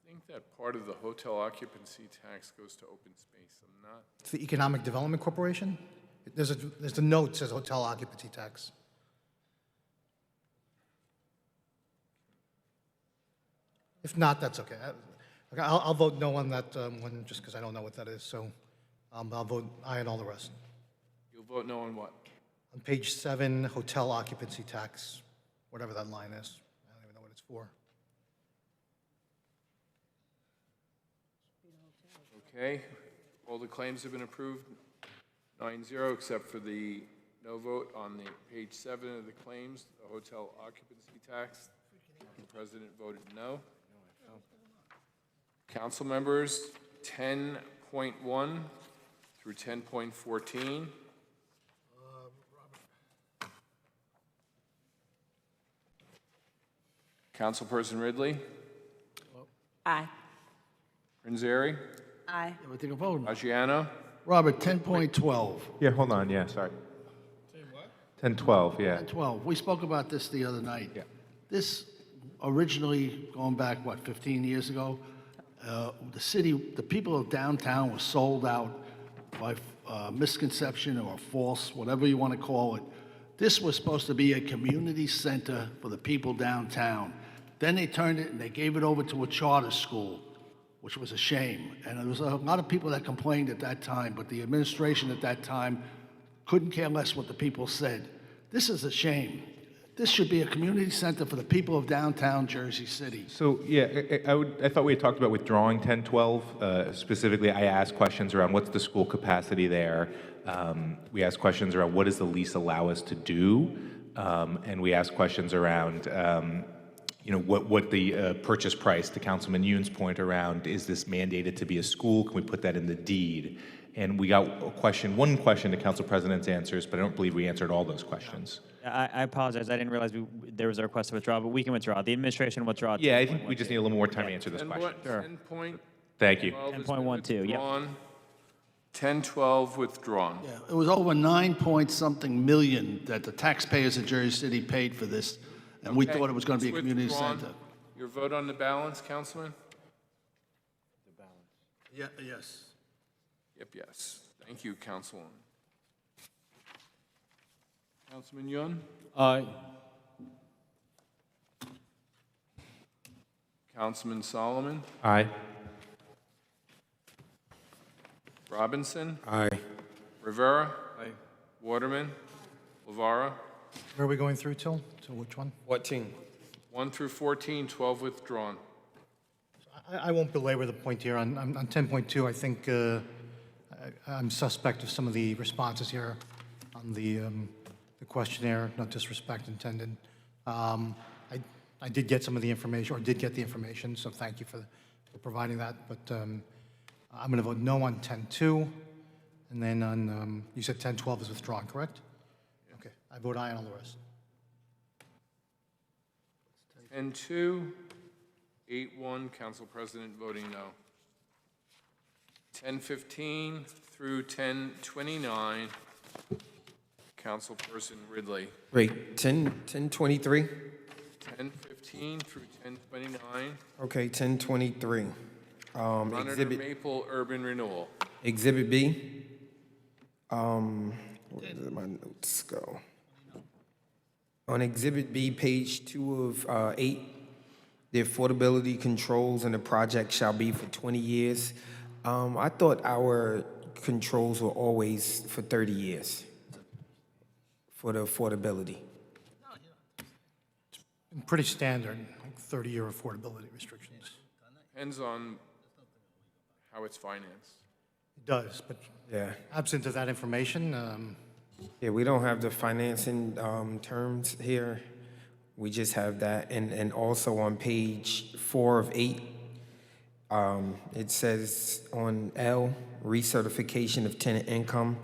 S2: I think that part of the hotel occupancy tax goes to open space. I'm not...
S6: It's the Economic Development Corporation? There's the note that says hotel occupancy tax. If not, that's okay. I'll vote no on that one just because I don't know what that is. So I'll vote aye on all the rest.
S2: You'll vote no on what?
S6: On page 7, hotel occupancy tax, whatever that line is. I don't even know what it's for.
S2: Okay. All the claims have been approved, 9-0, except for the no vote on the page 7 of the claims, the hotel occupancy tax. The president voted no. Council members, 10.1 through 10.14. Councilperson Ridley.
S3: Aye.
S2: Panzeri.
S15: Aye.
S1: We'll take a vote.
S2: Fagiano.
S1: Robert, 10.12.
S9: Yeah, hold on, yeah, sorry. 1012, yeah.
S1: 12. We spoke about this the other night. Yeah. This originally, going back, what, 15 years ago, the people of downtown were sold out by misconception or false, whatever you want to call it. This was supposed to be a community center for the people downtown. Then they turned it and they gave it over to a charter school, which was a shame. And there was a lot of people that complained at that time, but the administration at that time couldn't care less what the people said. This is a shame. This should be a community center for the people of downtown Jersey City.
S9: So, yeah, I thought we had talked about withdrawing 1012. Specifically, I asked questions around what's the school capacity there. We asked questions around what does the lease allow us to do? And we asked questions around, what the purchase price, to Councilman Yoon's point around, is this mandated to be a school? Can we put that in the deed? And we got one question to Council President's answers, but I don't believe we answered all those questions.
S20: I apologize. I didn't realize there was a request to withdraw, but we can withdraw. The administration will withdraw.
S9: Yeah, I think we just need a little more time to answer this question.
S20: Sure.
S2: 10.12
S9: Thank you.
S20: 10.12, yep.
S2: 1012 withdrawn.
S1: Yeah, it was over 9-point-something million that the taxpayers of Jersey City paid for this, and we
S2: Okay,
S1: thought it was going to be a
S2: it's
S1: community
S2: withdrawn.
S1: center.
S2: Your vote on the balance, Councilman?
S1: Yeah, yes.
S2: Yep, yes. Thank you, Councilwoman. Councilman Yun?
S7: Aye.
S2: Councilman Solomon?
S9: Aye.
S2: Robinson?
S7: Aye.
S2: Rivera? Aye. Waterman? Lavara?
S6: Where are we going through till? To which one?
S7: 14.
S2: 1 through 14, 12 withdrawn.
S6: I won't belabor the point here. On 10.2, I think I'm suspect of some of the responses here on the questionnaire, no disrespect intended. I did get some of the information, or did get the information, so thank you for providing that. But I'm going to vote no on 10.2, and then on, you said 10.12 is withdrawn, correct? Okay, I vote aye on all the rest.
S2: 10-2, 8-1, Council President voting no. 10-15 through 10-29, Councilperson Ridley.
S4: Wait, 1023?
S2: 10-15 through 10-29,
S4: Okay, 1023.
S2: Monitor Maple Urban Renewal.
S4: Exhibit B. Where did my notes go? On Exhibit B, page 2 of 8, the affordability controls in the project shall be for 20 years. I thought our controls were always for 30 years for the affordability.
S6: Pretty standard, like 30-year affordability restrictions.
S2: Depends on how it's financed.
S6: It does, but
S4: Yeah.
S6: absent of that information,
S4: Yeah, we don't have the financing terms here. We just have that. And also on page 4 of 8, it says on L, recertification of tenant income,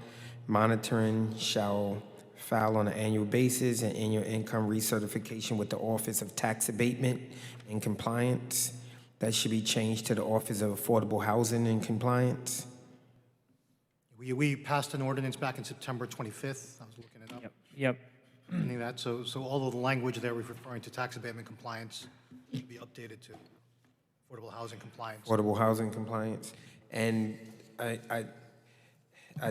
S4: monitoring shall file on an annual basis, and annual income recertification with the Office of Tax Abatement and Compliance. That should be changed to the Office of Affordable Housing and Compliance.
S6: we passed an ordinance back in September 25th. I was looking it up.
S20: Yep.
S6: Meaning that, so all of the language there was referring to tax abatement compliance should be updated to affordable housing compliance.
S4: Affordable housing compliance. And I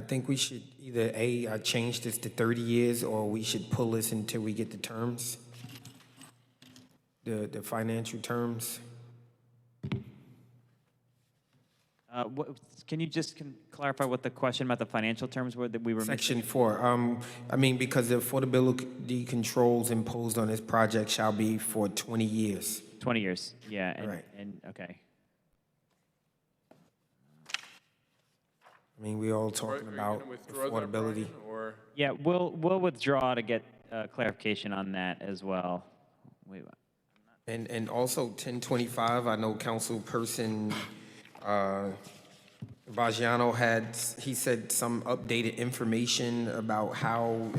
S4: think we should either change this to 30 years, or we should pull this until we get the terms, the financial terms.
S20: Can you just clarify what the question about the financial terms were that we were
S4: Section
S20: missing?
S4: 4, because the affordability controls imposed on this project shall be for 20 years.
S20: 20 years, yeah.
S4: Right.
S20: And okay.
S4: We all talking
S2: Are you
S4: about
S2: gonna withdraw that,
S4: affordability.
S2: Brian, or
S20: Yeah, we'll withdraw to get clarification on that as well. Wait,
S4: And also 1025, I know Councilperson Bajiano he said some updated information about how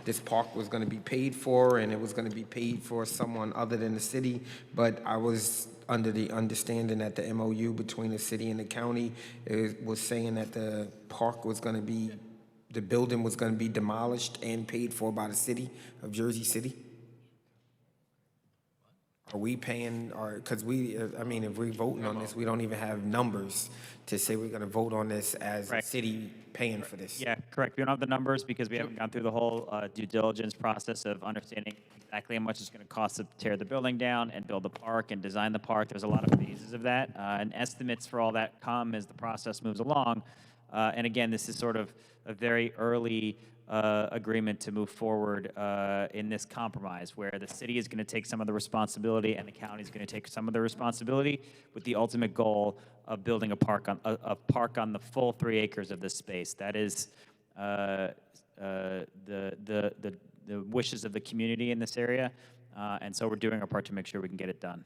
S4: this park was going to be paid for, and it was going to be paid for someone other than the city. But I was under the understanding that the MOU between the city and the county was saying that the park was going to be the building was gonna be demolished and paid for by the city of Jersey City? Are we paying, or, because we, I mean, if we're voting on this, we don't even have numbers to say we're gonna vote on this as a
S20: Correct.
S4: city paying for this.
S20: Yeah, correct. We don't have the numbers because we haven't gone through the whole due diligence process of understanding exactly how much it's going to cost to tear the building down and build the park and design the park. There's a lot of phases of that, and estimates for all that come as the process moves along. And again, this is sort of a very early agreement to move forward in this compromise, where the city is going to take some of the responsibility and the county is going to take some of the responsibility, with the ultimate goal of building a park on the full 3 acres of this space. That is the wishes of the community in this area, and so we're doing our part to make sure we can get it done.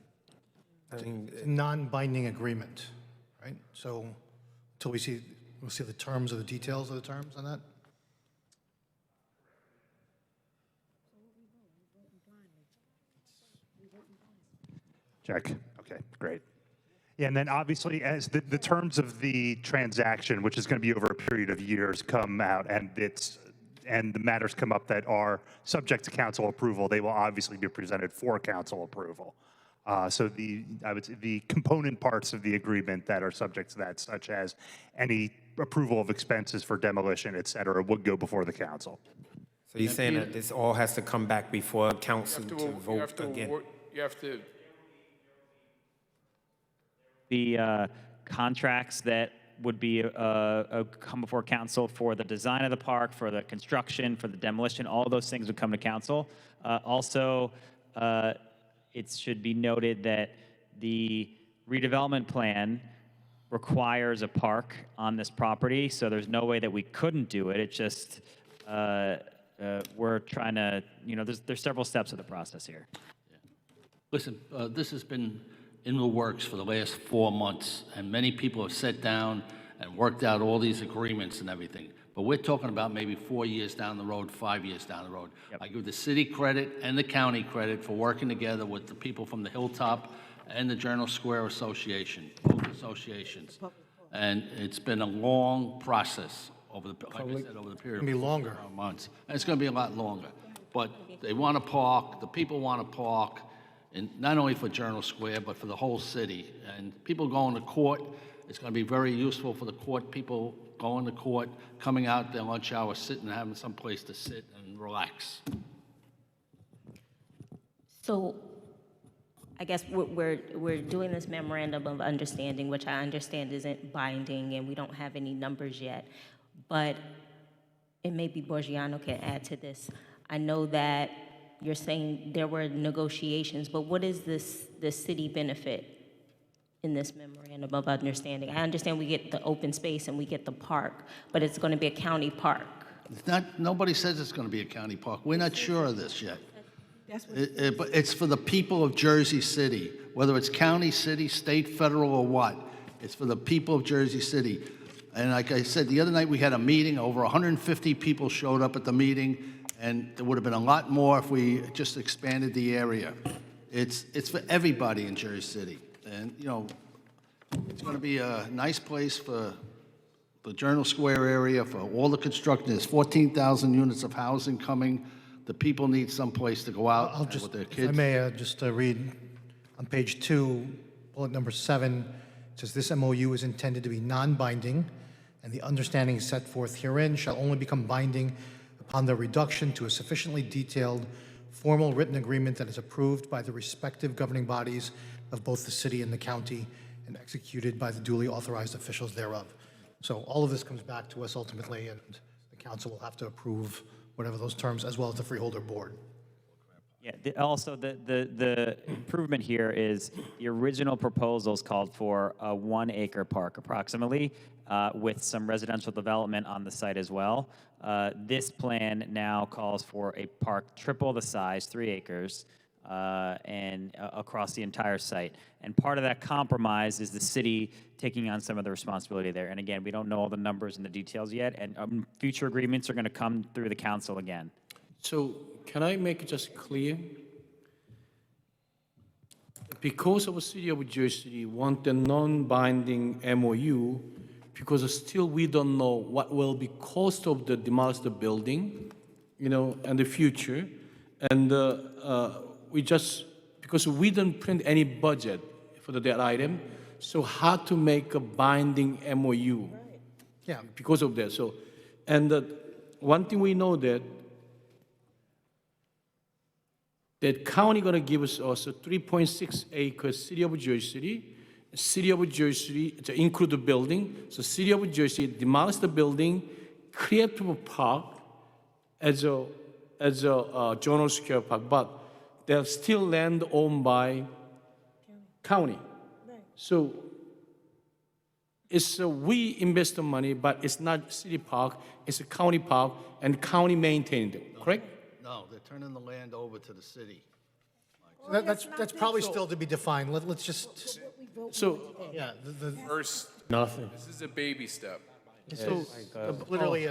S4: I mean,
S6: It's a non-binding agreement, right? So until we'll see the terms or the details of the terms on that?
S11: Check. Okay, great. Yeah, and then obviously as the terms of the transaction, which is going to be over a period of years, come out and the matters come up that are subject to council approval, they will obviously be presented for council approval. So I would say the component parts of the agreement that are subject to that, such as any approval of expenses for demolition, et cetera, would go before the council.
S4: So you're saying that this all has to come back before council to
S2: You
S4: vote
S2: have to,
S4: again?
S2: you have to,
S20: The contracts that would be come before council for the design of the park, for the construction, for the demolition, all those things would come to council. Also, it should be noted that the redevelopment plan requires a park on this property, so there's no way that we couldn't do it. It's just we're trying to, there's several steps of the process here.
S1: Listen, this has been in the works for the last 4 months, and many people have sat down and worked out all these agreements and everything. But we're talking about maybe 4 years down the road, 5 years down the road.
S20: Yep.
S1: I give the city credit and the county credit for working together with the people from the Hilltop and the Journal Square Association, both associations. And it's been a long process over the, like I said, over the period
S6: It'll be longer.
S1: of months. And it's going to be a lot longer. But they want to park, the people want to park, and not only for Journal Square, but for the whole city. And people going to court, it's going to be very useful for the court people going to court, coming out their lunch hour, sitting and having some place to sit and relax.
S3: So I guess we're doing this memorandum of understanding, which I understand isn't binding, and we don't have any numbers yet. But, and maybe Borgiano can add to this, I know that you're saying there were negotiations, but what is the city benefit in this memorandum of understanding? I understand we get the open space and we get the park, but it's going to be a county park.
S1: It's not, nobody says it's going to be a county park. We're not sure of this yet. But it's for the people of Jersey City, whether it's county, city, state, federal, or what. It's for the people of Jersey City. And like I said, the other night we had a meeting, over 150 people showed up at the meeting, and there would have been a lot more if we just expanded the area. It's for everybody in Jersey City. And, it's going to be a nice place for the Journal Square area, for all the construction. There's 14,000 units of housing coming. The people need some place to go out with their kids.
S6: If I may just read on page 2, bullet number 7, it says, "This MOU is intended to be non-binding, and the understanding set forth herein shall only become binding upon the reduction to a sufficiently detailed formal written agreement that is approved by the respective governing bodies of both the city and the county and executed by the duly authorized officials thereof." So all of this comes back to us ultimately, and the council will have to approve whatever those terms, as well as the freeholder board.
S20: Yeah, also the improvement here is the original proposals called for a 1 acre park approximately, with some residential development on the site as well. This plan now calls for a park triple the size, 3 acres, and across the entire site. And part of that compromise is the city taking on some of the responsibility there. And again, we don't know all the numbers and the details yet, and future agreements are going to come through the council again.
S7: So can I make it just clear? Because our city of Jersey City want a non-binding MOU, because still we don't know what will be cost of the demolish the building, in the future. And we just, because we don't print any budget for that item, so hard to make a binding MOU.
S6: Yeah.
S7: Because of that. So, and one thing we know that county gonna give us also 3.6 acres, city of Jersey City, to include the building. So city of Jersey demolish the building, create a park as a general secure park, but there's still land owned by county. So it's we invest the money, but it's not city park, it's a county park, and county maintained it, correct?
S1: No, they're turning the land over to the city.
S6: That's probably still to be defined. Let's just,
S7: So,
S6: yeah,
S2: First,
S7: nothing.
S2: this is a baby step.
S6: so literally,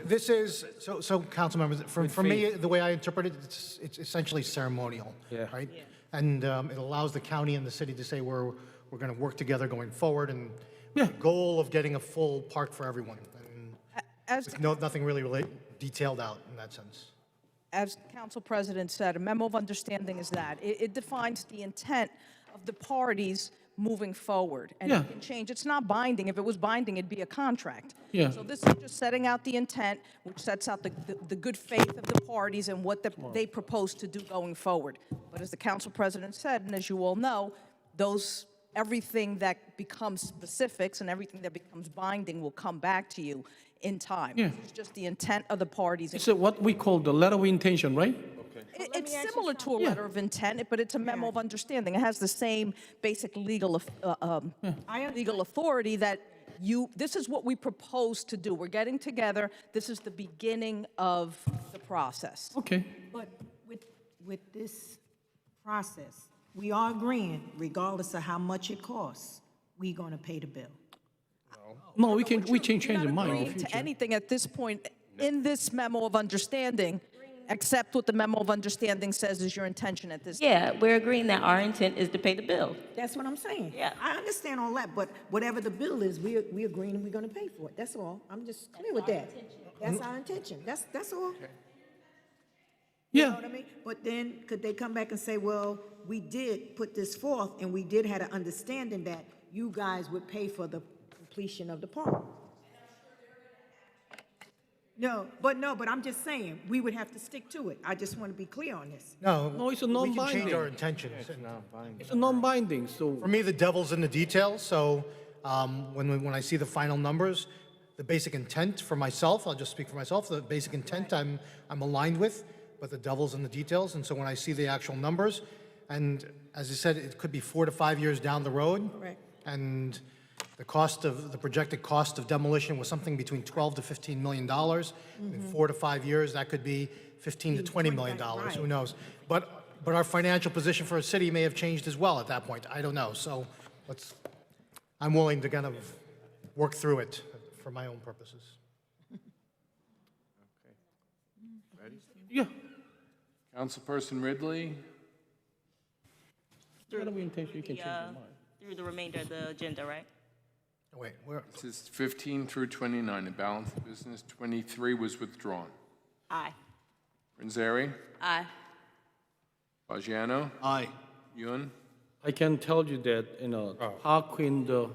S6: this is, so council members, for me, the way I interpret it, it's essentially ceremonial, right? And it allows the county and the city to say we're going to work together going forward, and the goal of getting a full park for everyone. And with nothing really detailed out in that sense.
S21: As Council President said, a memo of understanding is that. It defines the intent of the parties moving forward. And it can change. It's not binding. If it was binding, it'd be a contract.
S7: Yeah.
S21: So this is just setting out the intent, which sets out the good faith of the parties and what they propose to do going forward. But as the Council President said, and as you all know, everything that becomes specifics and everything that becomes binding will come back to you in time.
S7: Yeah.
S21: It's just the intent of the parties.
S7: It's what we call the letter of intention, right?
S21: It's similar to a letter of intent, but it's a memo of understanding. It has the same basic legal authority that this is what we propose to do. We're getting together. This is the beginning of the process.
S7: Okay.
S16: But with this process, we are agreeing, regardless of how much it costs, we're going to pay the bill.
S7: No, we can change the mind in the
S21: Agreeing
S7: future.
S21: to anything at this point in this memo of understanding, except what the memo of understanding says is your intention at this time.
S3: Yeah, we're agreeing that our intent is to pay the bill.
S16: That's what I'm saying.
S3: Yeah.
S16: I understand all that, but whatever the bill is, we agreeing and we're going to pay for it. That's all. I'm just clear with that. That's our intention. That's all. You know what I mean? But then could they come back and say, well, we did put this forth and we did have an understanding that you guys would pay for the completion of the park? No, but I'm just saying, we would have to stick to it. I just want to be clear on this.
S6: No,
S7: it's a
S6: we can
S7: non-binding.
S6: change our intentions.
S7: It's a non-binding, so.
S6: For me, the devil's in the details, so when I see the final numbers, the basic intent for myself, I'll just speak for myself, the basic intent I'm aligned with, but the devil's in the details, and so when I see the actual numbers, and as I said, it could be 4 to 5 years down the road.
S16: Correct.
S6: And the projected cost of demolition was something between $12 to $15 million. In 4 to 5 years, that could be $15 to $20 million, who knows? But our financial position for a city may have changed as well at that point, I don't know. So I'm willing to kind of work through it for my own purposes.
S2: Ready?
S7: Yeah.
S2: Councilperson Ridley?
S7: Letter of intention, you can change your mind.
S3: Through the remainder of the agenda, right?
S6: Wait, where?
S2: This is 15 through 29, the balance of business. 23 was withdrawn.
S3: Aye.
S2: Renzeri?
S3: Aye.
S2: Fagiano?
S1: Aye.
S2: Yun?
S7: I can tell you that, park in the,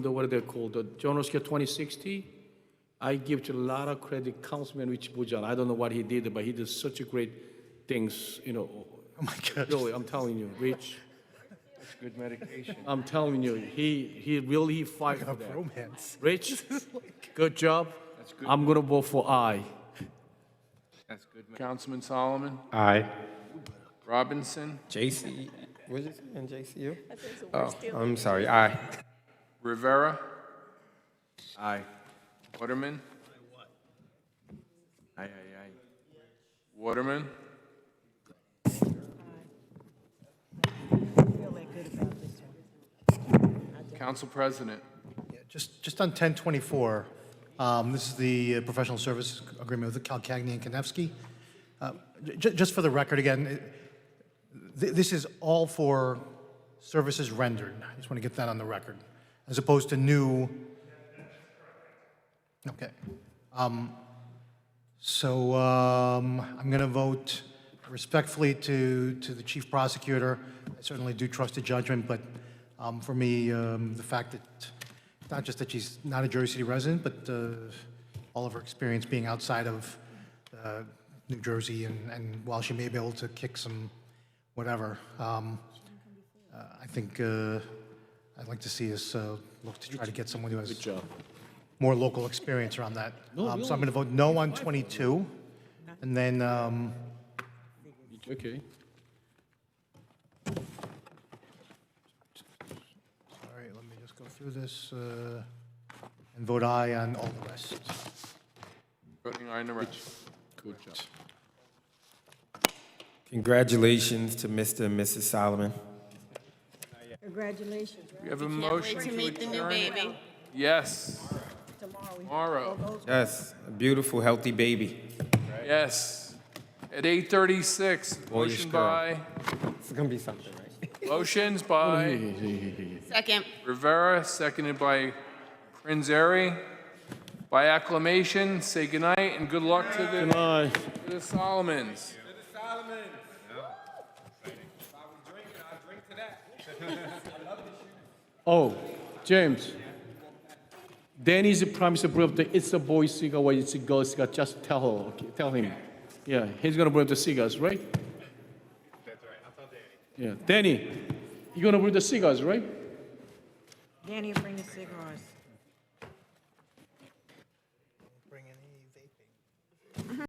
S7: what are they called, the General Scale 2060, I give to a lot of credit Councilman Rich Bujan. I don't know what he did, but he did such a great things,
S6: Oh my God.
S7: Really, I'm telling you, Rich.
S5: That's good medication.
S7: I'm telling you, he really fight for that.
S6: Romance.
S7: Rich, good job. I'm gonna vote for aye.
S5: That's good.
S2: Councilman Solomon?
S9: Aye.
S2: Robinson?
S4: JC, what is it in JCU? Oh, I'm sorry, aye.
S2: Rivera?
S5: Aye.
S2: Waterman?
S5: Aye, aye, aye.
S2: Waterman? Council President?
S6: Yeah, just on 1024, this is the professional service agreement with Calcagni and Konevsky. Just for the record, again, this is all for services rendered. I just want to get that on the record. as opposed to new. Okay. So I'm going to vote respectfully to the chief prosecutor. I certainly do trust the judgment, but for me, the fact that not just that she's not a Jersey City resident, but all of her experience being outside of New Jersey, and while she may be able to kick some whatever, I think I'd like to see us look to try to get someone who has more local experience around that. So I'm going to vote no on 22, and then
S7: Okay.
S6: all right, let me just go through this and vote aye on all the rest.
S2: Voting aye on the rest.
S7: Good job.
S4: Congratulations to Mr. and Mrs. Solomon.
S16: Congratulations.
S2: We have a motion to
S15: meet the new
S2: adjourn.
S15: baby.
S2: Yes.
S16: Tomorrow.
S2: Tomorrow.
S4: Yes, a beautiful, healthy baby.
S2: Yes. At 8:36,
S4: Boyish
S2: motion
S4: girl.
S2: by,
S4: It's gonna be something, right?
S2: motions by
S15: Second.
S2: Rivera, seconded by Prinzeri. By acclamation, say goodnight and good luck to
S7: Good night.
S2: the Solomons.
S7: Oh, James. Danny's promised to bring up the It's a Boy cigar or It's a Girl cigar. Just tell her, okay? Tell him. Yeah, he's gonna bring up the cigars, right? That's right. I'll tell Danny. Yeah, Danny, you're gonna bring the cigars, right?
S16: Danny will bring the cigars.